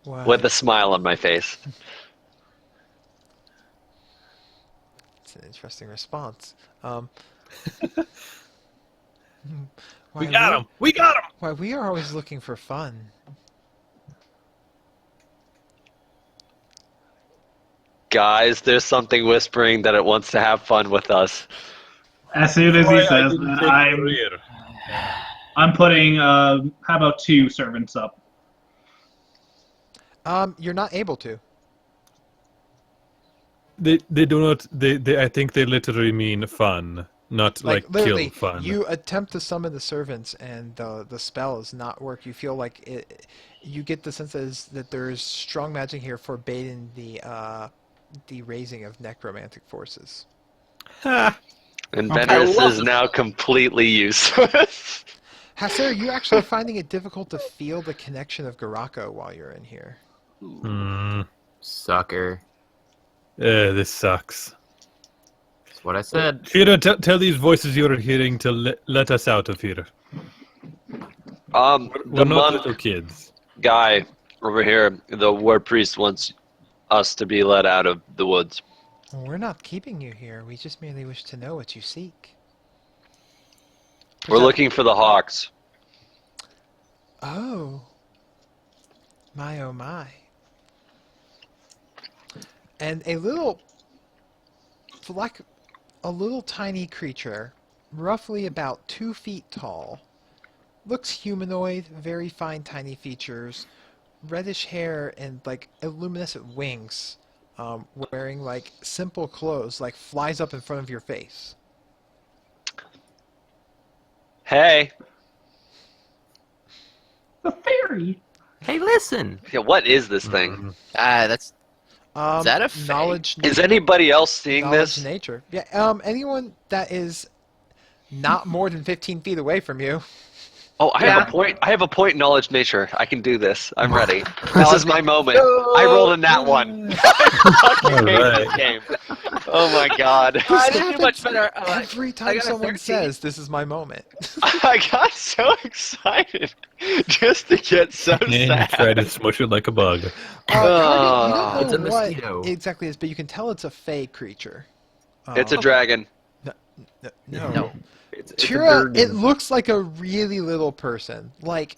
Why, With a smile on my face. it's an interesting response. We got him! We got him! Why, we are always looking for fun. Guys, there's something whispering that it wants to have fun with us. As soon as he says that, I'm putting, how about 2 servants up? You're not able to. They do not. I think they literally mean fun, not like kill literally, fun. you attempt to summon the servants, and the spell does not work. You feel like it. You get the sense that there is strong magic here forbidding the raising of necromantic forces. And Venris is now completely useless. Hasser, are you actually finding it difficult to feel the connection of Garako while you're in here? Sucker. This sucks. That's what I said. Shira, tell these voices you're hearing to let us out of here. The We're not monk little kids. guy over here, the war priest, wants us to be let out of the woods. Well, we're not keeping you here. We just merely wish to know what you seek. We're looking for the hawks. Oh. My oh my. And a little tiny creature, roughly about 2 feet tall, looks humanoid, very fine tiny features, reddish hair and like luminescent wings, wearing like simple clothes, like flies up in front of your face. Hey. The fairy! Hey, listen. Yeah, what is this thing? That's Is that a fey? knowledge? Is anybody else seeing Knowledge this? nature. Yeah. Anyone that is not more than 15 feet away from you. Oh, I have a point. I have a point in knowledge nature. I can do this. I'm ready. This is my moment. I rolled a nat 1. I fucking hate this game. Oh my god. I didn't do much better. Every time got a someone 13. says, "This is my moment." I got so excited just to get so Yeah, try sad. to smush it like a bug. Target, It's you a don't know what mosquito. exactly it is, but you can tell it's a fey creature. It's a dragon. No. It's a Tira, Durgan. it looks like a really little person, like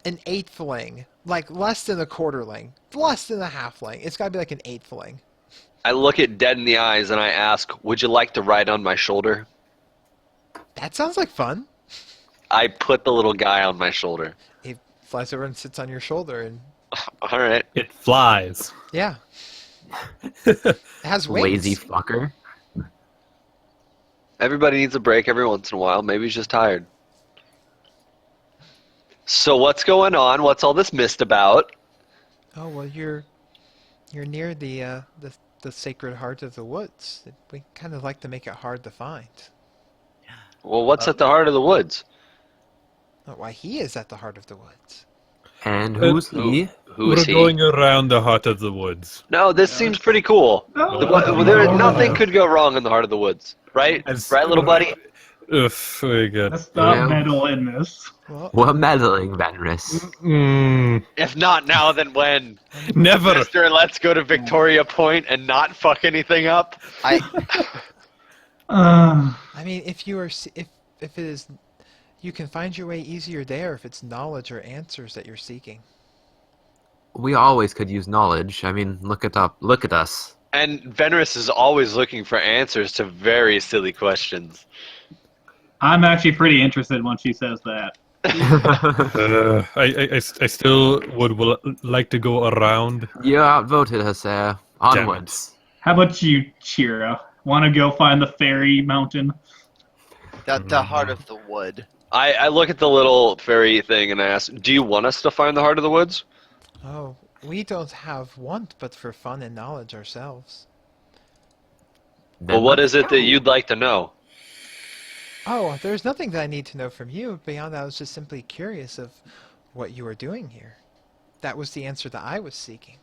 an eighthling, like less than a quarterling, less than a halfling. It's got to be like an eighthling. I look it dead in the eyes and I ask, "Would you like to ride on my shoulder?" That sounds like fun. I put the little guy on my shoulder. He flies over and sits on your shoulder, and All right. It flies. yeah, it has wings. Lazy fucker. Everybody needs a break every once in a while. Maybe he's just tired. So what's going on? What's all this mist about? Oh well, you're near the sacred heart of the woods. We kind of like to make it hard to find. Well, what's at the heart of the woods? Oh, why he is at the heart of the woods. And who's Who- he? Who We're is he? going around the heart of the woods. No, this seems pretty cool. No, Nothing could go wrong in the heart of the woods, right? As- Right, little buddy? Ugh, very good. Let's not Yeah. meddle in this. Well, We're meddling, Venris. If not now, then when? Never. Mister, let's go to Victoria Point and not fuck anything up. I I mean, if you are, if it is, you can find your way easier there if it's knowledge or answers that you're seeking. We always could use knowledge. I mean, look at us. And Venris is always looking for answers to very silly questions. I'm actually pretty interested when she says that. I still would like to go around. You outvoted us there. Onwards. How about you, Chira? Want to go find the fairy mountain? the heart of the wood. I look at the little fairy thing and I ask, do you want us to find the heart of the woods? Oh, we don't have want but for fun and knowledge ourselves. Then Well, what let's is it that go. you'd like to know? Oh, there's nothing that I need to know from you. Beyond that, I was just simply curious of what you are doing here. That was the answer that I was seeking.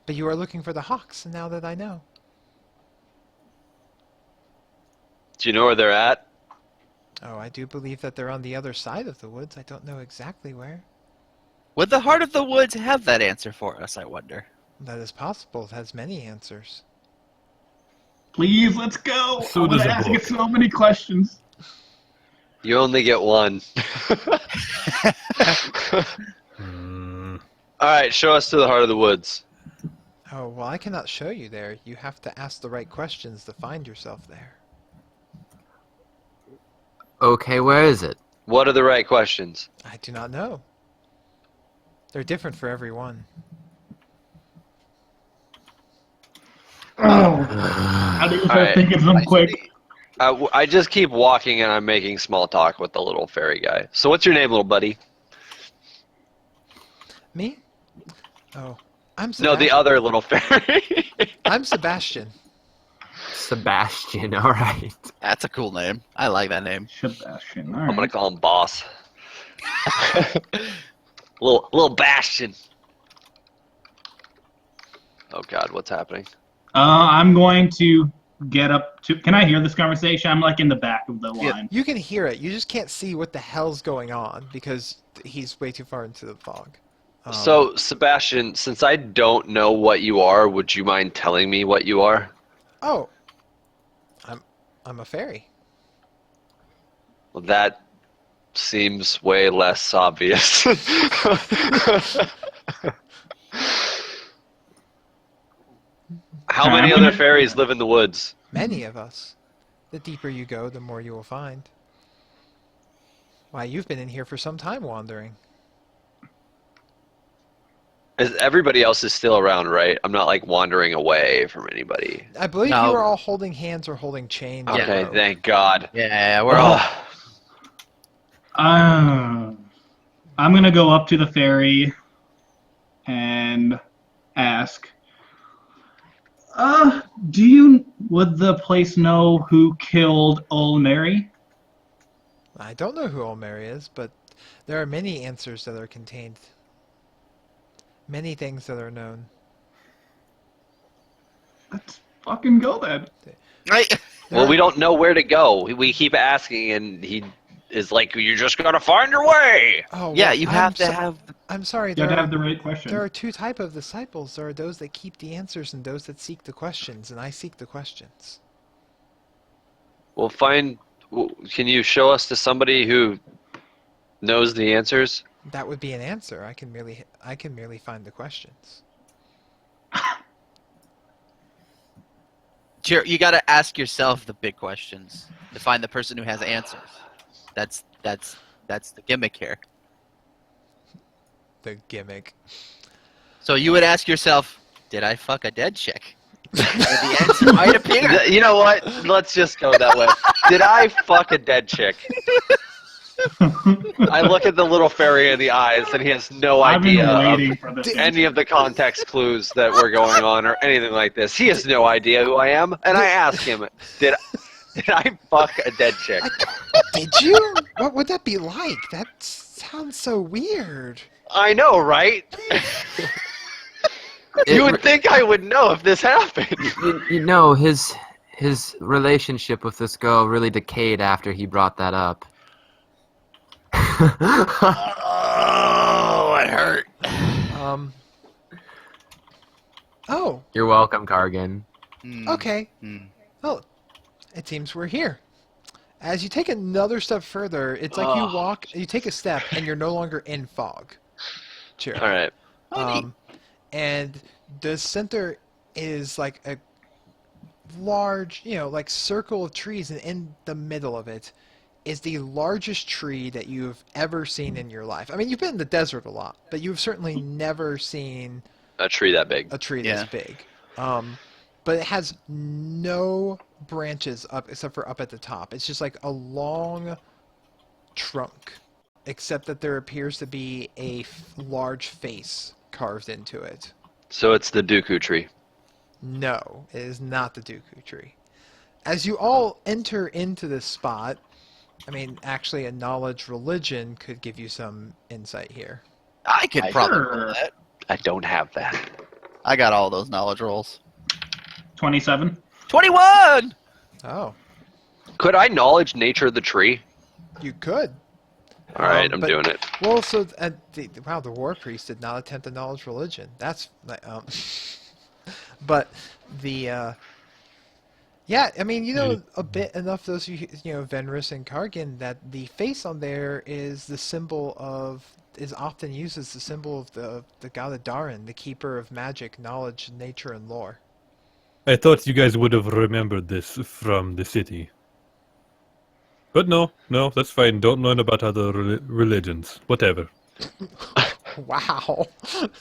But you are looking for the hawks, and now that I know. Do you know where they're at? Oh, I do believe that they're on the other side of the woods. I don't know exactly where. Would the heart of the woods have that answer for us, I wonder? That is possible. It has many answers. Please, let's go. So I want does to a ask book. it so many questions. You only get one. Alright, show us to the heart of the woods. Oh, well, I cannot show you there. You have to ask the right questions to find yourself there. Okay, where is it? What are the right questions? I do not know. They're different for everyone. Oh, how do you start Alright. thinking them quick? I just keep walking and I'm making small talk with the little fairy guy. So what's your name, little buddy? Me? Oh, I'm No, Sebastian. the other little fairy. I'm Sebastian. Sebastian, alright. That's a cool name. I like that name. Sebastian. All I'm gonna right. call him boss. little Bastion. Oh God, what's happening? I'm going to get up to. Can I hear this conversation? I'm like in the back of the line. You can hear it. You just can't see what the hell's going on because he's way too far into the fog. So, Sebastian, since I don't know what you are, would you mind telling me what you are? Oh, I'm a fairy. Well, that seems way less obvious. How many other fairies live in the woods? Many of us. The deeper you go, the more you will find. Why, you've been in here for some time wandering. Everybody else is still around, right? I'm not like wandering away from anybody. I believe No. you were all holding hands or holding chains. Yeah. Okay, thank God. Yeah, we're all. I'm gonna go up to the ferry and ask. Would the place know who killed Old Mary? I don't know who Olmeri is, but there are many answers that are contained. Many things that are known. Let's fucking go then. Right. Well, we don't know where to go. We keep asking, and he is like, "You just gotta find your way." Oh, Yeah, well, you have to so- have. I'm sorry. You have to There have the are, right question. there are two types of disciples. There are those that keep the answers and those that seek the questions, and I seek the questions. Well, find. Can you show us to somebody who knows the answers? That would be an answer. I can merely find the questions. You got to ask yourself the big questions to find the person who has answers. That's the gimmick here. The gimmick. So you would ask yourself, "Did I fuck a dead chick?" And the answer might appear. You know what? Let's just go that way. Did I fuck a dead chick? I look at the little fairy in the eyes, and he has no I've been idea waiting of for this. any of the context clues that were going on or anything like this. He has no idea who I am, and I ask him, "Did I fuck a dead chick?" Did you? What would that be like? That sounds so weird. I know, right? You would think I would know if this happened. You know, his his relationship with this girl really decayed after he brought that up. Oh, it hurt. Oh, You're welcome, Kargan. okay. Hmm. Well, it seems we're here. As you take another step further, it's like you take a step, and you're no longer in fog. Cheer. All right. And the center is like a large, like circle of trees, and in the middle of it is the largest tree that you've ever seen in your life. I mean, you've been in the desert a lot, but you've certainly never seen A tree that big. a tree this big. But it has no branches up except for up at the top. It's just like a long trunk, except that there appears to be a large face carved into it. So it's the Dooku tree. No, it is not the Dooku tree. As you all enter into this spot, I mean, actually, a knowledge religion could give you some insight here. I could probably Sure. roll that. I don't have that. I got all those knowledge rolls. 27. 21! Oh, Could I knowledge nature of the tree? you could. All right, I'm but- doing it. Well, so wow, the war priest did not attempt a knowledge religion. That's but the yeah, I mean, a bit enough those Venrus and Kargan that the face on there is the symbol is often used as the symbol of the god Adarin, the keeper of magic, knowledge, nature, and lore. I thought you guys would have remembered this from the city. But no, that's fine. Don't learn about other religions. Whatever. Wow.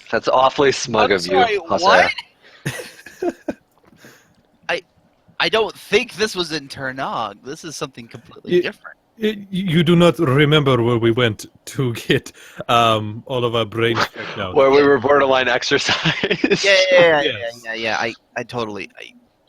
That's awfully smug I'm of sorry, you, Jose. what? I don't think this was in Turnog. This is something completely different. You do not remember where we went to get all of our brains checked out. Where we were borderline exercise. Yeah. I totally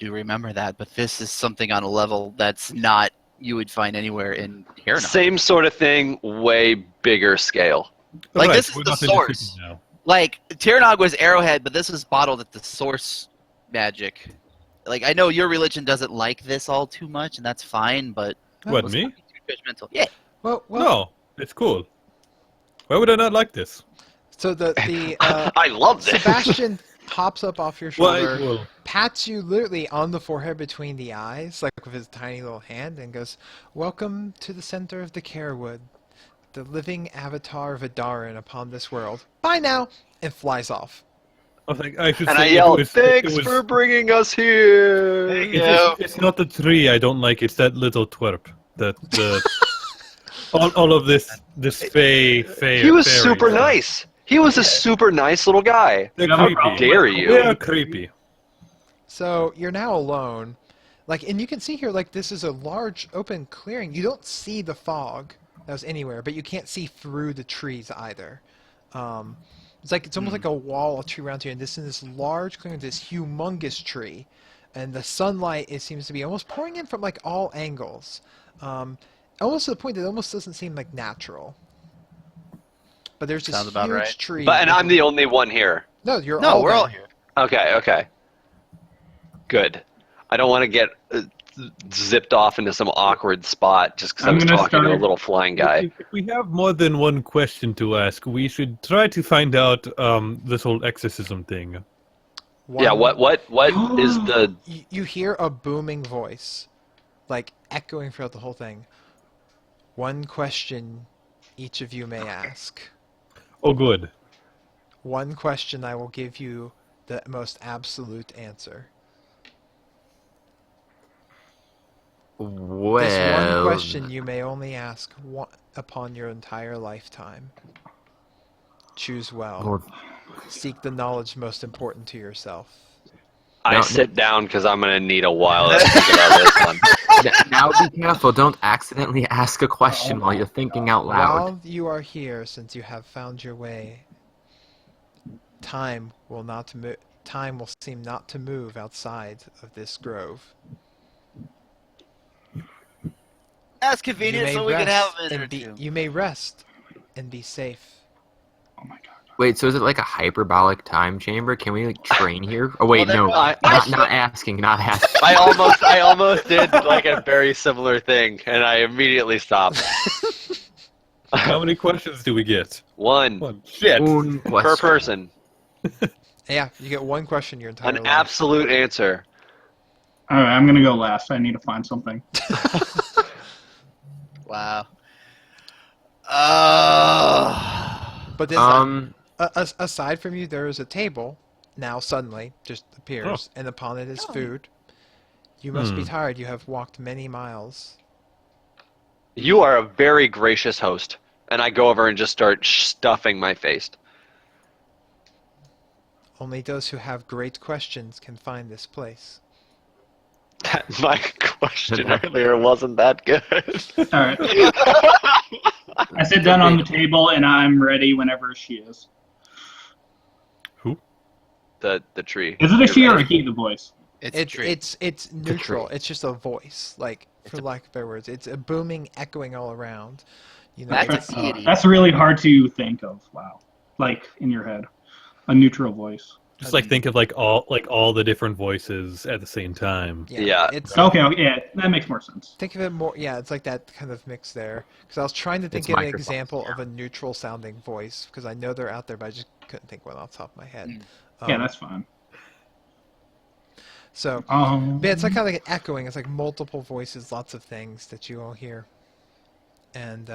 do remember that, but this is something on a level that's not you would find anywhere in Turnog. Same sort of thing, way bigger scale. Like, Right, this is we're the not in city source. now. Like, Tirnog was Arrowhead, but this is bottled at the source magic. Like, I know your religion doesn't like this all too much, and that's fine, but... What, let's me? not be too judgmental. Yeah. Well, No, it's cool. Why would I not like this? so the I love this. Sebastian pops up off your shoulder, Well, pats you literally on the forehead between the eyes, like with his tiny little hand, and goes, "Welcome to the center of the Carewood, the living avatar of Adarin upon this world. Bye now," and flies off. I should And say I it yelled, was- "Thanks it was- for bringing us here." It's not the tree I don't like. It's that little twerp. All of this fey. He was fairy super stuff. nice. He was a super nice little guy. They're How creepy. dare you. They are creepy. So you're now alone, and you can see here, this is a large open clearing. You don't see the fog that was anywhere, but you can't see through the trees either. It's almost like a wall of tree around you, and this is this large clearing, this humongous tree, and the sunlight seems to be almost pouring in from all angles, almost to the point that it almost doesn't seem natural. But there's this Sounds about huge right. tree. And I'm the only one here. No, you're No, all we're there. all here. Okay. Good. I don't want to get zipped off into some awkward spot just because I I'm was gonna talking to a start- little flying guy. If we have more than one question to ask, we should try to find out this whole exorcism thing. Yeah, what is the... You hear a booming voice, echoing throughout the whole thing. One question each of you may ask. Oh, good. One question I will give you the most absolute answer. This one Well, question you may only ask upon your entire lifetime. Choose well. well, Seek the knowledge most important to yourself. I No, sit down because I'm going to need a while to think about this one. now be careful. Don't accidentally ask a question while you're thinking out loud. While you are here, since you have found your way, time will seem not to move outside of this grove. That's convenient, so we can have a minute or two. You may rest and be safe. Oh my god. Wait, so is it like a hyperbolic time chamber? Can we like train here? Oh wait, Well, no, I- not asking, not asking. I almost did like a very similar thing, and I immediately stopped. How many questions do we get? One One. Shit. Un per question. person. Yeah, you get one question your entire An life. absolute answer. All right, I'm gonna go last. I need to find something. Wow. But then, aside from you, there is a table. Now suddenly, just appears, and upon it is food. You must be tired. You have walked many miles. You are a very gracious host. And I go over and just start stuffing my face. Only those who have great questions can find this place. My question earlier wasn't that good. All right. I sit down on the table and I'm ready whenever she is. The tree. Is it a she or a he? The voice. It's a tree. It's neutral. It's just a voice, like for lack of better words. It's a booming, echoing all around. You know, That's a deity. That's really hard to think of. Wow. Like in your head, a neutral voice. Just like think of like all the different voices at the same time. Yeah. It's Okay, yeah, that makes more sense. think of it more. Yeah, it's like that kind of mix there. Because I was trying to think It's of an microphones, example of a neutral sounding voice because I know they're out there, but I just couldn't think one off the top of my head. Yeah, that's fine. So. Yeah, it's like kind of like an echoing. It's like multiple voices, lots of things that you all hear. And,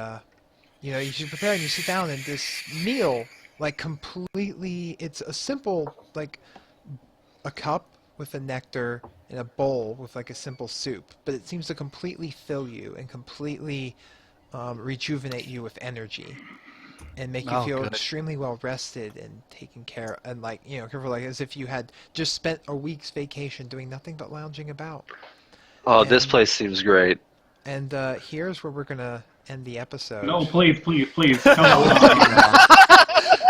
you know, you should prepare and you sit down and this meal, like completely, it's a simple, like a cup with a nectar and a bowl with like a simple soup. But it seems to completely fill you and completely rejuvenate you with energy. And make you feel extremely well rested and taken care of, and like, you know, like as if you had just spent a week's vacation doing nothing but lounging about. Oh, this And- place seems great. And here's where we're gonna end the episode. No, please. Come on.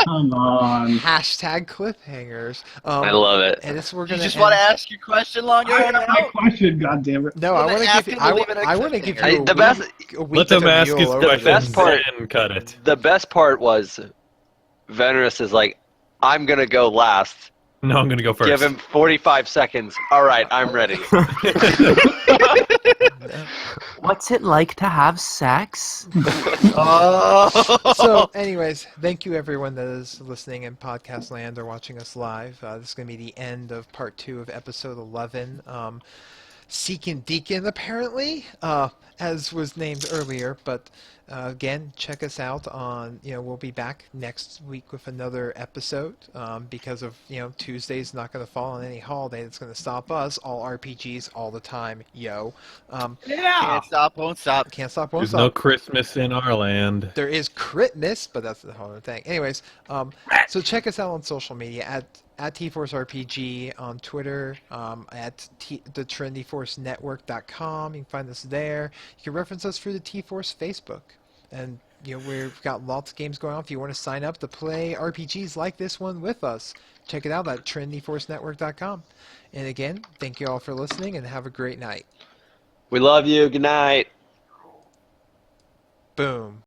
Come on. Hashtag cliffhangers. I love it. And this we're You gonna. just end... want to ask your question longer? I got my question, goddammit. No, Well, I then want to ask give you. him to leave it at I want to give you cliffhanger. a The week, best- a week Let them to ask mule his over questions best part- and cut it. The best part was Venerus is like, I'm going to go last. No, I'm gonna go first. Give him 45 seconds. All right, I'm ready. What's it like to have sex? So, anyways, thank you everyone that is listening in podcast land or watching us live. This is going to be the end of part 2 of episode 11. Seeking Deacon, apparently, as was named earlier. But again, check us out on, you know, we'll be back next week with another episode because of, you know, Tuesday's not going to fall on any holiday that's going to stop us. All RPGs all the time, yo. Can't stop, won't stop. Can't stop, won't There's stop. no Christmas in our land. There is Critmas, but that's the whole other thing. Anyways, so check us out on social media at TForce RPG on Twitter, at the TrinityForceNetwork.com. You can find us there. You can reference us through the TForce Facebook. And, you know, we've got lots of games going on. If you want to sign up to play RPGs like this one with us, check it out at TrinityForceNetwork.com. And again, thank you all for listening and have a great night. We love you. Good night. Boom.